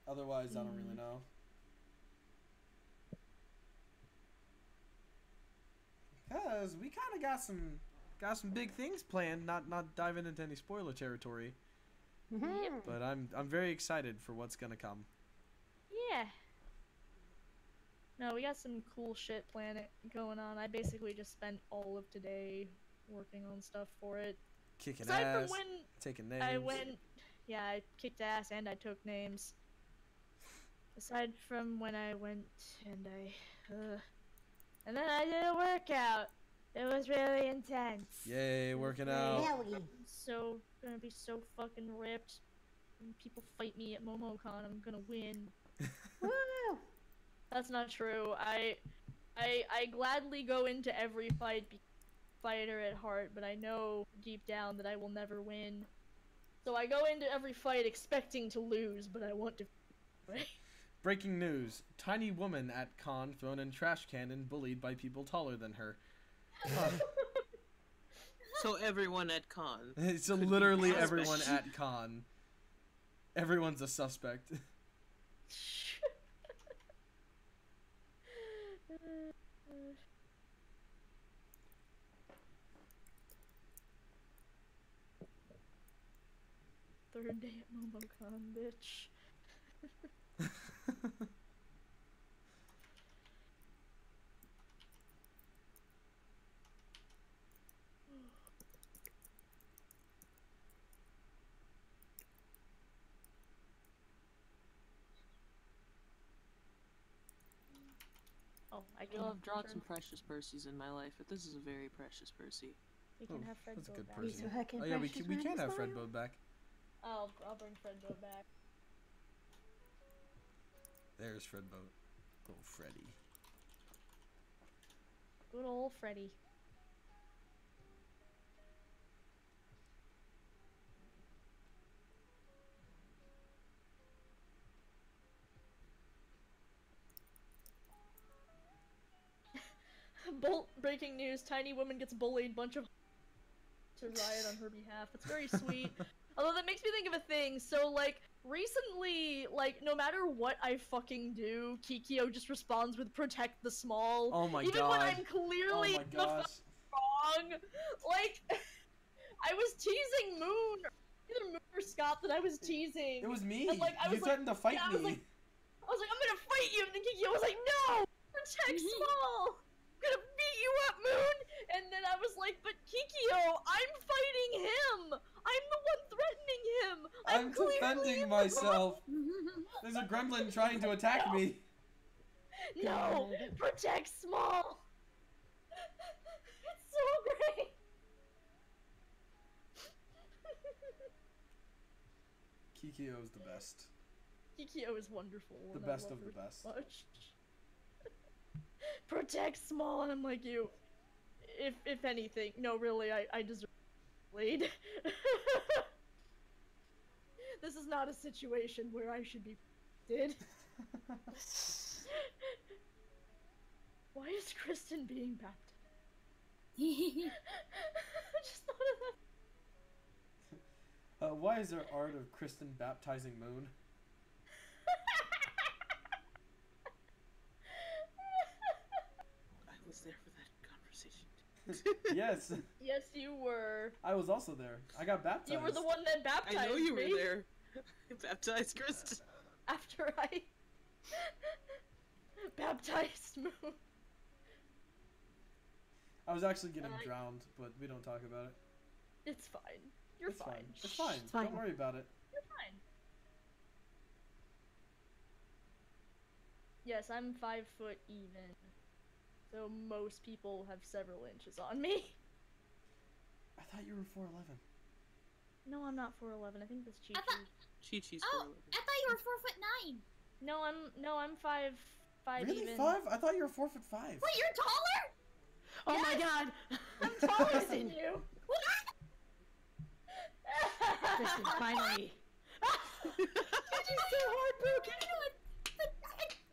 otherwise, I don't really know. Cause we kind of got some big things planned. Not diving into any spoiler territory, Mm-hmm. but I'm very excited for what's gonna come. Yeah. No, we got some cool shit going on. I basically just spent all of today working on stuff for it. Kicking Aside ass, from when taking names. I kicked ass and I took names. Aside from when I went and and then I did a workout. It was really intense. Yay, working out. So gonna be so fucking ripped. When people fight me at MomoCon, I'm gonna win. Woo! That's not true. I gladly go into every fighter at heart, but I know deep down that I will never win. So I go into every fight expecting to lose, but I want to. Breaking news: tiny woman at con thrown in trash can and bullied by people taller than her. So everyone at con. So literally everyone at con. Everyone's a suspect. Third day at MomoCon, bitch. Oh, I can I've drawn some precious Percys in my life, but this is a very precious Percy. We can have Fred that's a go good back. Percy. So heckin' Oh yeah, we precious can have Ryan Fred style. Bode back. I'll bring Fred go back. There's Fred Bode. Oh, Freddy. Good old Freddy. Breaking news, tiny woman gets bullied, bunch of to riot on her behalf. It's very sweet. Although that makes me think of a thing, so like, recently, like, no matter what I fucking do, Kikyo just responds with protect the small. Oh my Even god. when I'm clearly Oh my the gosh. fuck wrong. Like, I was teasing Moon, either Moon or Scott that I was teasing. It was me. And, like, I You was threatened to fight yeah, me. I was like, I'm gonna fight you, and then Kikyo was like, no! Protect small! I'm gonna beat you up, Moon! And then I was like, but Kikyo, I'm fighting him! I'm the one threatening him! I'm clearly defending in the myself. There's a gremlin trying to attack me. No! Protect small! It's so great! Kikyo is the best. Kikyo is wonderful. The and I best love of the her best. so much. Protect small, and I'm like, you. If anything, no, really, I deserve played. This is not a situation where I should be did. Why is Kristen being baptized? I just thought of that. Why is there art of Kristen baptizing Moon? I was there for that conversation. Yes, Yes, you were. I was also there. I got baptized. You were the one that baptized I know you were me there. Baptized Kristen. after I baptized Moon. I was actually getting drowned, but we don't talk about it. It's fine. You're It's fine. It's fine. It's fine. Don't worry about it. You're fine. Yes, I'm 5 foot even. So most people have several inches on me. I thought you were 4'11". No, I'm not 4'11". I think that's Chi I Chi. thought- Chi-Chi's Oh, 4'11". I thought you were 4'9". No, I'm 5 Really, even. 5? I thought you were 4'5". Wait, you're taller? Oh my god! I'm taller than you. Kristen, finally. You're so heartbroken.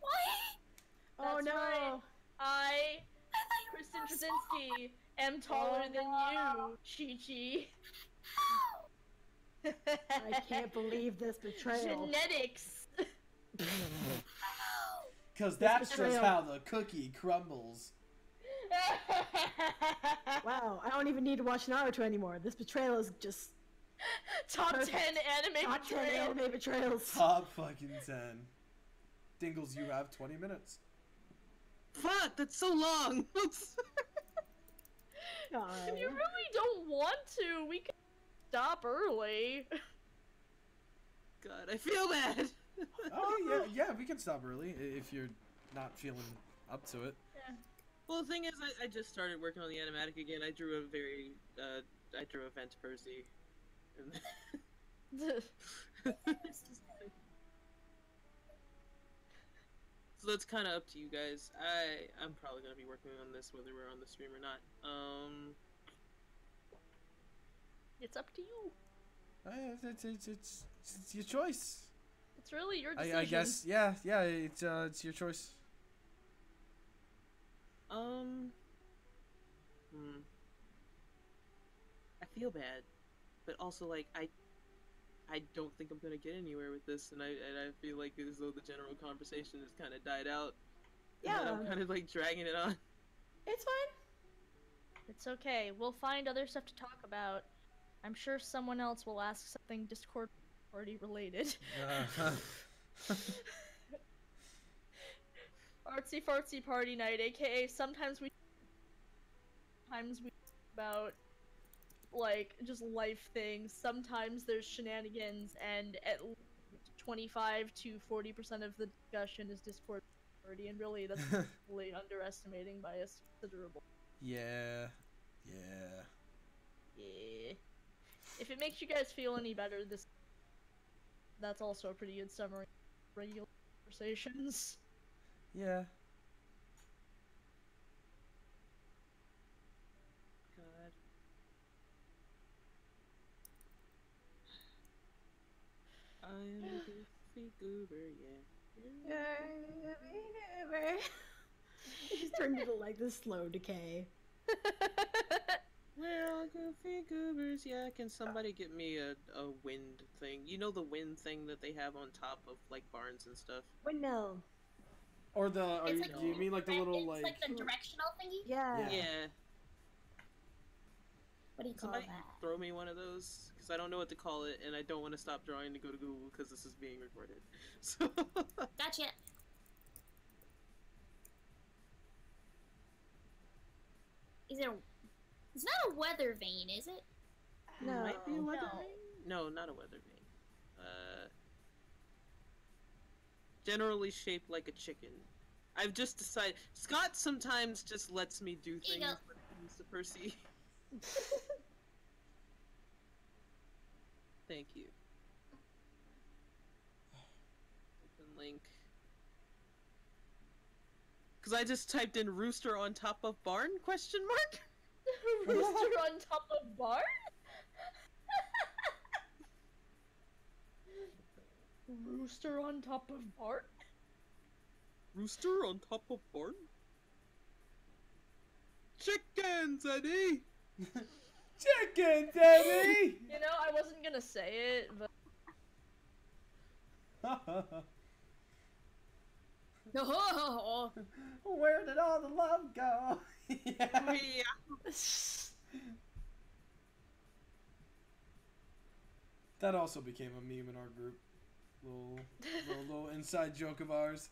What? Oh That's no! right. Kristen I just Krasinski am taller than you, Chi-Chi. I can't believe this betrayal. Genetics. Because that's just betrayal. how the cookie crumbles. Wow, I don't even need to watch Naruto anymore. This betrayal is just Top 10 perfect. anime Top 10 betrayal. anime betrayals. Top fucking 10. Dingles, you have 20 minutes. Fuck, that's so long. God. If you really don't want to, we can stop early. God, I feel bad. Oh, yeah, we can stop early if you're not feeling up to it. Well, the thing is, I just started working on the animatic again. I drew a Vent Percy. So that's kind of up to you guys. I'm probably gonna be working on this whether we're on the stream or not. It's up to you. It's your choice. It's really your decision. I guess, yeah, it's your choice. I feel bad, but also like I don't think I'm gonna get anywhere with this, and I feel like as though the general conversation has kind of died out. Yeah. And I'm kind of like dragging it on. It's fine. It's okay. We'll find other stuff to talk about. I'm sure someone else will ask something Discord party related. Artsy fartsy party night, aka sometimes we talk about like just life things. Sometimes there's shenanigans, and at least 25 to 40% of the discussion is Discord party, and really that's really underestimating by a considerable. Yeah. If it makes you guys feel any better, that's also a pretty good summary of regular conversations. Yeah. God. I am a goofy goober, yeah. It just turned into like this slow decay. We're all goofy goobers, yeah. Can somebody get me a wind thing? You know the wind thing that they have on top of like barns and stuff? Windmill. Or do you mean like the little It's like the directional thingy? Yeah. Yeah. What do you call Somebody that? throw me one of those, because I don't know what to call it, and I don't want to stop drawing to go to Google because this is being recorded. So. Gotcha. It's not a weather vane, is it? No. Might be a weather No. vane? No, not a weather vane. Generally shaped like a chicken. I've just decided. Scott sometimes just lets me do things when it comes to Percy. Thank you. Open link. Because I just typed in rooster on top of barn? Question mark? Rooster on top of barn? Rooster on top of barn? Rooster on top of barn? Chickens, Eddie! Chicken, Daddy! You know, I wasn't gonna say it, but Where did all the love go? Yeah. Yeah. That also became a meme in our group. Little inside joke of ours.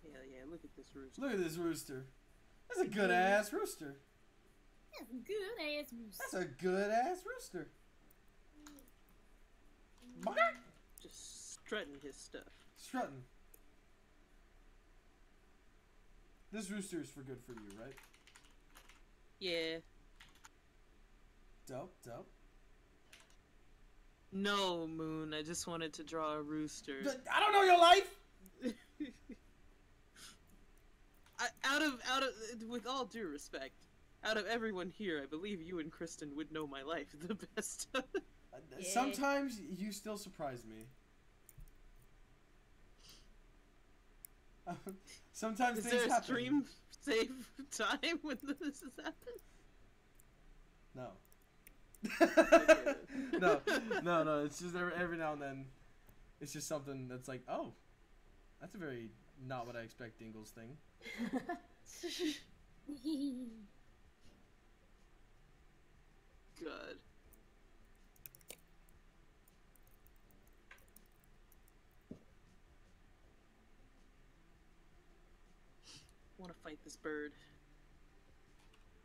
Hell yeah, look at this rooster. Look at this rooster. That's a good ass rooster. That's good ass moose. That's a good ass rooster. Bark. Just strutting his stuff. Strutting. This rooster is for good for you, right? Yeah. Dope, dope. No, Moon. I just wanted to draw a rooster. I don't know your life. With all due respect, out of everyone here, I believe you and Kristen would know my life the best. Sometimes you still surprise me. Sometimes Is things there a happen. stream save time when this has happened? No. No. It's just every now and then. It's just something that's like, oh, that's a very not what I expect Dingles thing. God. I want to fight this bird.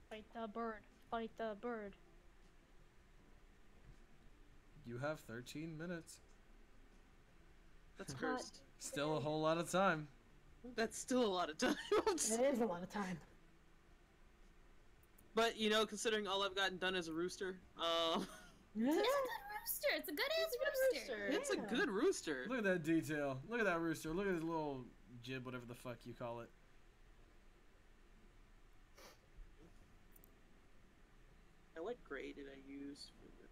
Fight the bird. Fight the bird. You have 13 minutes. That's cursed. Still a whole lot of time. That's still a lot of time. It is a lot of time. But, you know, considering all I've gotten done is a rooster, Yeah. It's a good rooster. It's a good ass rooster. it's a good rooster. Look at that detail. Look at that rooster. Look at his little jib, whatever the fuck you call it. What grade did I use for this?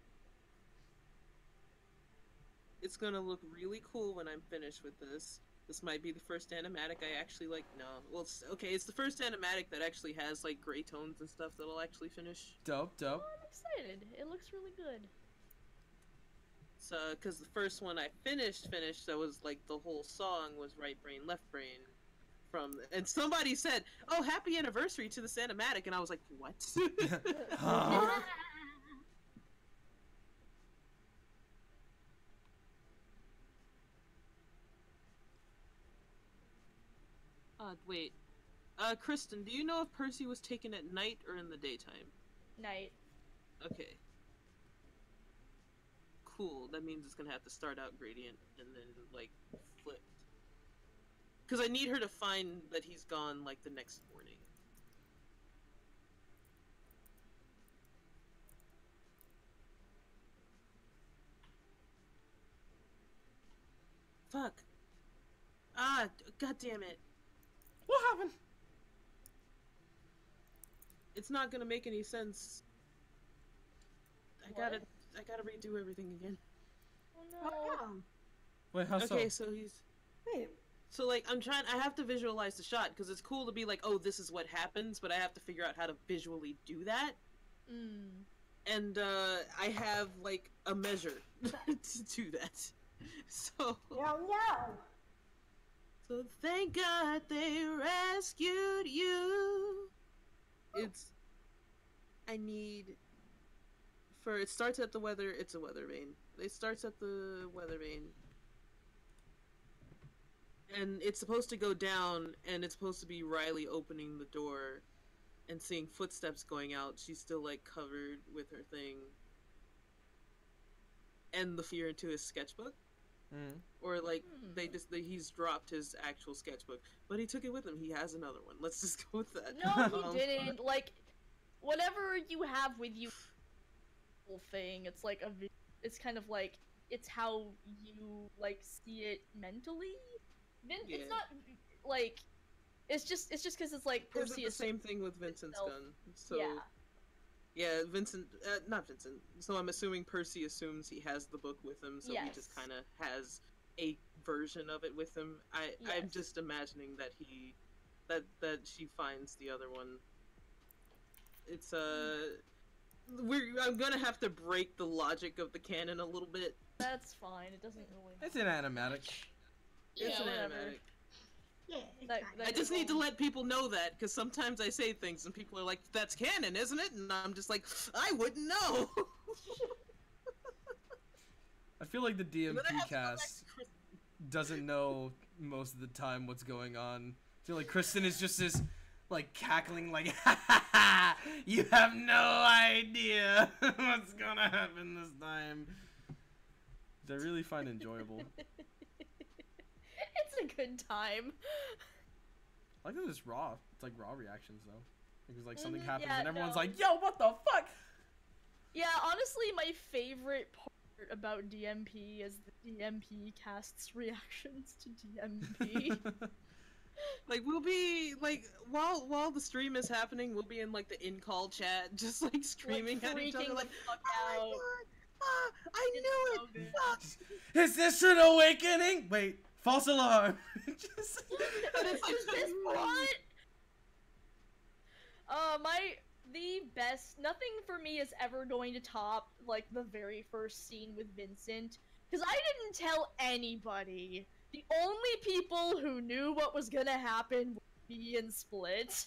It's gonna look really cool when I'm finished with this. This might be the first animatic I actually like. No, well, it's the first animatic that actually has like gray tones and stuff that I'll actually finish. Dope. Oh, I'm excited. It looks really good. So, because the first one I finished, that was like the whole song was Right Brain, Left Brain. And somebody said, "Oh, happy anniversary to this animatic," and I was like, "What?" Huh? Wait. Kristen, do you know if Percy was taken at night or in the daytime? Night. Okay. Cool. That means it's gonna have to start out gradient and then, like, flipped. Because I need her to find that he's gone, like, the next morning. Fuck. Ah, god damn it. What happened? It's not gonna make any sense. I gotta redo everything again. Oh no. Oh, yeah. Wait, how so? Okay, so he's... Wait. So, like, I have to visualize the shot, because it's cool to be like, oh, this is what happens, but I have to figure out how to visually do that. And, I have, like, a measure to do that. So... No. So, thank God they rescued you! I need... it starts at the weather, it's a weather vane. It starts at the weather vane. And it's supposed to go down, and it's supposed to be Riley opening the door and seeing footsteps going out. She's still, like, covered with her thing. And the fear into his sketchbook. Mm. Or, like, he's dropped his actual sketchbook. But he took it with him. He has another one. Let's just go with that. No, he didn't. Like, whatever you have with you, whole thing, it's like it's kind of like, it's how you, like, see it mentally? Yeah. It's not, like, it's just because it's like Percy It's the is same thing with Vincent's himself. gun. So, Yeah. not Vincent. So I'm assuming Percy assumes he has the book with him, so he Yes. just kind of has a version of it with him. I'm Yes. just imagining that that she finds the other one. It's I'm gonna have to break the logic of the canon a little bit. That's fine. It doesn't really. It's an animatic. It's an whatever. animatic. Yeah. That I just need to let people know that, because sometimes I say things and people are like, "That's canon, isn't it?" And I'm just like, "I wouldn't know." I feel like the But I DMP have to go back cast to Kristen. doesn't know most of the time what's going on. I feel like Kristen is just this, like, cackling, like, ha ha ha! You have no idea what's gonna happen this time. Which I really find enjoyable. It's a good time. I like that it's raw. It's like raw reactions though. Because like something happens yeah, and everyone's no. like, "Yo, what the fuck?" Yeah, honestly, my favorite part about DMP is the DMP cast's reactions to DMP. Like we'll be like while the stream is happening, we'll be in like the in-call chat, just like screaming like, at each other, freaking like, the fuck "Oh my out. god! Ah, I It's knew so it! good. Fuck!" Is this an awakening? Wait, false alarm. Just... Is this what? The best. Nothing for me is ever going to top like the very first scene with Vincent, because I didn't tell anybody. The only people who knew what was gonna happen were me and Split.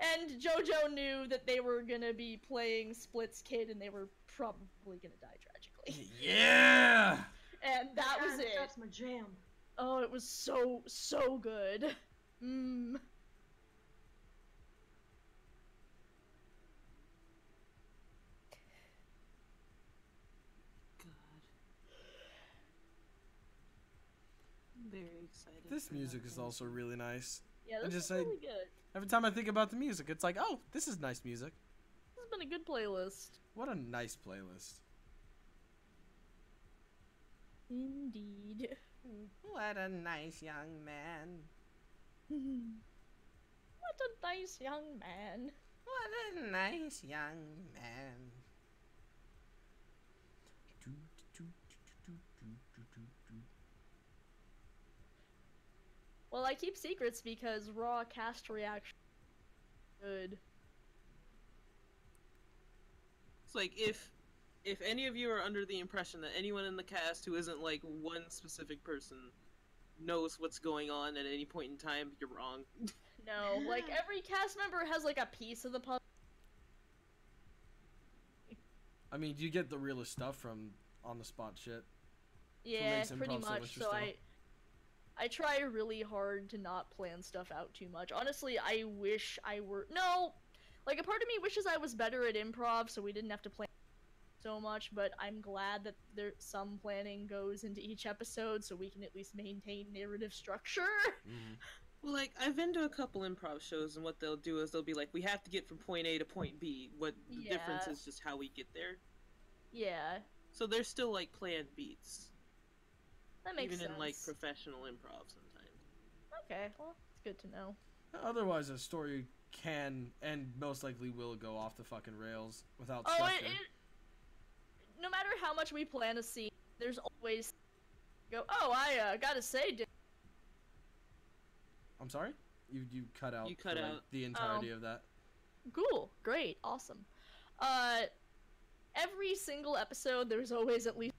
And JoJo knew that they were gonna be playing Split's kid, and they were probably gonna die tragically. Yeah. And that was it. That's my jam. Oh, it was so good. Mmm. I'm very excited. This music is also really nice. Yeah, this just is really good. Every time I think about the music, it's like, oh, this is nice music. This has been a good playlist. What a nice playlist. Indeed. What a nice young man. What a nice young man. What a nice young man. Well, I keep secrets because raw cast reaction. Good. It's like if any of you are under the impression that anyone in the cast who isn't like one specific person knows what's going on at any point in time, you're wrong. No, like every cast member has like a piece of the puzzle. I mean, you get the realest stuff from on-the-spot shit. Yeah, makes pretty improv so much. So interesting. I try really hard to not plan stuff out too much. Honestly, I wish I were like a part of me wishes I was better at improv so we didn't have to plan so much, but I'm glad that some planning goes into each episode so we can at least maintain narrative structure. Well, like, I've been to a couple improv shows, and what they'll do is they'll be like, we have to get from point A to point B. What the difference is just how we get there. Yeah. So there's still, like, planned beats. That makes sense. Even in, like, sense. professional improv sometimes. Okay, well, it's good to know. Otherwise, a story can and most likely will go off the fucking rails without Oh, structure. No matter how much we plan a scene, there's always I gotta say, I'm sorry? You cut out You cut for, like, out. the entirety of that. Cool, great, awesome. Every single episode, there's always at least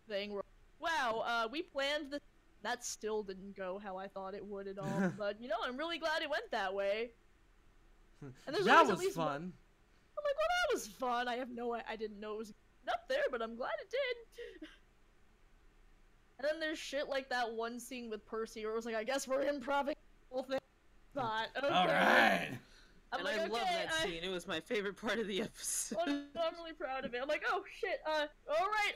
a thing where, wow, we planned this. That still didn't go how I thought it would at all. But you know, I'm really glad it went that way. And there's That always was at least fun. I'm like, well, that was fun. I didn't know it was up there, but I'm glad it did. And then there's shit like that one scene with Percy where it was like, I guess we're improving the whole thing. Thought, okay. Alright! I'm And like, I okay, love that scene. It was my favorite part of the episode. I'm really proud of it. I'm like, oh shit, alright,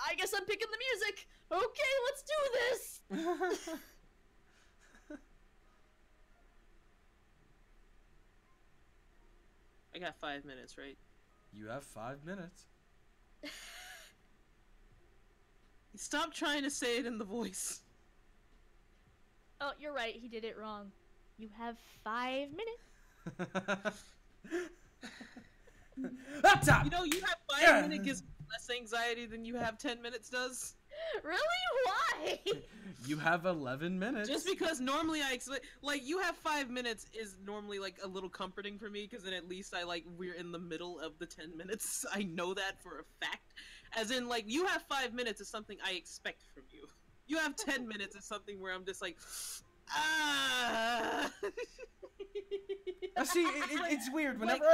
I guess I'm picking the music. Okay, let's do this! I got 5 minutes, right? You have 5 minutes. Stop trying to say it in the voice. Oh, you're right, he did it wrong. You have 5 minutes. Up top! You know, you have 5 Yeah. minutes gives me less anxiety than you have 10 minutes does. Really? Why? You have 11 minutes. Just because normally I like you have 5 minutes is normally like a little comforting for me because then at least we're in the middle of the 10 minutes. I know that for a fact. As in like you have 5 minutes is something I expect from you. You have 10 minutes is something where I'm just like ah. See, it's weird. Whenever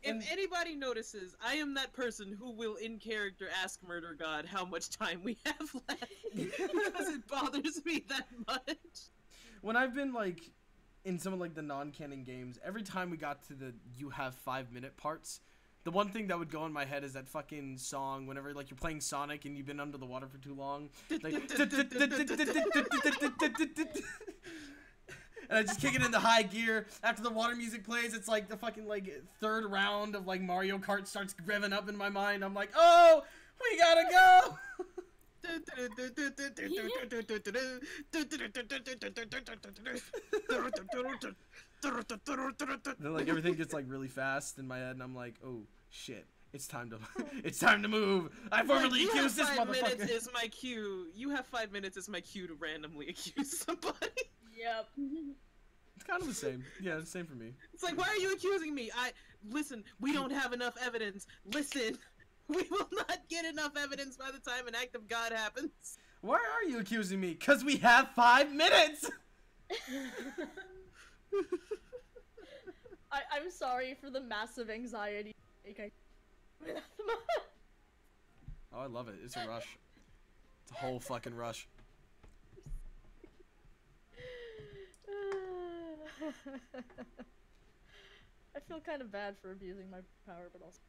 if anybody notices, I am that person who will in character ask Murder God how much time we have left because it bothers me that much. When I've been like in some of like the non-canon games, every time we got to the you have 5 minute parts, the one thing that would go in my head is that fucking song whenever like you're playing Sonic and you've been under the water for too long. Like, and I just kick it into high gear. After the water music plays, it's like the fucking like third round of like Mario Kart starts revving up in my mind. I'm like, oh, we gotta go. Then like everything gets like really fast in my head, and I'm like, oh shit. It's time to move. I formally accused this motherfucker. 5 minutes is my cue. You have 5 minutes as my cue to randomly accuse somebody. Yep. It's kind of the same. Yeah, it's the same for me. It's like, why are you accusing me? Listen, we don't have enough evidence. Listen, we will not get enough evidence by the time an act of God happens. Why are you accusing me? 'Cause we have 5 minutes! I'm sorry for the massive anxiety. Oh, I love it. It's a rush. It's a whole fucking rush. I feel kind of bad for abusing my power, but also.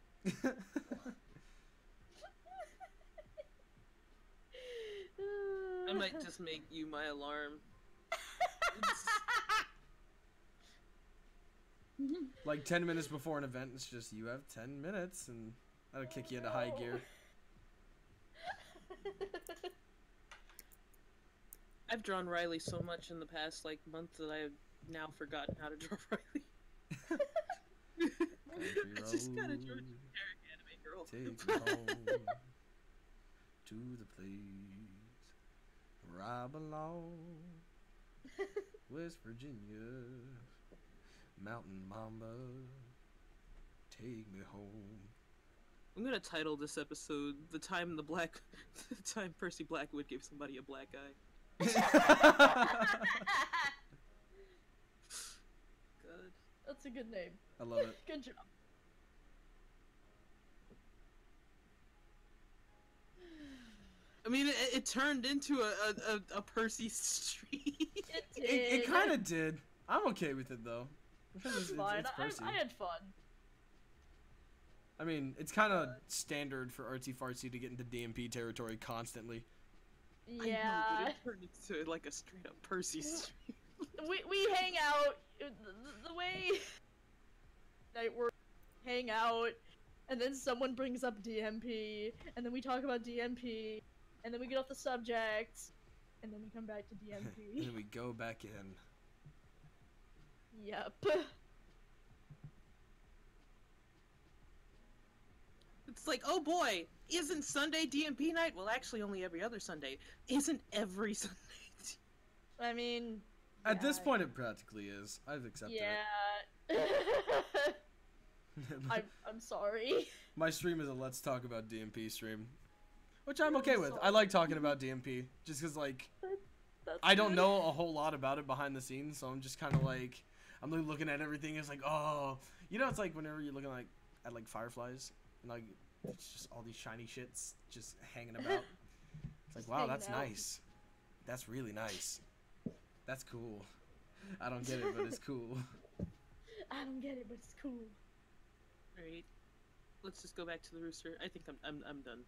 I might just make you my alarm. Like 10 minutes before an event, it's just, you have 10 minutes, and that'll kick you into high gear. I've drawn Riley so much in the past, like, month that I have now forgotten how to draw Riley. I just gotta draw anime girl. Take me home to the place where I belong. West Virginia, Mountain Mamba, take me home. I'm gonna title this episode "The Time Percy Blackwood gave somebody a black eye." Good. That's a good name. I love it. Good job. I mean, it turned into a Percy street. It did. It kind of did. I'm okay with it though. Because It's fine. it's Percy. I had fun. I mean, it's kind of standard for artsy fartsy to get into DMP territory constantly. Yeah. I know, but it turned into like a straight up Percy street. we hang out the way night work hang out, and then someone brings up DMP, and then we talk about DMP, and then we get off the subject, and then we come back to DMP. And then we go back in. Yep. It's like, oh boy, isn't Sunday DMP night? Well, actually, only every other Sunday. Isn't every Sunday? I mean, At this yeah. point, it practically is. I've accepted Yeah. it. I'm sorry. My stream is a Let's Talk About DMP stream, which I'm okay with. I like talking about DMP, just because, like, That's I don't good. know a whole lot about it behind the scenes, so I'm just kind of like, I'm like looking at everything. It's like, oh, you know, it's like whenever you're looking at fireflies, and like it's just all these shiny shits just hanging about. It's like, wow, hanging that's out. nice. That's really nice. That's cool. I don't get it, but it's cool. I don't get it, but it's cool. Right. Let's just go back to the rooster. I think I'm done.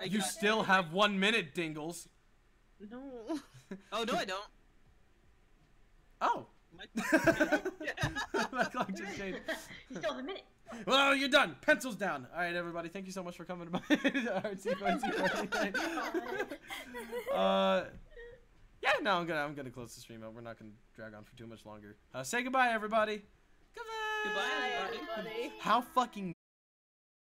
You got- still have 1 minute, Dingles. No. Oh no, I don't. Oh. My clock- My clock just changed. You still have a minute. Well, you're done. Pencils down. All right, everybody. Thank you so much for coming by. Artsy Fartsy Party. Yeah, no, I'm gonna close the stream out. We're not gonna drag on for too much longer. Say goodbye, everybody. Goodbye. Goodbye, Bye, everybody. everybody. How fucking